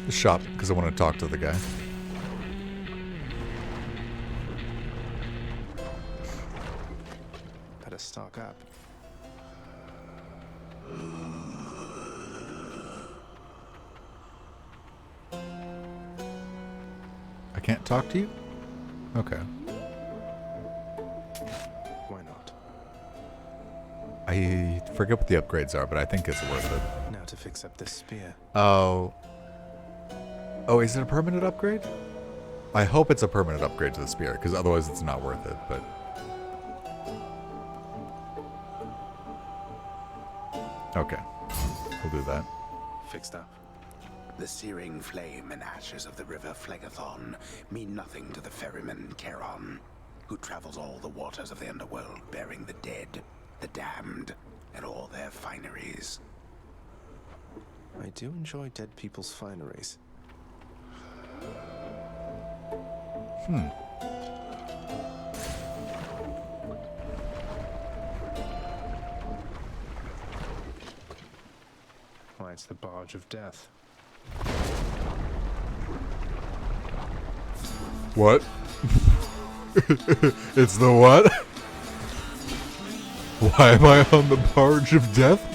The shop, because I want to talk to the guy. Better stock up. I can't talk to you? Okay. Why not? I forget what the upgrades are, but I think it's worth it. Now to fix up this spear. Oh. Oh, is it a permanent upgrade? I hope it's a permanent upgrade to the spear, because otherwise it's not worth it, but... Okay. We'll do that. Fixed up. The searing flame and ashes of the river Phlegethon mean nothing to the ferryman Charon, who travels all the waters of the underworld bearing the dead, the damned, and all their fineries. I do enjoy dead people's fineries. Why, it's the barge of death. What? It's the what? Why am I on the barge of death?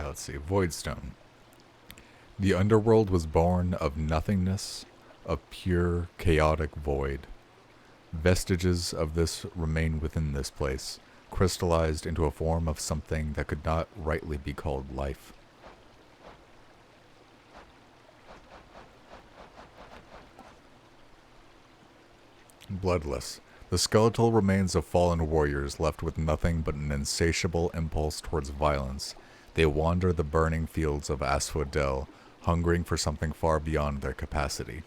Let's see. Voidstone. The underworld was born of nothingness, of pure, chaotic void. Vestiges of this remain within this place, crystallized into a form of something that could not rightly be called life. Bloodless. The skeletal remains of fallen warriors left with nothing but an insatiable impulse towards violence. They wander the burning fields of Asphodel, hungering for something far beyond their capacity.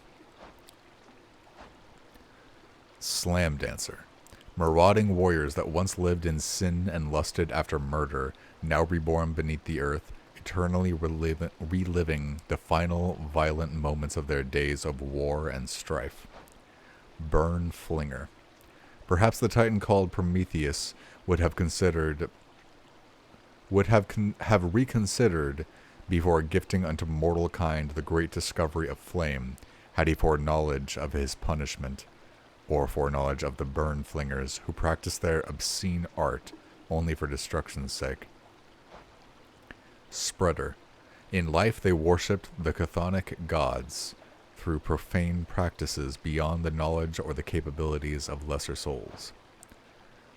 Slam Dancer. Marauding warriors that once lived in sin and lusted after murder, now reborn beneath the earth, eternally reliving the final violent moments of their days of war and strife. Burn Flinger. Perhaps the titan called Prometheus would have reconsidered before gifting unto mortal kind the great discovery of flame, had he foreknowledge of his punishment, or foreknowledge of the burn flingers who practice their obscene art only for destruction's sake. Spreader. In life they worshipped the chthonic gods through profane practices beyond the knowledge or the capabilities of lesser souls.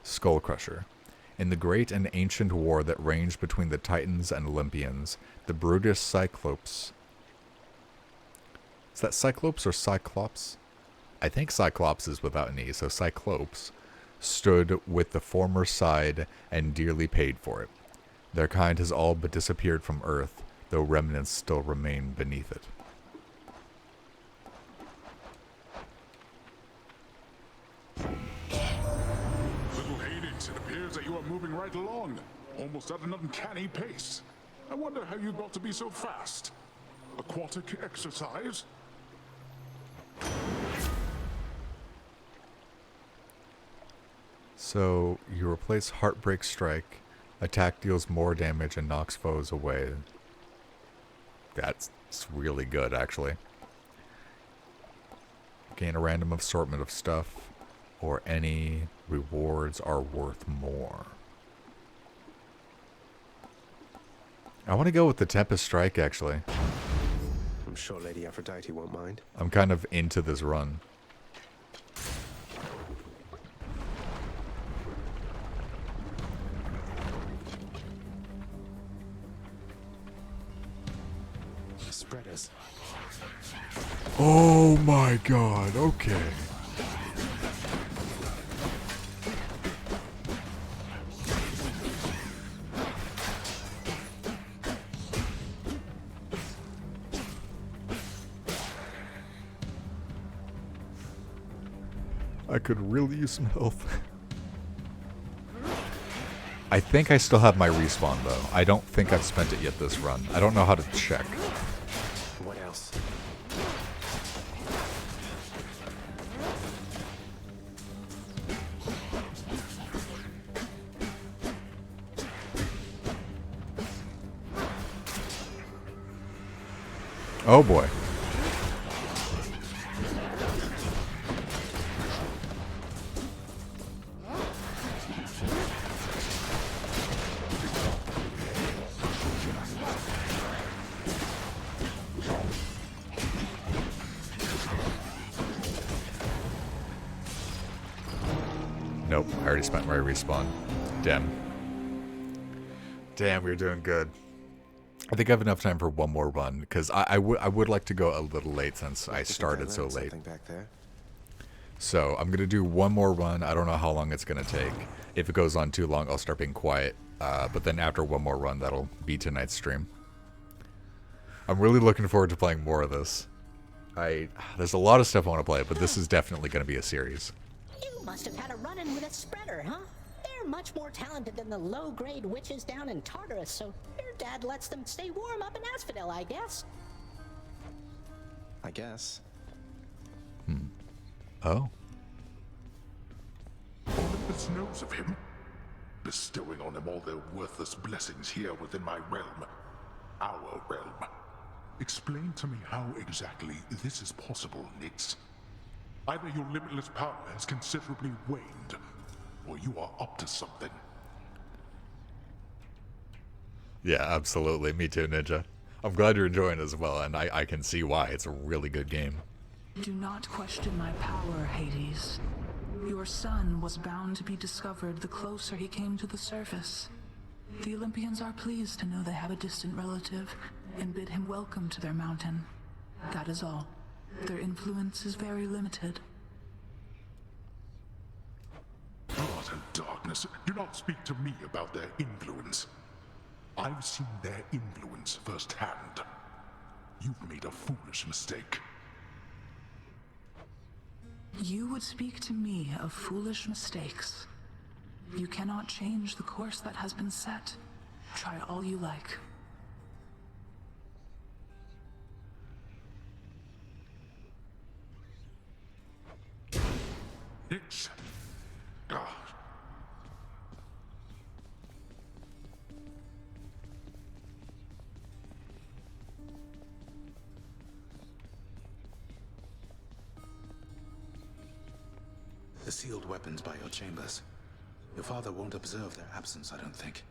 Skullcrusher. In the great and ancient war that raged between the Titans and Olympians, the brutish Cyclops... Is that Cyclops or Cyclops? I think Cyclops is without an E, so Cyclops stood with the former side and dearly paid for it. Their kind has all but disappeared from Earth, though remnants still remain beneath it. Little Hades, it appears that you are moving right along, almost at an uncanny pace. I wonder how you got to be so fast. Aquatic exercise? So, you replace Heartbreak Strike, attack deals more damage and knocks foes away. That's really good, actually. Gain a random assortment of stuff, or any rewards are worth more. I want to go with the Tempest Strike, actually. I'm sure Lady Aphrodite won't mind. I'm kind of into this run. Spreaders. Oh my god, okay. I could really use some health. I think I still have my respawn, though. I don't think I've spent it yet this run. I don't know how to check. What else? Oh boy. Nope, I already spent my respawn. Damn. Damn, we're doing good. I think I have enough time for one more run, because I would like to go a little late since I started so late. Back there. So I'm going to do one more run. I don't know how long it's going to take. If it goes on too long, I'll start being quiet. But then after one more run, that'll be tonight's stream. I'm really looking forward to playing more of this. There's a lot of stuff I want to play, but this is definitely going to be a series. You must have had a run-in with a spreader, huh? They're much more talented than the low-grade witches down in Tartarus, so your dad lets them stay warm up in Asphodel, I guess. I guess. Oh. Olympus knows of him, bestowing on him all their worthless blessings here within my realm. Our realm. Explain to me how exactly this is possible, Nyx. Either your limitless power has considerably waned, or you are up to something. Yeah, absolutely. Me too, Ninja. I'm glad you're enjoying it as well, and I can see why. It's a really good game. Do not question my power, Hades. Your son was bound to be discovered the closer he came to the surface. The Olympians are pleased to know they have a distant relative and bid him welcome to their mountain. That is all. Their influence is very limited. Blood and darkness. Do not speak to me about their influence. I've seen their influence firsthand. You've made a foolish mistake. You would speak to me of foolish mistakes. You cannot change the course that has been set. Try all you like. Nyx. The sealed weapons by your chambers. Your father won't observe their absence, I don't think.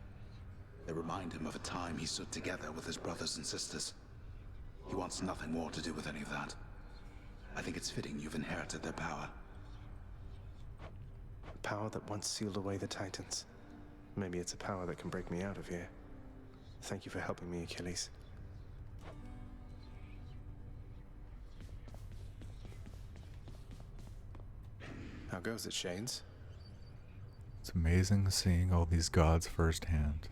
They remind him of a time he stood together with his brothers and sisters. He wants nothing more to do with any of that. I think it's fitting you've inherited their power. The power that once sealed away the Titans. Maybe it's a power that can break me out of here. Thank you for helping me, Achilles. How goes it, Shanes? It's amazing seeing all these gods firsthand.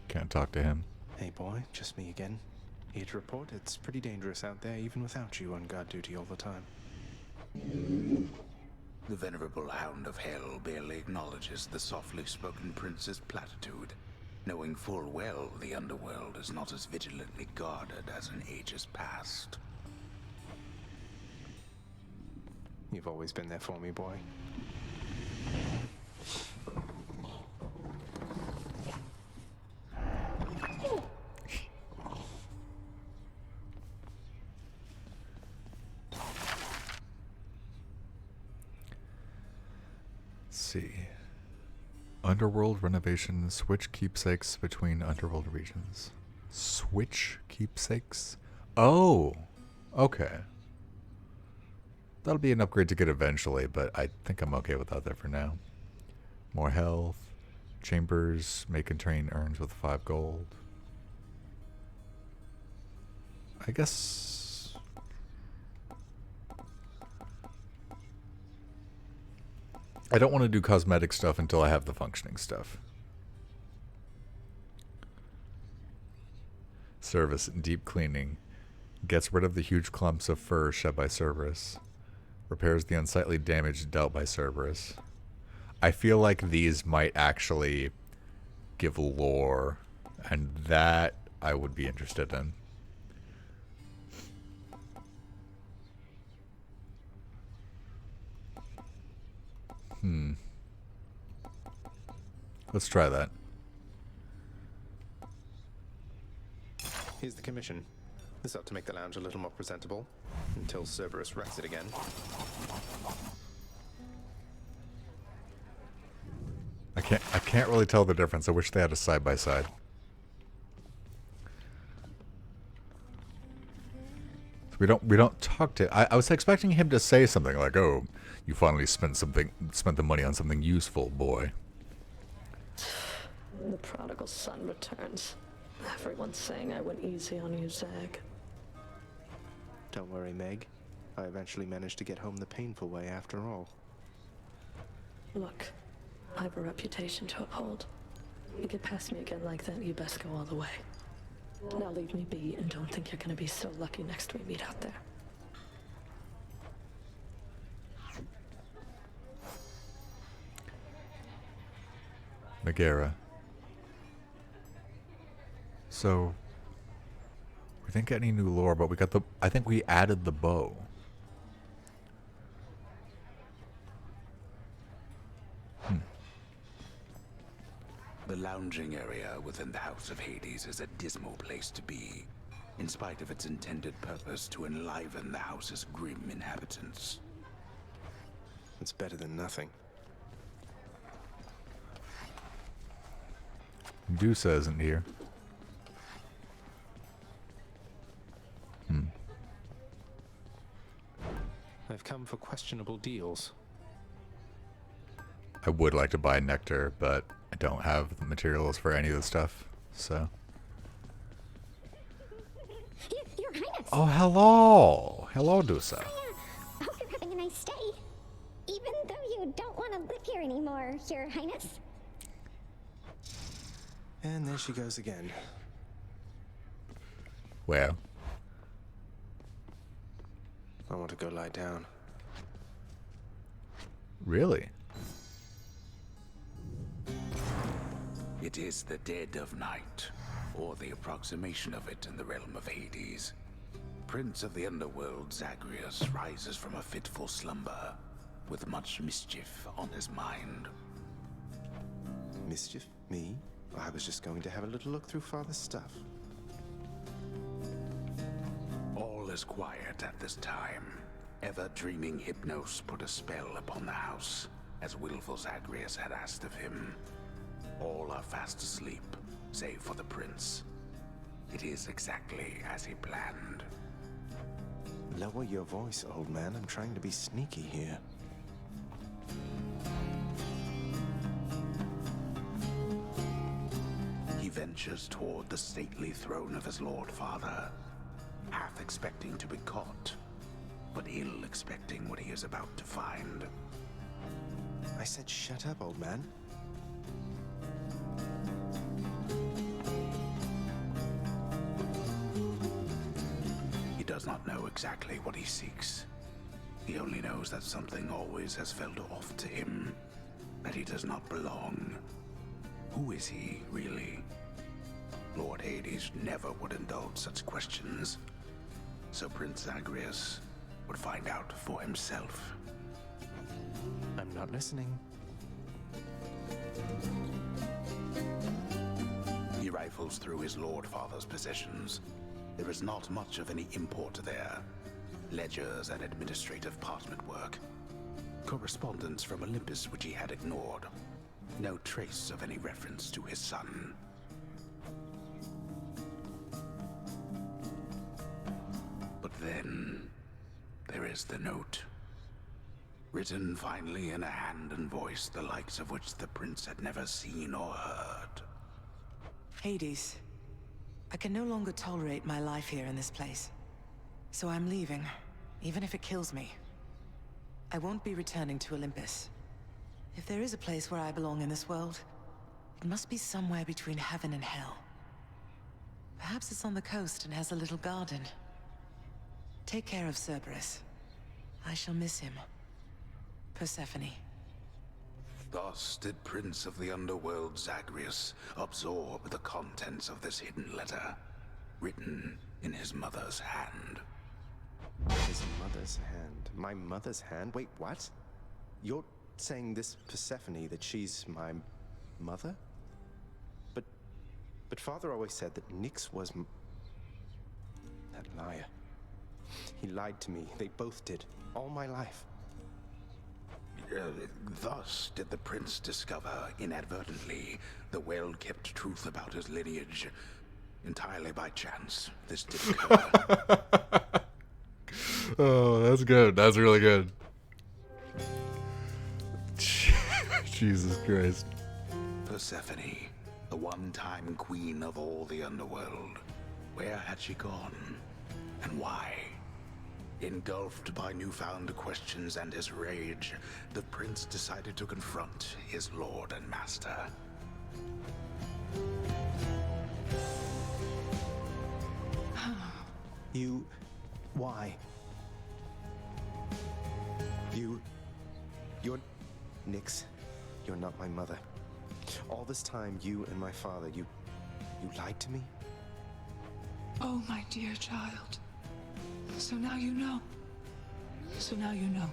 Can't talk to him. Hey boy, just me again. Here to report, it's pretty dangerous out there even without you on guard duty all the time. The venerable Hound of Hell barely acknowledges the softly spoken prince's platitude, knowing full well the underworld is not as vigilantly guarded as in ages past. You've always been there for me, boy. See. Underworld renovation. Switch keepsakes between underworld regions. Switch keepsakes? Oh! Okay. That'll be an upgrade to get eventually, but I think I'm okay without that for now. More health. Chambers may contain urns with 5 gold. I guess... I don't want to do cosmetic stuff until I have the functioning stuff. Service, deep cleaning. Gets rid of the huge clumps of fur shed by Cerberus. Repairs the unsightly damage dealt by Cerberus. I feel like these might actually give lore, and that I would be interested in. Let's try that. Here's the commission. This ought to make the lounge a little more presentable, until Cerberus wrecks it again. I can't really tell the difference. I wish they had a side by side. We don't talk to. I was expecting him to say something like, "Oh, you finally spent the money on something useful, boy." The prodigal son returns. Everyone's saying I went easy on you, Zag. Don't worry, Meg. I eventually managed to get home the painful way after all. Look, I have a reputation to uphold. You get past me again like that, you best go all the way. Now leave me be and don't think you're gonna be so lucky next we meet out there. Megara. So we didn't get any new lore, but we got the. I think we added the bow. The lounging area within the House of Hades is a dismal place to be, in spite of its intended purpose to enliven the house's grim inhabitants. It's better than nothing. Medusa isn't here. I've come for questionable deals. I would like to buy nectar, but I don't have the materials for any of the stuff, so. Your Highness! Oh, hello! Hello, Dusa. I hope you're having a nice stay. Even though you don't want to live here anymore, Your Highness. And there she goes again. Well. I want to go lie down. Really? It is the dead of night, or the approximation of it in the realm of Hades. Prince of the underworld, Zagreus, rises from a fitful slumber, with much mischief on his mind. Mischief? Me? I was just going to have a little look through Father's stuff. All is quiet at this time. Ever-dreaming Hypnos put a spell upon the house, as willful Zagreus had asked of him. All are fast asleep, save for the prince. It is exactly as he planned. Lower your voice, old man. I'm trying to be sneaky here. He ventures toward the stately throne of his lord father, half expecting to be caught, but ill expecting what he is about to find. I said shut up, old man. He does not know exactly what he seeks. He only knows that something always has felt off to him, that he does not belong. Who is he, really? Lord Hades never would indulge such questions, so Prince Zagreus would find out for himself. I'm not listening. He rifles through his lord father's possessions. There is not much of any import there. Ledgers and administrative parchment work. Correspondence from Olympus which he had ignored. No trace of any reference to his son. But then, there is the note. Written finally in a hand and voice the likes of which the prince had never seen or heard. Hades, I can no longer tolerate my life here in this place. So I'm leaving, even if it kills me. I won't be returning to Olympus. If there is a place where I belong in this world, it must be somewhere between heaven and hell. Perhaps it's on the coast and has a little garden. Take care of Cerberus. I shall miss him. Persephone. Thus did Prince of the Underworld Zagreus absorb the contents of this hidden letter, written in his mother's hand. His mother's hand? My mother's hand? Wait, what? You're saying this Persephone, that she's my mother? But Father always said that Nyx was that liar. He lied to me. They both did. All my life. Thus did the prince discover, inadvertently, the well-kept truth about his lineage. Entirely by chance, this did occur. Oh, that's good. That's really good. Jesus Christ. Persephone, the one-time queen of all the underworld. Where had she gone? And why? Engulfed by newfound questions and his rage, the prince decided to confront his lord and master. You... why? You're... Nyx, you're not my mother. All this time, you and my father, you lied to me? Oh, my dear child. So now you know. So now you know.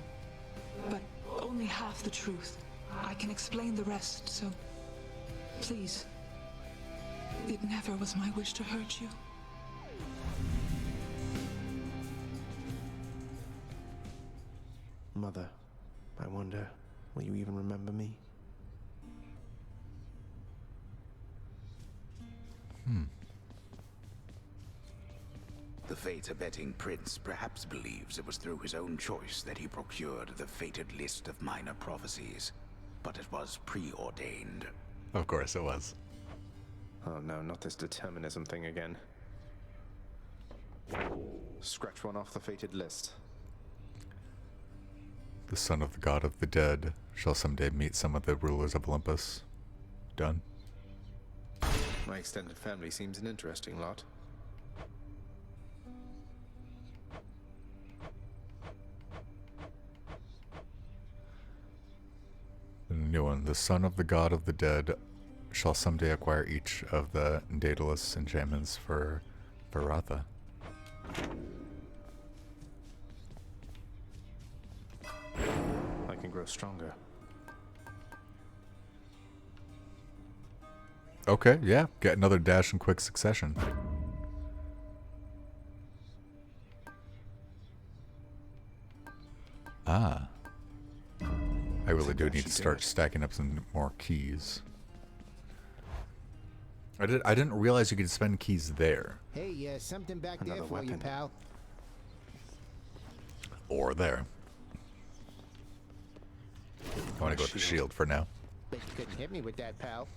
But only half the truth. I can explain the rest, so... please. It never was my wish to hurt you. Mother, I wonder, will you even remember me? The fate-abetting prince perhaps believes it was through his own choice that he procured the fated list of minor prophecies, but it was preordained. Of course it was. Oh no, not this determinism thing again. Scratch one off the fated list. The son of the god of the dead shall someday meet some of the rulers of Olympus. Done. My extended family seems an interesting lot. The new one. The son of the god of the dead shall someday acquire each of the Daedalus enchantments for Varatha. I can grow stronger. Okay, yeah. Get another dash in quick succession. Ah. I really do need to start stacking up some more keys. I didn't realize you could spend keys there. Hey, something back there for you, pal. Or there. I want to go with the shield for now. Bet you couldn't hit me with that, pal.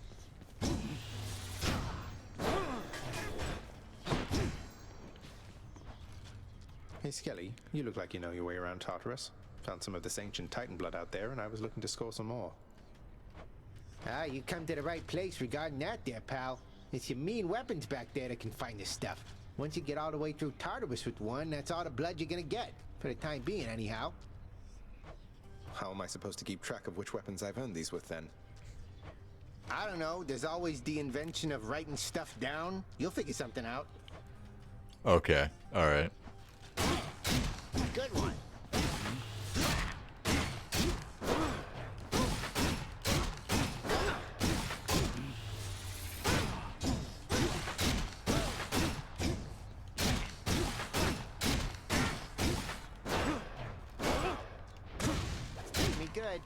Hey, Skelly, you look like you know your way around Tartarus. Found some of this ancient Titan blood out there, and I was looking to score some more. Ah, you come to the right place regarding that there, pal. It's your mean weapons back there that can find this stuff. Once you get all the way through Tartarus with one, that's all the blood you're gonna get. For the time being, anyhow. How am I supposed to keep track of which weapons I've earned these with, then? I don't know. There's always the invention of writing stuff down. You'll figure something out. Okay, alright. Good one. Me good.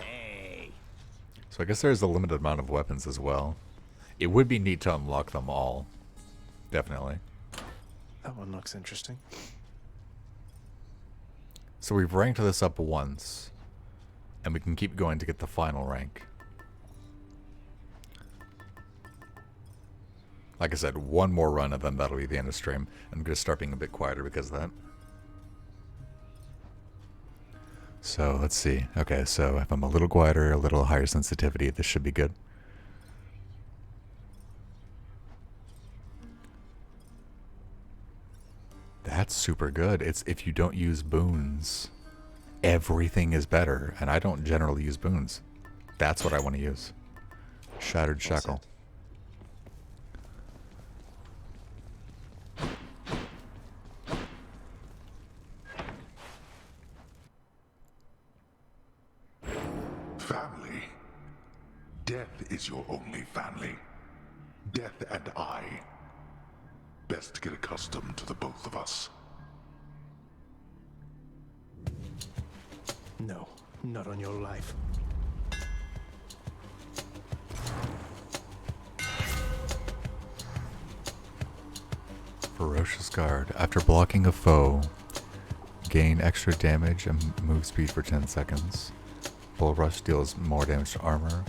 Hey. So I guess there's a limited amount of weapons as well. It would be neat to unlock them all. Definitely. That one looks interesting. So we've ranked this up once. And we can keep going to get the final rank. Like I said, one more run and then that'll be the end of stream. I'm going to start being a bit quieter because of that. So let's see. Okay, so if I'm a little quieter, a little higher sensitivity, this should be good. That's super good. It's if you don't use boons, everything is better. And I don't generally use boons. That's what I want to use. Shattered Shackle. Family. Death is your only family. Death and I. Best get accustomed to the both of us. No, not on your life. Ferocious Guard. After blocking a foe, gain extra damage and move speed for 10 seconds. Bull Rush deals more damage to armor.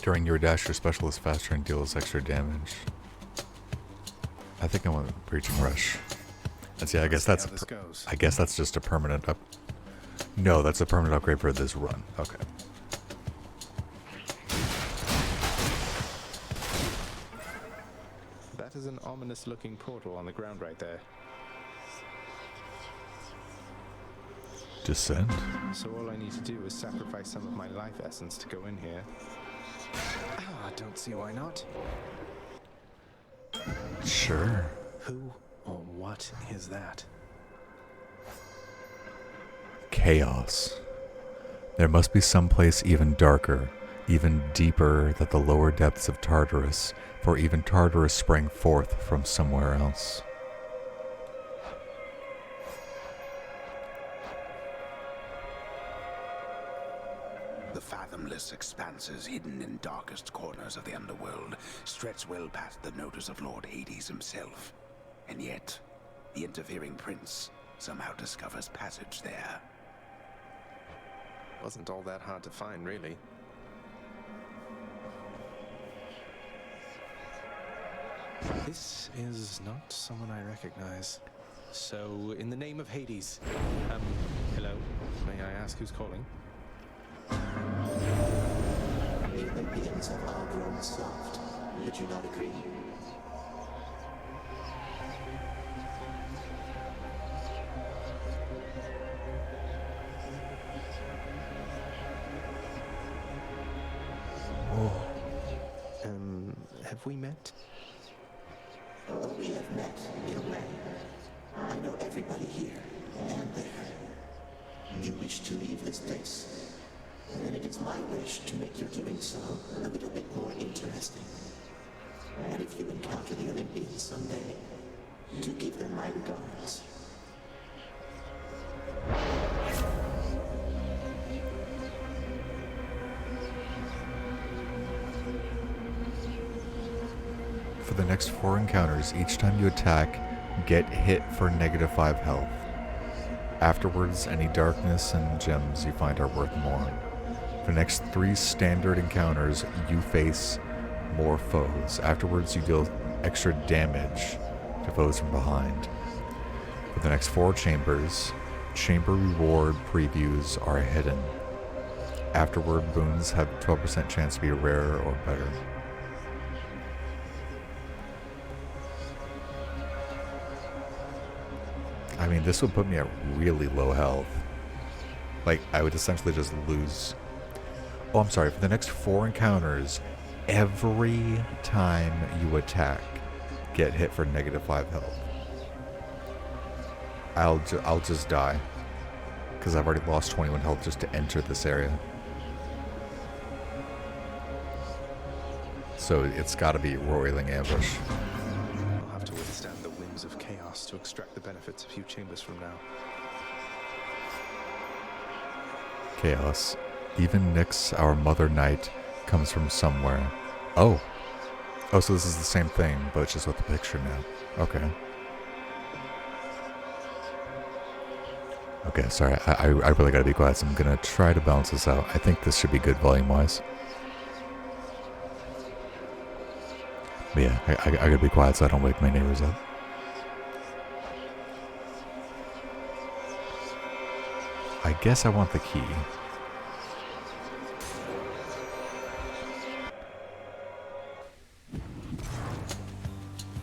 During your dash, your special is faster and deals extra damage. I think I want Breaching Rush. Let's see, I guess that's I guess that's just a permanent up. No, that's a permanent upgrade for this run. Okay. That is an ominous looking portal on the ground right there. Descend. So all I need to do is sacrifice some of my life essence to go in here. Ah, don't see why not. Sure. Who or what is that? Chaos. There must be some place even darker, even deeper than the lower depths of Tartarus, for even Tartarus sprang forth from somewhere else. The fathomless expanses hidden in darkest corners of the underworld stretch well past the notice of Lord Hades himself. And yet, the interfering prince somehow discovers passage there. Wasn't all that hard to find, really. This is not someone I recognize. So, in the name of Hades, hello? May I ask who's calling? The Olympians have all grown soft. Would you not agree? Have we met? Oh, we have met in a way. I know everybody here and there. You wish to leave this place, and it is my wish to make your doing so a little bit more interesting. And if you encounter the Olympians someday, do give them my regards. For the next 4 encounters, each time you attack, get hit for -5 health. Afterwards, any darkness and gems you find are worth more. For the next 3 standard encounters, you face more foes. Afterwards, you deal extra damage to foes from behind. For the next 4 chambers, chamber reward previews are hidden. Afterward, boons have 12% chance to be rare or better. I mean, this would put me at really low health. Like, I would essentially just lose. Oh, I'm sorry. For the next 4 encounters, every time you attack, get hit for -5 health. I'll just die. Because I've already lost 21 health just to enter this area. So it's gotta be Roiling Ambush. I'll have to withstand the whims of chaos to extract the benefits a few chambers from now. Chaos. Even Nyx, our mother knight, comes from somewhere. Oh. Oh, so this is the same thing, but it's just with the picture now. Okay. Okay, sorry. I really gotta be quiet, so I'm gonna try to balance this out. I think this should be good volume-wise. But yeah, I gotta be quiet so I don't wake my neighbors up. I guess I want the key.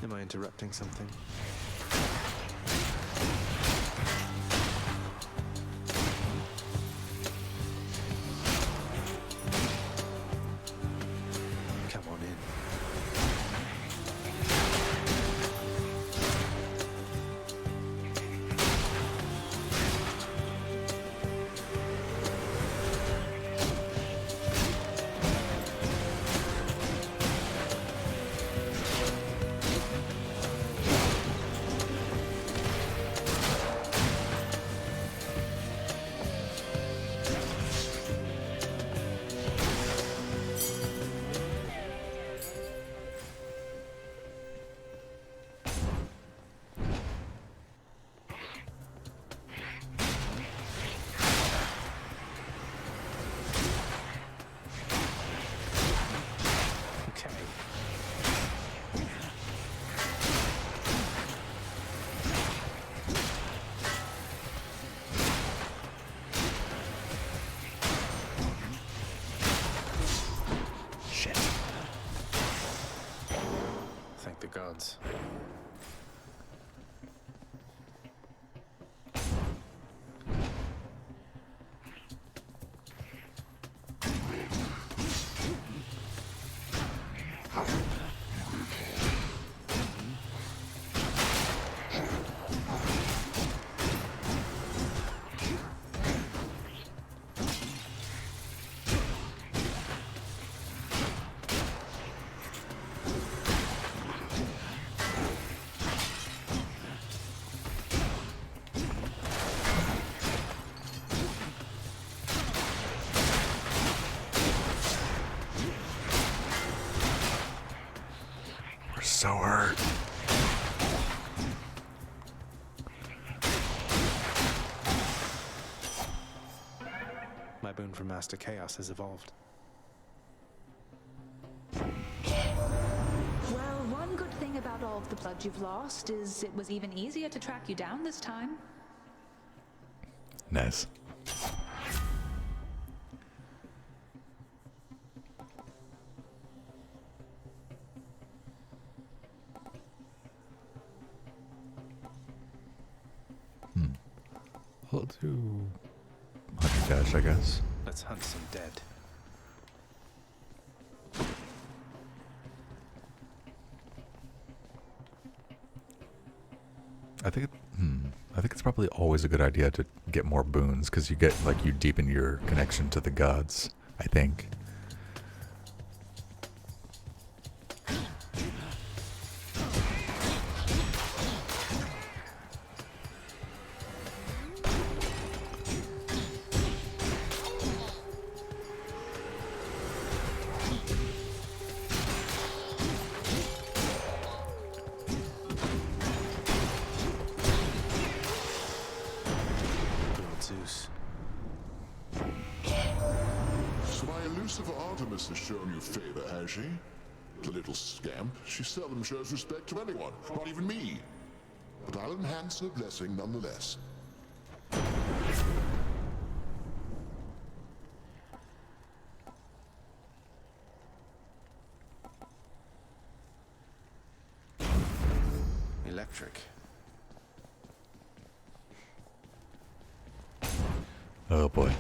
Am I interrupting something? Come on in. Thank the gods. So hurt. My boon from Master Chaos has evolved. Well, one good thing about all of the blood you've lost is it was even easier to track you down this time. Nice. I'll do hunting dash, I guess. Let's hunt some dead. I think it's probably always a good idea to get more boons because you get you deepen your connection to the gods, I think. Has shown you favor, has she? The little scamp. She seldom shows respect to anyone, not even me. But I'll enhance her blessing nonetheless. Electric. Oh boy.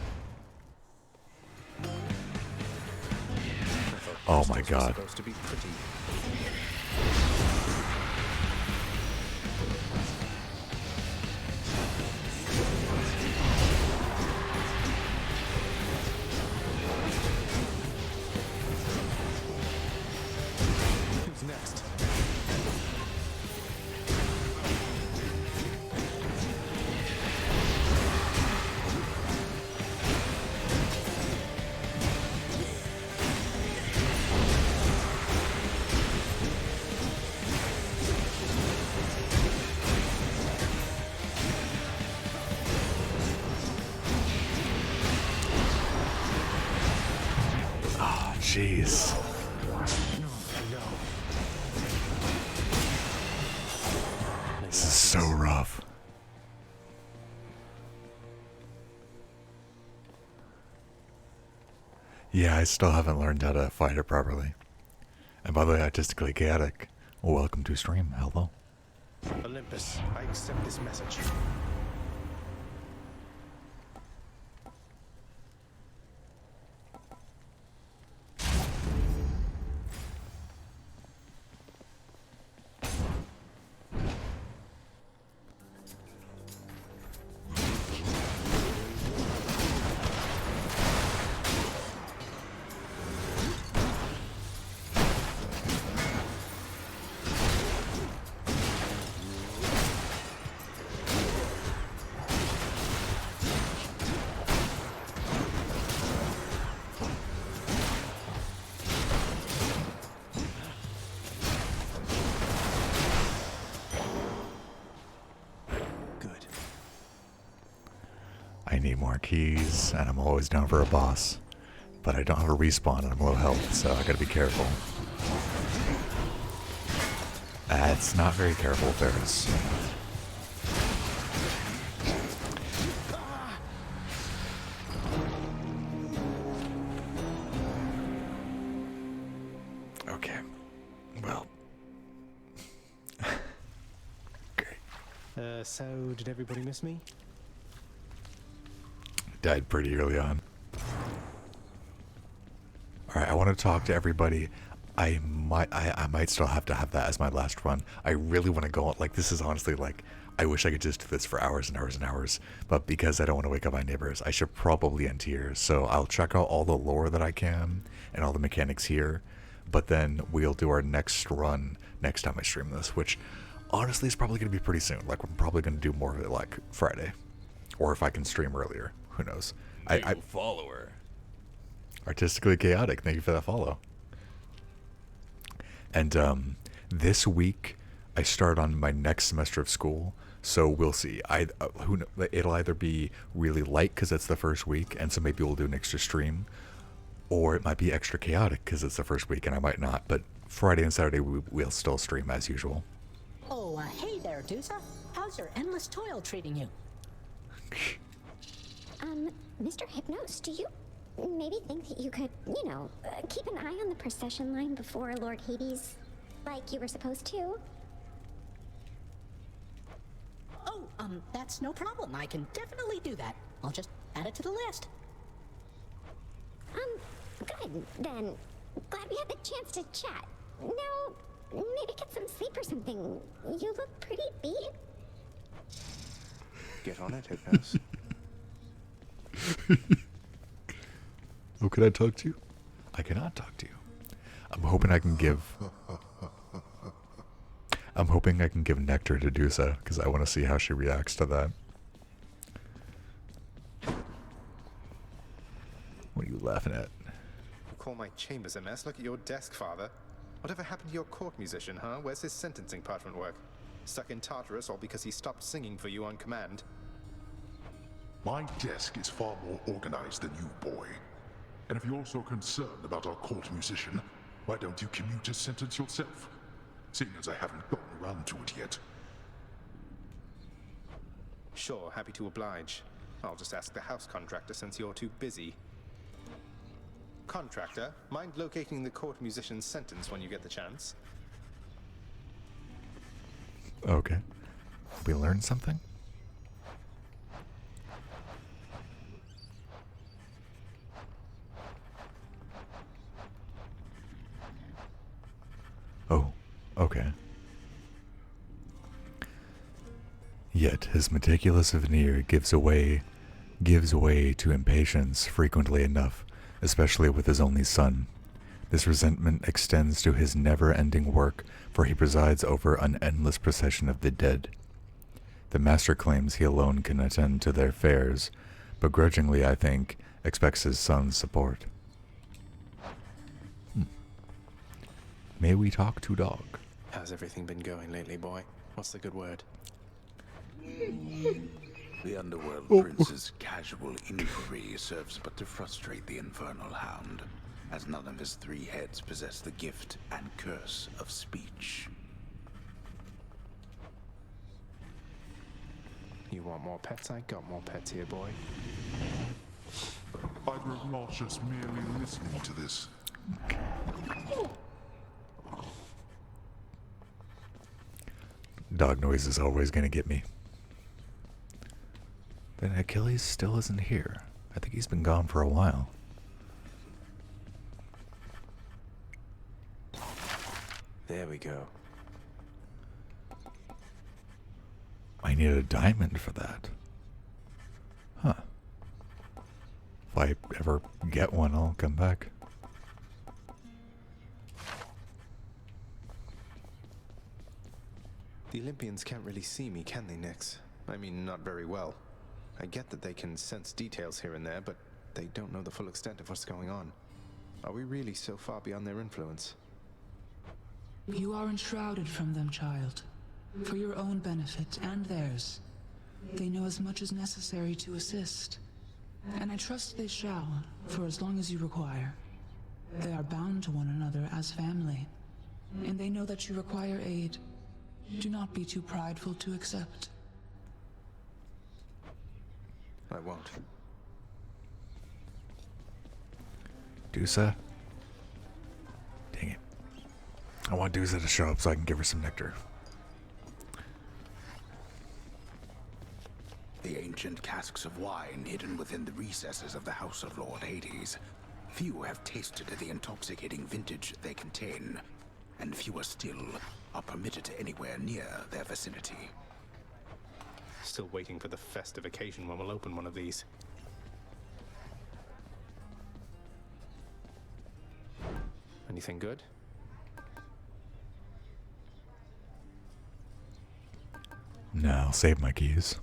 Oh my god. Supposed to be pretty. Who's next? Jeez. This is so rough. Yeah, I still haven't learned how to fight it properly. And by the way, artistically chaotic. Welcome to stream. Hello. Olympus, I accept this message. I need more keys, and I'm always down for a boss. But I don't have a respawn, and I'm low health, so I gotta be careful. It's not very careful, Ferris. Okay. Well. So did everybody miss me? Died pretty early on. Alright, I want to talk to everybody. I might still have to have that as my last run. I really want to go on, like, this is honestly like, I wish I could just do this for hours and hours and hours, but because I don't want to wake up my neighbors, I should probably end here. So I'll check out all the lore that I can and all the mechanics here, but then we'll do our next run next time I stream this, which honestly is probably going to be pretty soon. Like, I'm probably going to do more of it like Friday, or if I can stream earlier. Who knows? I follower. Artistically chaotic. Thank you for that follow. And this week I start on my next semester of school, so we'll see. It'll either be really light because it's the first week, and so maybe we'll do an extra stream, or it might be extra chaotic because it's the first week, and I might not. But Friday and Saturday we'll still stream as usual. Oh, hey there, Dusa. How's your endless toil treating you? Mr. Hypnos, do you maybe think that you could, you know, keep an eye on the procession line before Lord Hades, like you were supposed to? Oh, that's no problem. I can definitely do that. I'll just add it to the list. Good, then. Glad we had the chance to chat. Now, maybe get some sleep or something. You look pretty beat. Get on it, Hypnos. Oh, could I talk to you? I cannot talk to you. I'm hoping I can give nectar to Dusa, because I want to see how she reacts to that. What are you laughing at? You call my chambers a mess? Look at your desk, Father. Whatever happened to your court musician, huh? Where's his sentencing parchment work? Stuck in Tartarus all because he stopped singing for you on command? My desk is far more organized than you, boy. And if you're so concerned about our court musician, why don't you commute his sentence yourself? Seeing as I haven't gotten around to it yet. Sure, happy to oblige. I'll just ask the house contractor since you're too busy. Contractor, mind locating the court musician's sentence when you get the chance? Okay. We learned something? Oh, okay. Yet his meticulous veneer gives way to impatience frequently enough, especially with his only son. This resentment extends to his never-ending work, for he presides over an endless procession of the dead. The master claims he alone can attend to their affairs, but grudgingly, I think, expects his son's support. May we talk to dog? How's everything been going lately, boy? What's the good word? The Underworld Prince's casual inquiry serves but to frustrate the Infernal Hound, as none of his three heads possess the gift and curse of speech. You want more pets? I got more pets here, boy. Either of Marsh just merely listening to this. Dog noise is always gonna get me. Then Achilles still isn't here. I think he's been gone for a while. There we go. I need a diamond for that. Huh. If I ever get one, I'll come back. The Olympians can't really see me, can they, Nix? I mean, not very well. I get that they can sense details here and there, but they don't know the full extent of what's going on. Are we really so far beyond their influence? You are enshrouded from them, child. For your own benefit and theirs. They know as much as necessary to assist. And I trust they shall, for as long as you require. They are bound to one another as family. And they know that you require aid. Do not be too prideful to accept. I won't. Dusa? Dang it. I want Dusa to show up so I can give her some nectar. The ancient casks of wine hidden within the recesses of the House of Lord Hades. Few have tasted the intoxicating vintage they contain, and fewer still are permitted anywhere near their vicinity. Still waiting for the festive occasion when we'll open one of these. Anything good? No, I'll save my keys.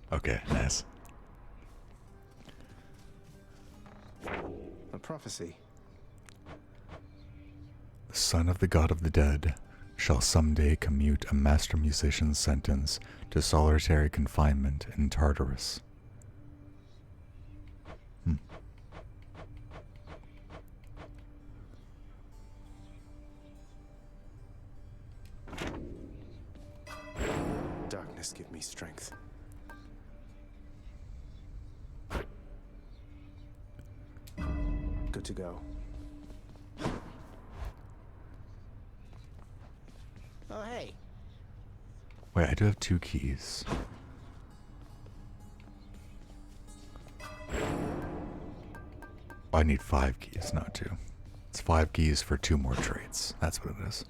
Okay, nice. A prophecy. The son of the god of the dead shall someday commute a master musician's sentence to solitary confinement in Tartarus. Darkness, give me strength. Good to go. Oh, hey. Wait, I do have 2 keys. I need 5 keys, not 2. It's 5 keys for 2 more traits. That's what it is.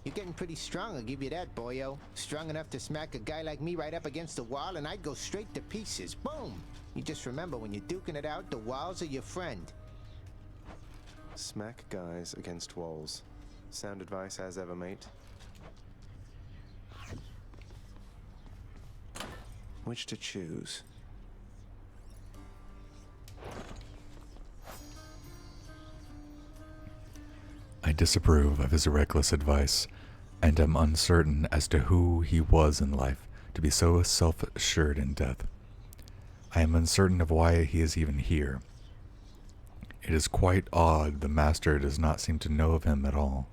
You're getting pretty strong, I'll give you that, boyo. Strong enough to smack a guy like me right up against the wall and I'd go straight to pieces. Boom! You just remember, when you're duking it out, the walls are your friend. Smack guys against walls. Sound advice as ever, mate. Which to choose? I disapprove of his reckless advice, and am uncertain as to who he was in life to be so self-assured in death. I am uncertain of why he is even here. It is quite odd the master does not seem to know of him at all.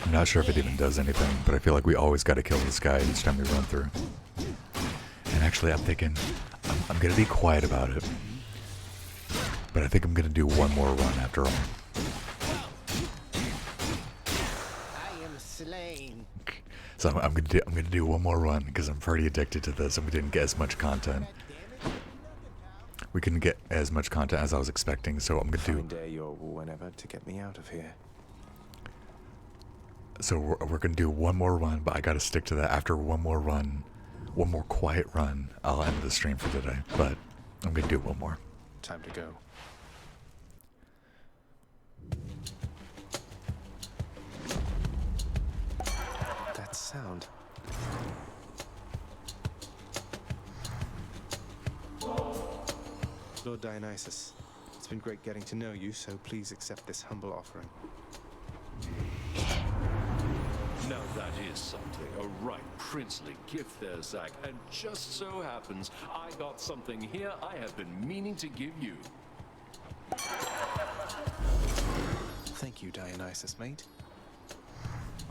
I'm not sure if it even does anything, but I feel like we always got to kill this guy each time we run through. And actually, I'm thinking I'm going to be quiet about it. But I think I'm going to do one more run after all. I am slain. So I'm going to do one more run because I'm pretty addicted to this and we didn't get as much content. We couldn't get as much content as I was expecting, so I'm going to do... Find day or whenever to get me out of here. So we're going to do one more run, but I got to stick to that. After one more run, one more quiet run, I'll end the stream for today. But I'm going to do one more. Time to go. sound? Lord Dionysus, it's been great getting to know you, so please accept this humble offering. Now that is something, a right princely gift there, Zach. And just so happens, I got something here I have been meaning to give you. Thank you, Dionysus, mate.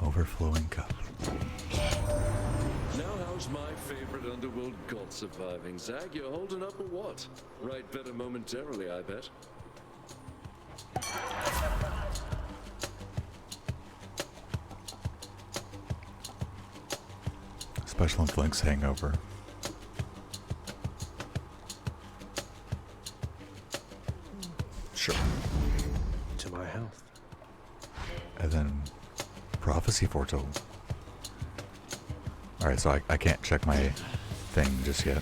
Overflowing cup. Now how's my favorite underworld god surviving, Zach? You're holding up or what? Right better momentarily, I bet. Special inflicts hangover. Sure. To my health. And then prophecy foretold. Alright, so I can't check my thing just yet.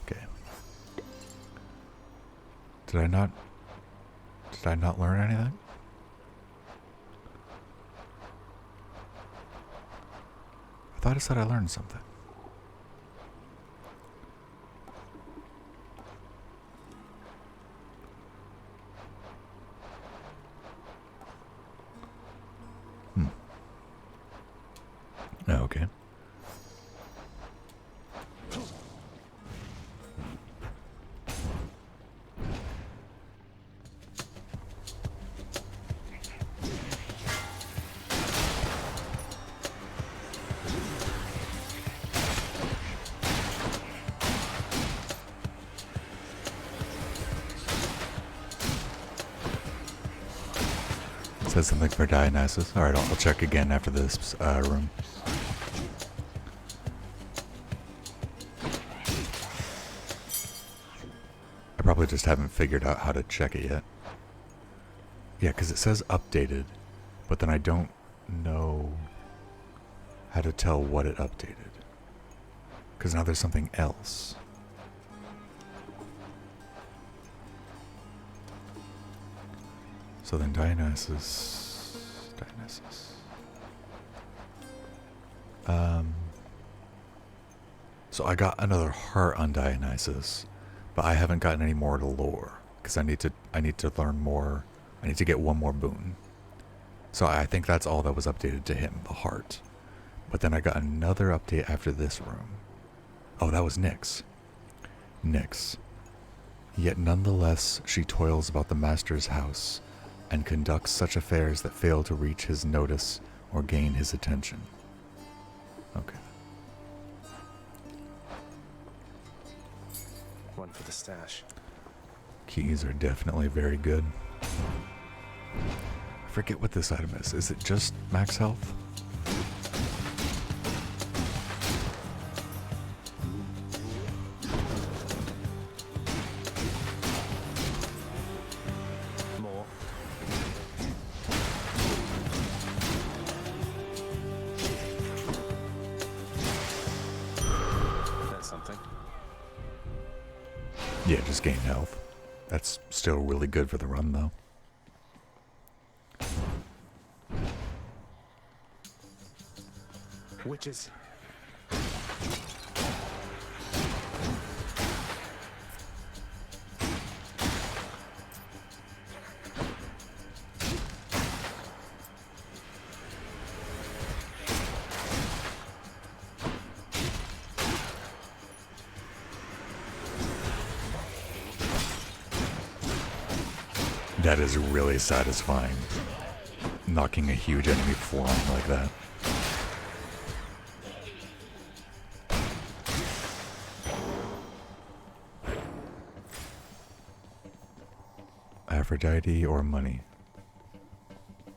Okay. Did I not learn anything? I thought it said I learned something. Oh, okay. Said something for Dionysus. Alright, I'll check again after this room. I probably just haven't figured out how to check it yet. Yeah, because it says updated, but then I don't know how to tell what it updated. Because now there's something else. So then Dionysus. So I got another heart on Dionysus, but I haven't gotten any more to lore because I need to learn more. I need to get one more boon. So I think that's all that was updated to him, the heart. But then I got another update after this room. Oh, that was Nyx. Nyx. Yet nonetheless she toils about the master's house and conducts such affairs that fail to reach his notice or gain his attention. Okay. One for the stash. Keys are definitely very good. I forget what this item is. Is it just max health? More. That's something. Yeah, just gain health. That's still really good for the run, though. Witches. That is really satisfying. Knocking a huge enemy flying like that. Aphrodite or money?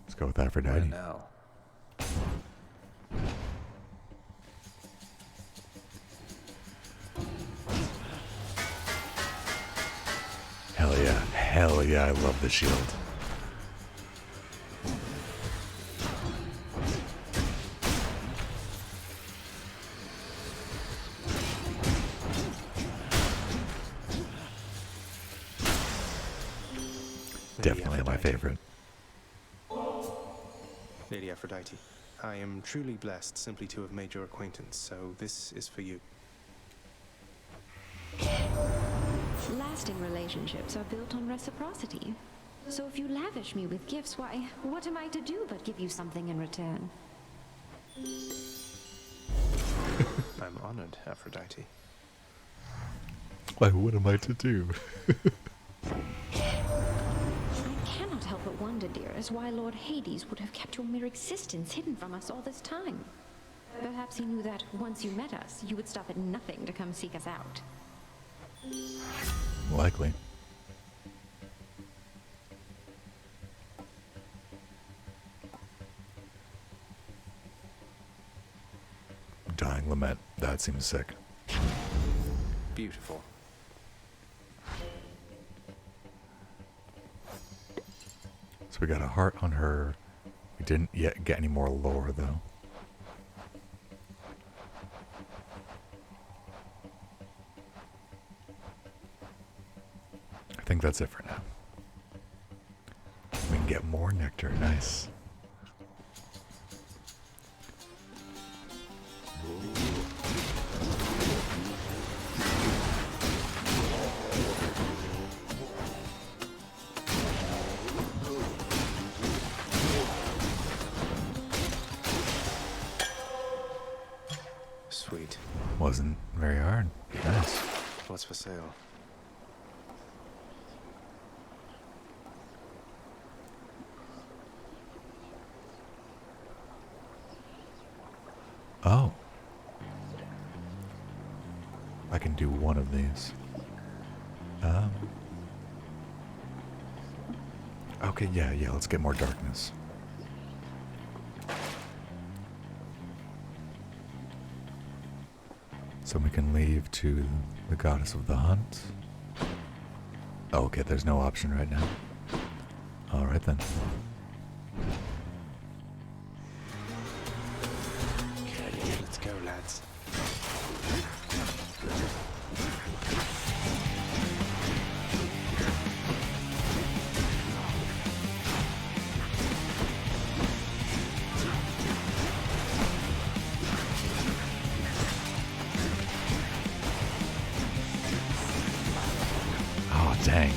Let's go with Aphrodite. Right now. Hell yeah. Hell yeah, I love the shield. Definitely my favorite. Lady Aphrodite, I am truly blessed simply to have made your acquaintance, so this is for you. Lasting relationships are built on reciprocity. So if you lavish me with gifts, why, what am I to do but give you something in return? I'm honored, Aphrodite. Why, what am I to do? I cannot help but wonder, dearest, why Lord Hades would have kept your mere existence hidden from us all this time. Perhaps he knew that once you met us, you would stop at nothing to come seek us out. Likely. Dying lament. That seems sick. Beautiful. So we got a heart on her. We didn't yet get any more lore, though. I think that's it for now. We can get more nectar. Nice. Sweet. Wasn't very hard. Nice. What's for sale? Oh. I can do one of these. Okay, yeah, let's get more darkness. So we can leave to the goddess of the hunt. Oh, okay, there's no option right now. Alright then. Okay, let's go, lads. Oh, dang.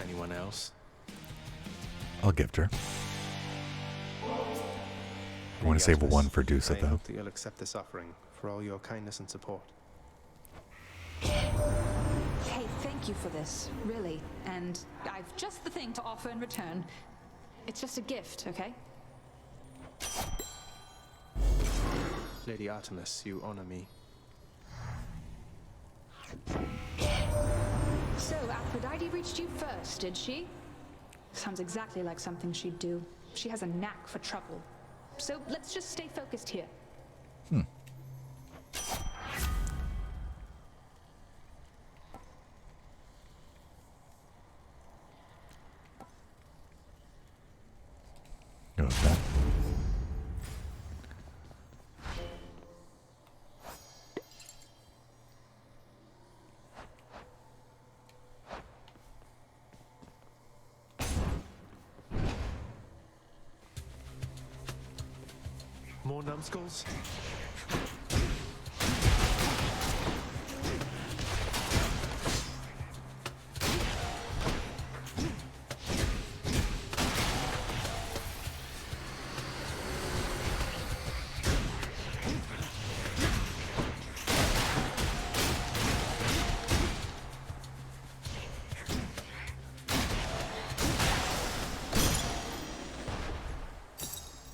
Anyone else? I'll gift her. I want to save one for Dusa, I though. hope that you'll accept this offering for all your kindness and support. Hey, thank you for this, really. And I've just the thing to offer in return. It's just a gift, okay? Lady Artemis, you honor me. So, Aphrodite reached you first, did she? Sounds exactly like something she'd do. She has a knack for trouble. So, let's just stay focused here. Go with that. More numbskulls?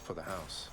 For the house.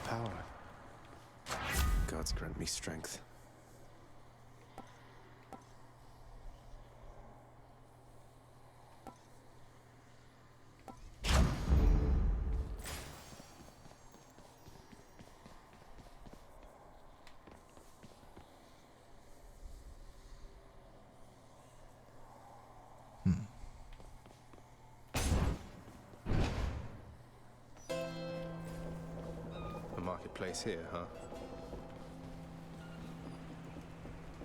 power. Gods grant me strength. A marketplace here, huh?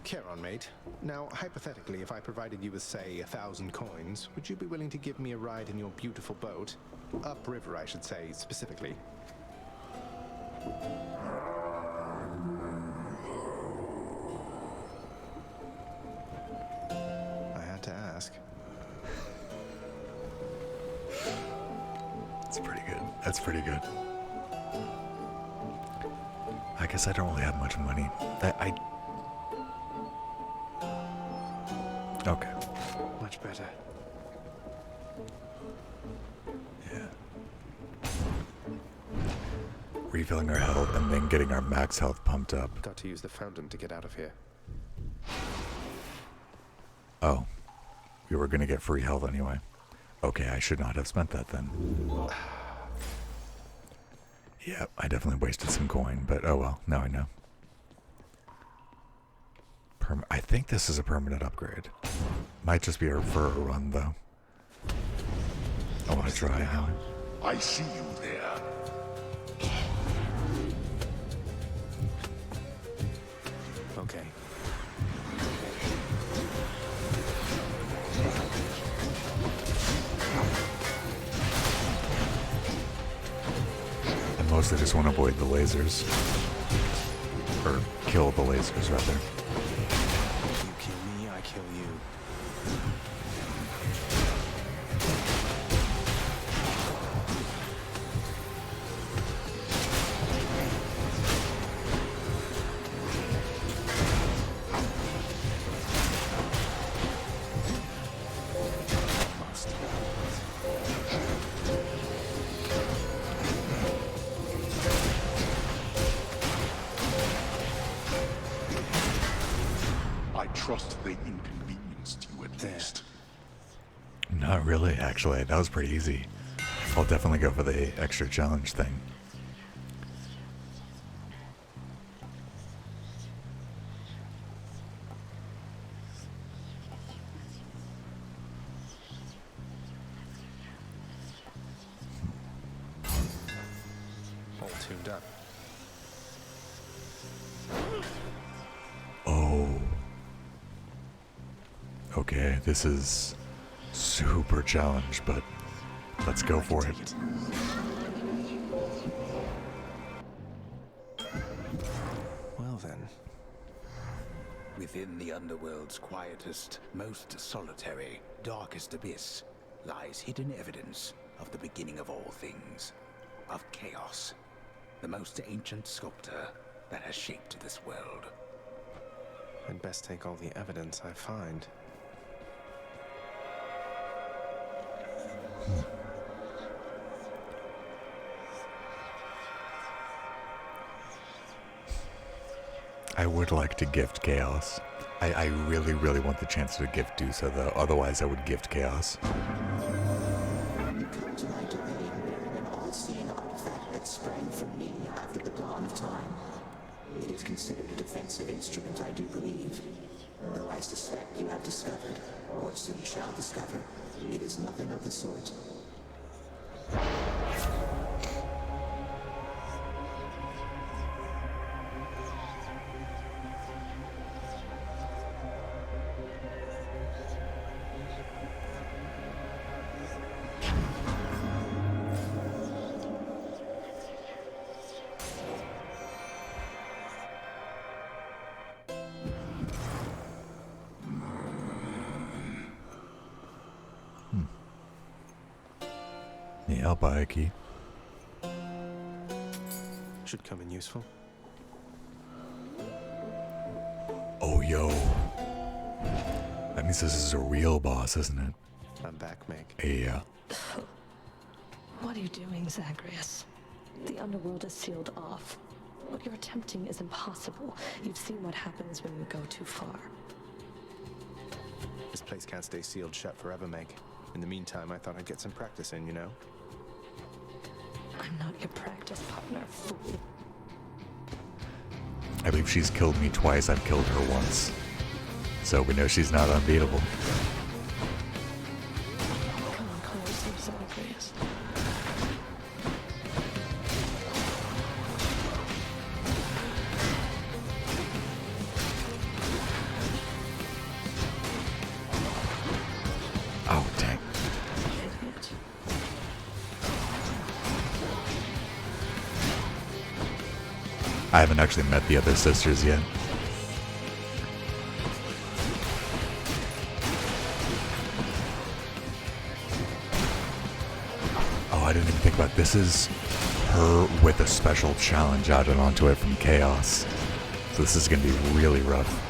Care on, mate. Now, hypothetically, if I provided you with, say, 1,000 coins, would you be willing to give me a ride in your beautiful boat? Upriver, I should say, specifically. I had to ask. That's pretty good. That's pretty good. I guess I don't really have much money. Okay. Much better. Yeah. Refilling our health and then getting our max health pumped up. Got to use the fountain to get out of here. Oh. We were gonna get free health anyway. Okay, I should not have spent that then. Yeah, I definitely wasted some coin, but oh well, now I know. I think this is a permanent upgrade. Might just be for a run, though. I want to try now. I see you there. Okay. I mostly just want to avoid the lasers. Or kill the lasers, rather. You kill me, I kill you. I trust they inconvenienced you at least. Not really, actually. That was pretty easy. I'll definitely go for the extra challenge thing. All tuned up. Oh. Okay, this is super challenge, but let's go for it. Well then. Within the underworld's quietest, most solitary, darkest abyss lies hidden evidence of the beginning of all things, of chaos, the most ancient sculptor that has shaped this world. I'd best take all the evidence I find. I would like to gift chaos. I really, really want the chance to do so, though. Otherwise, I would gift chaos. You come to my domain bearing an all-seeing artifact that sprang from me after the dawn of time. It is considered a defensive instrument, I do believe. Though I suspect you have discovered, or soon shall discover, it is nothing of the sort. Yeah, I'll buy a key. Should come in useful. Oh, yo. That means this is a real boss, isn't it? I'm back, Meg. Yeah. What are you doing, Zagreus? The underworld is sealed off. What you're attempting is impossible. You've seen what happens when you go too far. This place can't stay sealed shut forever, Meg. In the meantime, I thought I'd get some practice in, you know? I'm not your practice partner, fool. I believe she's killed me twice. I've killed her once. So we know she's not unbeatable. Come on, Claire, some celebrities. Oh, dang. I haven't actually met the other sisters yet. Oh, I didn't even think about this. Is her with a special challenge added onto it from Chaos. So this is going to be really rough.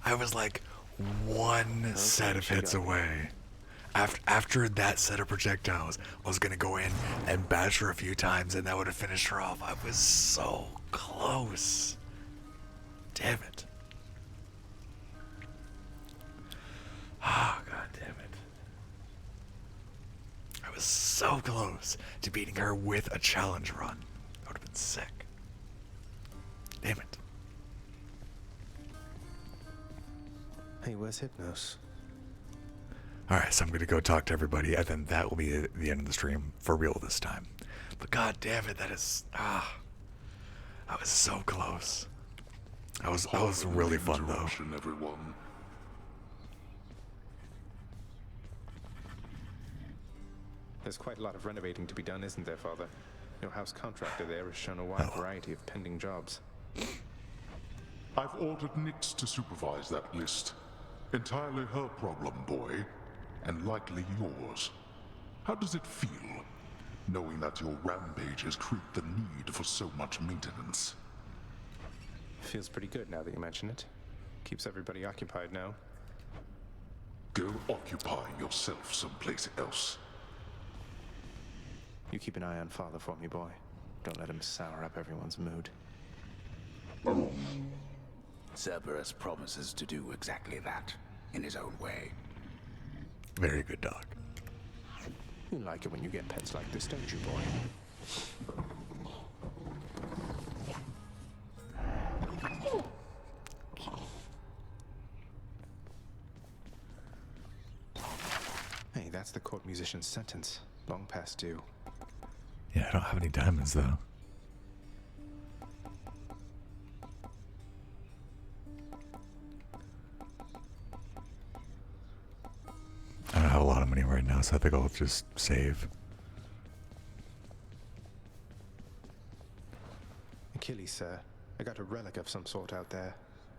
I was like one set of hits away. After that set of projectiles, I was going to go in and bash her a few times and that would have finished her off. I was so close. Damn it. Oh, god damn it. I was so close to beating her with a challenge run. That would have been sick. Damn it. Hey, where's Hypnos? Alright, so I'm going to go talk to everybody, and then that will be the end of the stream for real this time. But god damn it, that is... I was so close. That was really fun though. Everyone. There's quite a lot of renovating to be done, isn't there, Father? Your house contractor there has shown a wide variety of pending jobs. I've ordered Nyx to supervise that list. Entirely her problem, boy, and likely yours. How does it feel, knowing that your rampages create the need for so much maintenance? Feels pretty good now that you mention it. Keeps everybody occupied now. Go occupy yourself someplace else. You keep an eye on Father for me, boy. Don't let him sour up everyone's mood. Cerberus promises to do exactly that, in his own way. Very good dog. You like it when you get pets like this, don't you, boy? Hey, that's the court musician's sentence. Long past due. Yeah, I don't have any diamonds though. I don't have a lot of money right now, so I think I'll just save. Achilles, sir. I got a relic of some sort out there.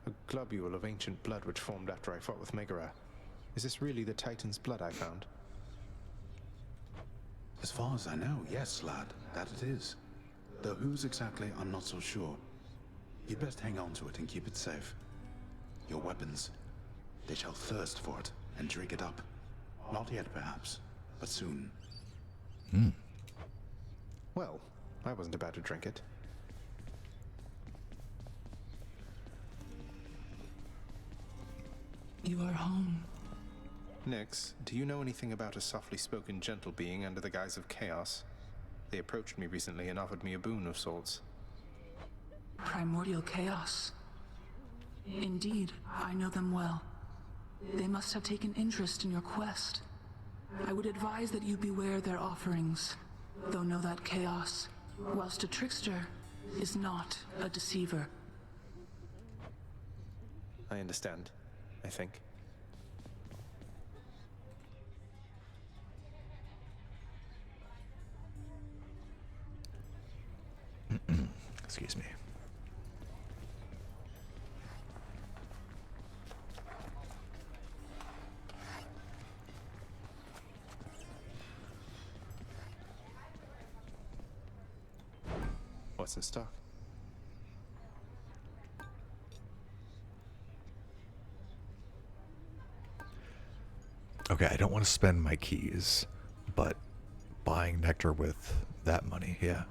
A globule of ancient blood which formed after I fought with Megara. Is this really the Titan's blood I found? As far as I know, yes, lad, that it is. Though whose exactly, I'm not so sure. You'd best hang on to it and keep it safe. Your weapons, they shall thirst for it and drink it up. Not yet, perhaps, but soon. Well, I wasn't about to drink it. You are home. Nyx, do you know anything about a softly spoken gentle being under the guise of chaos? They approached me recently and offered me a boon of sorts. Primordial chaos. Indeed, I know them well. They must have taken interest in your quest. I would advise that you beware their offerings, though know that chaos, whilst a trickster, is not a deceiver. I understand, I think. Excuse me. What's in stock? Okay, I don't want to spend my keys, but buying nectar with that money, yeah.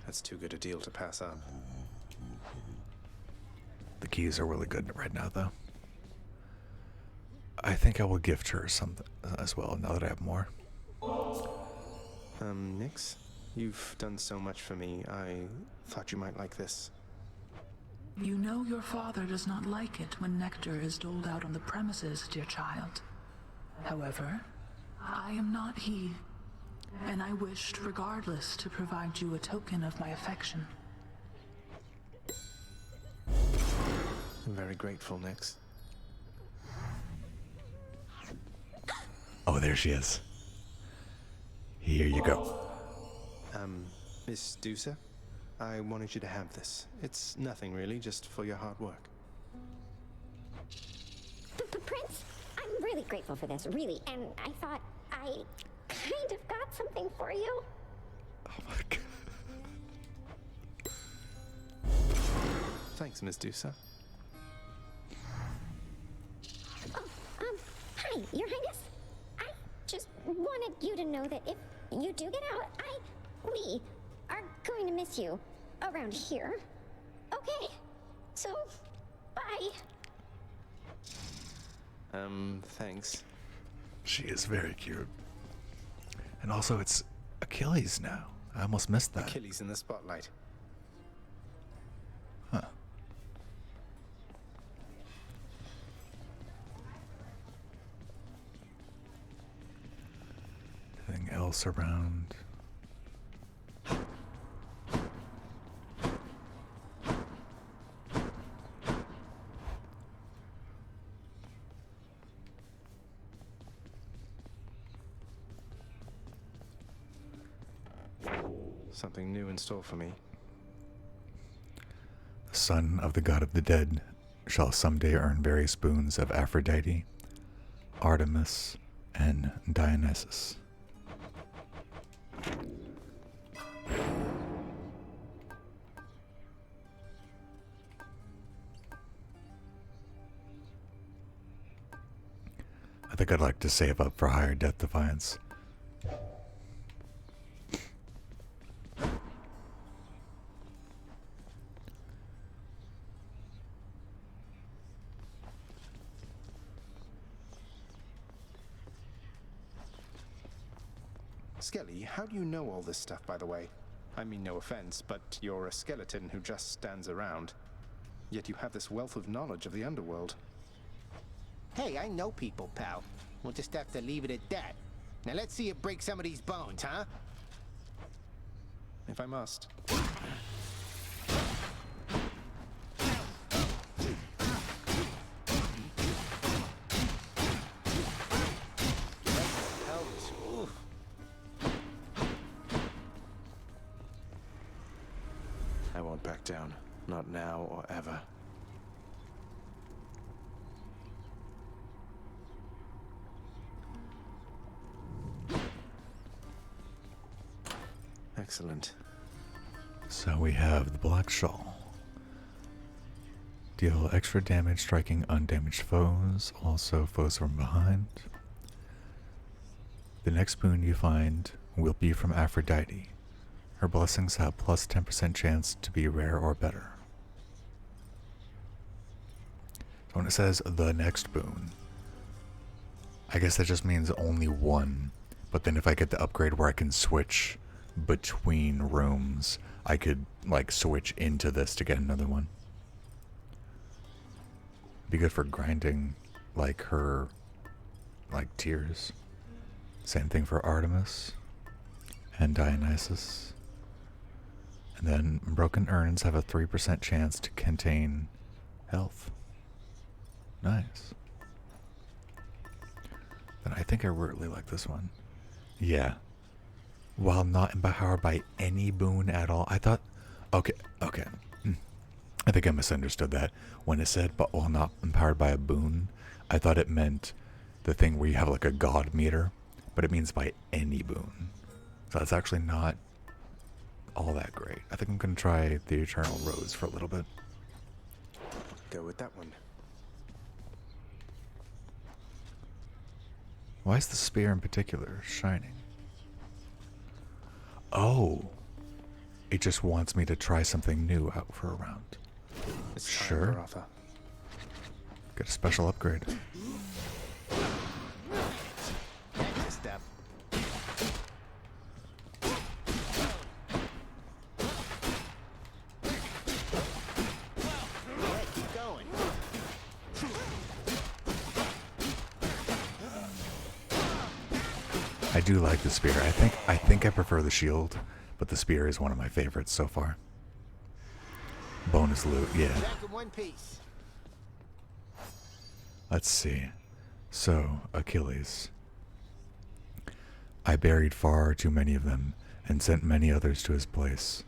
That's too good a deal to pass up. The keys are really good right now, though. I think I will gift her something as well, now that I have more. Nyx? You've done so much for me. I thought you might like this. You know your father does not like it when nectar is doled out on the premises, dear child. However, I am not he, and I wished regardless to provide you a token of my affection. I'm very grateful, Nyx. Oh, there she is. Here you go. Miss Dusa, I wanted you to have this. It's nothing really, just for your hard work. Prince, I'm really grateful for this, really, and I thought I kind of got something for you. Oh my god. Thanks, Miss Dusa. Oh, hi, Your Highness. I just wanted you to know that if you do get out, we are going to miss you around here. Okay, so, bye. Thanks. She is very cute. And also, it's Achilles now. I almost missed that. Achilles in the spotlight. Huh. Anything else around? Something new in store for me. The son of the god of the dead shall someday earn various boons of Aphrodite, Artemis, and Dionysus. I think I'd like to save up for higher death defiance. Skelly, how do you know all this stuff, by the way? I mean no offense, but you're a skeleton who just stands around. Yet you have this wealth of knowledge of the underworld. Hey, I know people, pal. We'll just have to leave it at that. Now let's see you break some of these bones, huh? If I must. I won't back down. Not now or ever. Excellent. So we have the Black Shawl. Deal extra damage striking undamaged foes, also foes from behind. The next boon you find will be from Aphrodite. Her blessings have plus 10% chance to be rare or better. So when it says the next boon, I guess that just means only one. But then if I get the upgrade where I can switch between rooms, I could like switch into this to get another one. Be good for grinding like her like tiers. Same thing for Artemis and Dionysus. And then broken urns have a 3% chance to contain health. Nice. Then I think I really like this one. Yeah. While not empowered by any boon at all. I thought, okay. I think I misunderstood that. When it said, but while not empowered by a boon, I thought it meant the thing where you have like a god meter, but it means by any boon. So that's actually not all that great. I think I'm going to try the Eternal Rose for a little bit. Go with that one. Why is the spear in particular shining? Oh, it just wants me to try something new out for a round. It's sure. Get a special upgrade. That's the stuff. Yeah, keep going. I do like the spear. I think I prefer the shield, but the spear is one of my favorites so far. Bonus loot, yeah. Back in one piece. Let's see. So, Achilles. I buried far too many of them, and sent many others to his place,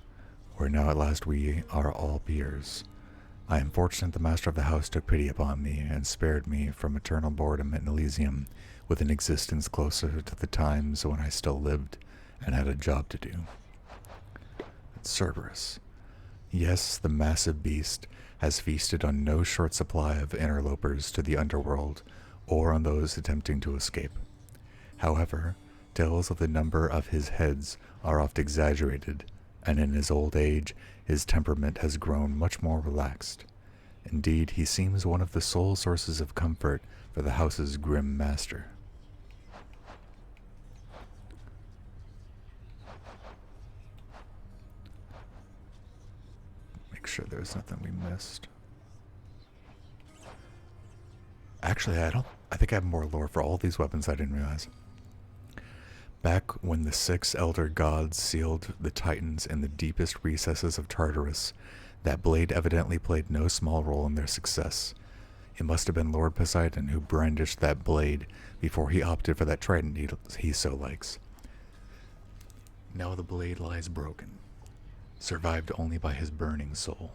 where now at last we are all peers. I am fortunate the master of the house took pity upon me, and spared me from eternal boredom in Elysium, with an existence closer to the times when I still lived, and had a job to do. Cerberus. Yes, the massive beast has feasted on no short supply of interlopers to the underworld, or on those attempting to escape. However, tales of the number of his heads are oft exaggerated, and in his old age his temperament has grown much more relaxed. Indeed, he seems one of the sole sources of comfort for the house's grim master. Make sure there's nothing we missed. Actually, I think I have more lore for all these weapons I didn't realize. Back when the 6 elder gods sealed the Titans in the deepest recesses of Tartarus, that blade evidently played no small role in their success. It must have been Lord Poseidon who brandished that blade before he opted for that trident he so likes. Now the blade lies broken, survived only by his burning soul.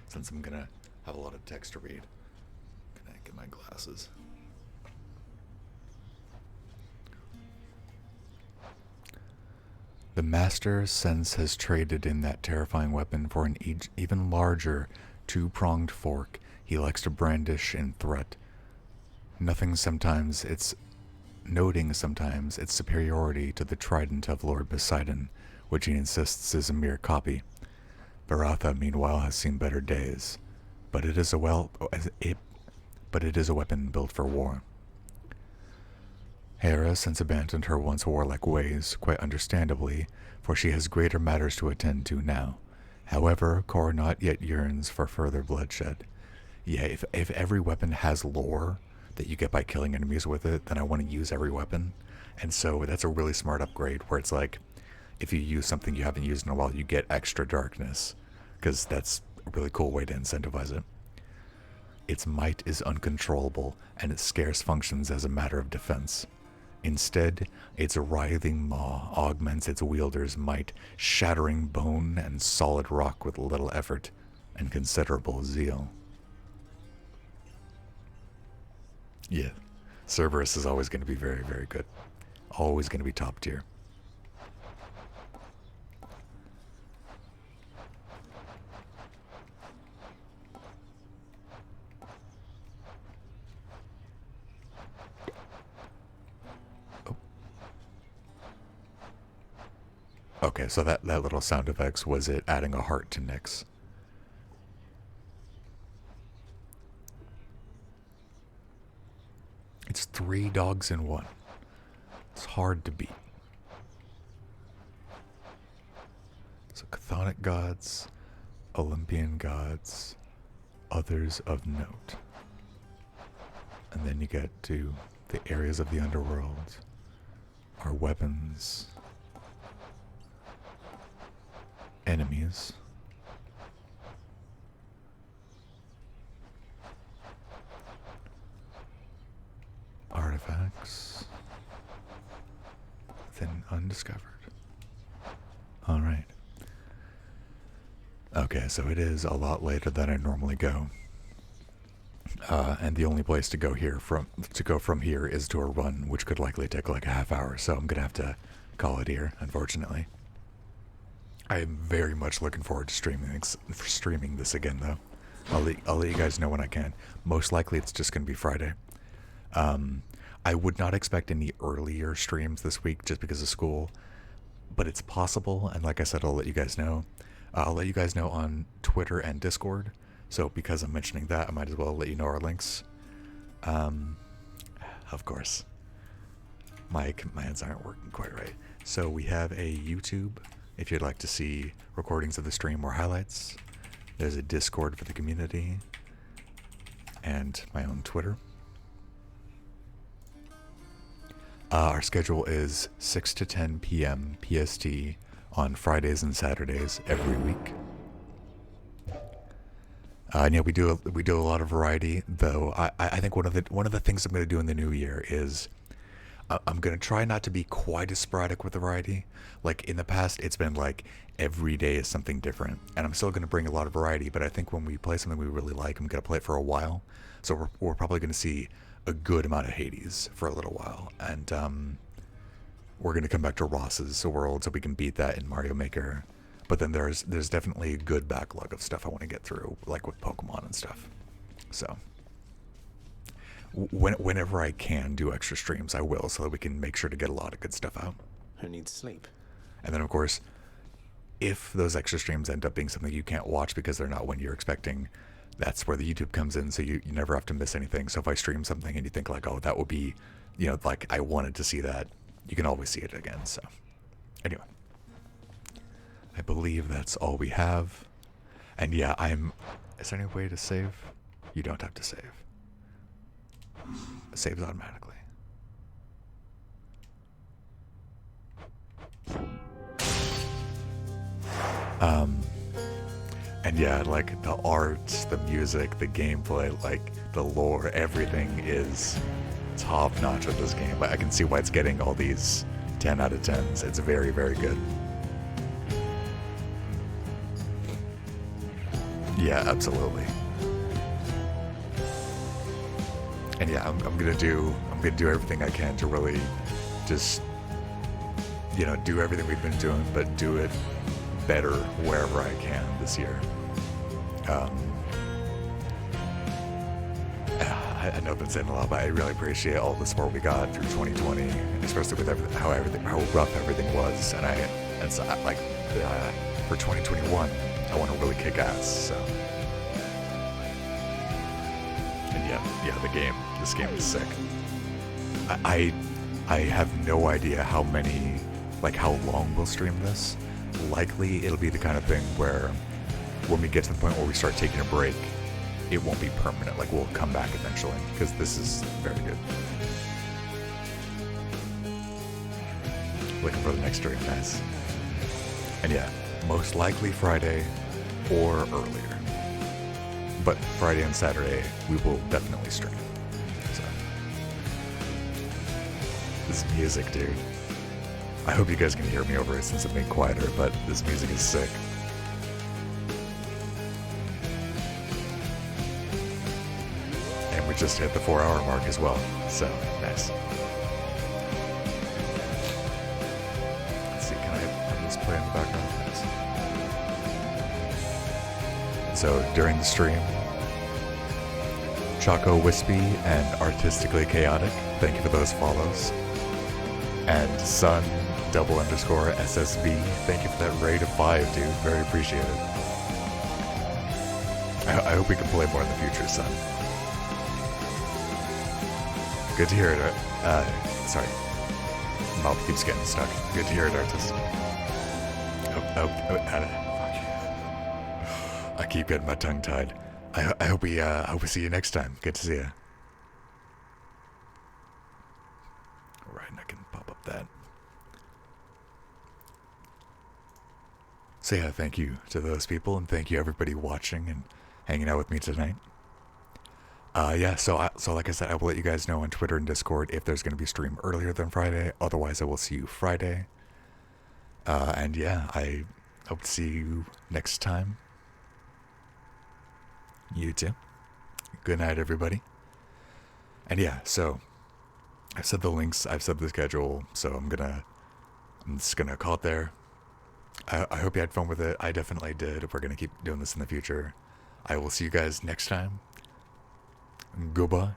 Since I'm gonna have a lot of text to read, can I get my glasses? The Master since has traded in that terrifying weapon for an even larger, two-pronged fork he likes to brandish in threat. Noting sometimes its superiority to the trident of Lord Poseidon, which he insists is a mere copy. Baratha, meanwhile, has seen better days, but it is a weapon built for war. Hera since abandoned her once warlike ways, quite understandably, for she has greater matters to attend to now. However, Coronat yet yearns for further bloodshed. Yeah, if every weapon has lore that you get by killing enemies with it, then I want to use every weapon. And so that's a really smart upgrade where it's like, if you use something you haven't used in a while, you get extra darkness, because that's a really cool way to incentivize it. Its might is uncontrollable, and it scarce functions as a matter of defense. Instead, its writhing maw augments its wielder's might, shattering bone and solid rock with little effort and considerable zeal. Yeah, Cerberus is always going to be very, very good. Always going to be top tier. Okay, so that little sound effects was it adding a heart to Nyx. It's 3 dogs in 1. It's hard to beat. So chthonic gods, Olympian gods, others of note. And then you get to the areas of the underworld, our weapons, enemies, artifacts, then undiscovered. All right. Okay, so it is a lot later than I normally go, and the only place to go from here is to a run, which could likely take like a half hour. So I'm gonna have to call it here, unfortunately. I am very much looking forward to streaming this again, though. I'll let you guys know when I can. Most likely, it's just gonna be Friday. I would not expect any earlier streams this week just because of school, but it's possible. And like I said, I'll let you guys know. I'll let you guys know on Twitter and Discord. So because I'm mentioning that, I might as well let you know our links. Of course, my commands aren't working quite right. So we have a YouTube if you'd like to see recordings of the stream or highlights. There's a Discord for the community, and my own Twitter. Our schedule is 6 to 10 p.m. PST on Fridays and Saturdays every week. Yeah, we do a lot of variety, though. I think one of the things I'm going to do in the new year is I'm going to try not to be quite as sporadic with the variety. Like in the past, it's been like every day is something different, and I'm still going to bring a lot of variety. But I think when we play something we really like, I'm going to play it for a while. So we're probably going to see a good amount of Hades for a little while, and we're going to come back to Ross's world so we can beat that in Mario Maker. But then there's definitely a good backlog of stuff I want to get through, like with Pokemon and stuff. So whenever I can do extra streams, I will, so that we can make sure to get a lot of good stuff out. Who needs sleep? And then, of course, if those extra streams end up being something you can't watch because they're not when you're expecting, that's where the YouTube comes in, so you never have to miss anything. So if I stream something and you think like, oh, that would be, like I wanted to see that, you can always see it again. So anyway, I believe that's all we have. And yeah, is there any way to save? You don't have to save. It saves automatically. And yeah, like the art, the music, the gameplay, like the lore, everything is top notch with this game. But I can see why it's getting all these 10 out of 10s. It's very, very good. Yeah, absolutely. And yeah, I'm gonna do everything I can to really just, you know, do everything we've been doing, but do it better wherever I can this year. I know that's saying a lot, but I really appreciate all the support we got through 2020, and especially with how rough everything was. And so like for 2021, I want to really kick ass. So, and yeah, this game is sick. I have no idea how long we'll stream this. Likely it'll be the kind of thing where when we get to the point where we start taking a break, it won't be permanent. Like, we'll come back eventually, because this is very good. Looking for the next stream, guys. And yeah, most likely Friday or earlier. But Friday and Saturday, we will definitely stream. So, this music, dude. I hope you guys can hear me over it since I'm being quieter, but this music is sick. And we just hit the 4-hour mark as well, so nice. Let's see, can I have this play in the background? Nice. So during the stream, Choco Wispy and Artistically Chaotic, thank you for those follows. And Sun _SSB, thank you for that raid of 5, dude. Very appreciated. I hope we can play more in the future, Sun. Good to hear it. Sorry. Mouth keeps getting stuck. Good to hear it, Artist. I keep getting my tongue tied. I hope we see you next time. Good to see you. Alright, I can pop up that. So yeah, thank you to those people, and thank you everybody watching and hanging out with me tonight. Yeah, so like I said, I will let you guys know on Twitter and Discord if there's going to be a stream earlier than Friday. Otherwise, I will see you Friday. And yeah, I hope to see you next time. You too. Good night, everybody. And yeah, so I've said the links, I've said the schedule, so I'm just gonna call it there. I hope you had fun with it. I definitely did. We're gonna keep doing this in the future. I will see you guys next time. Goodbye.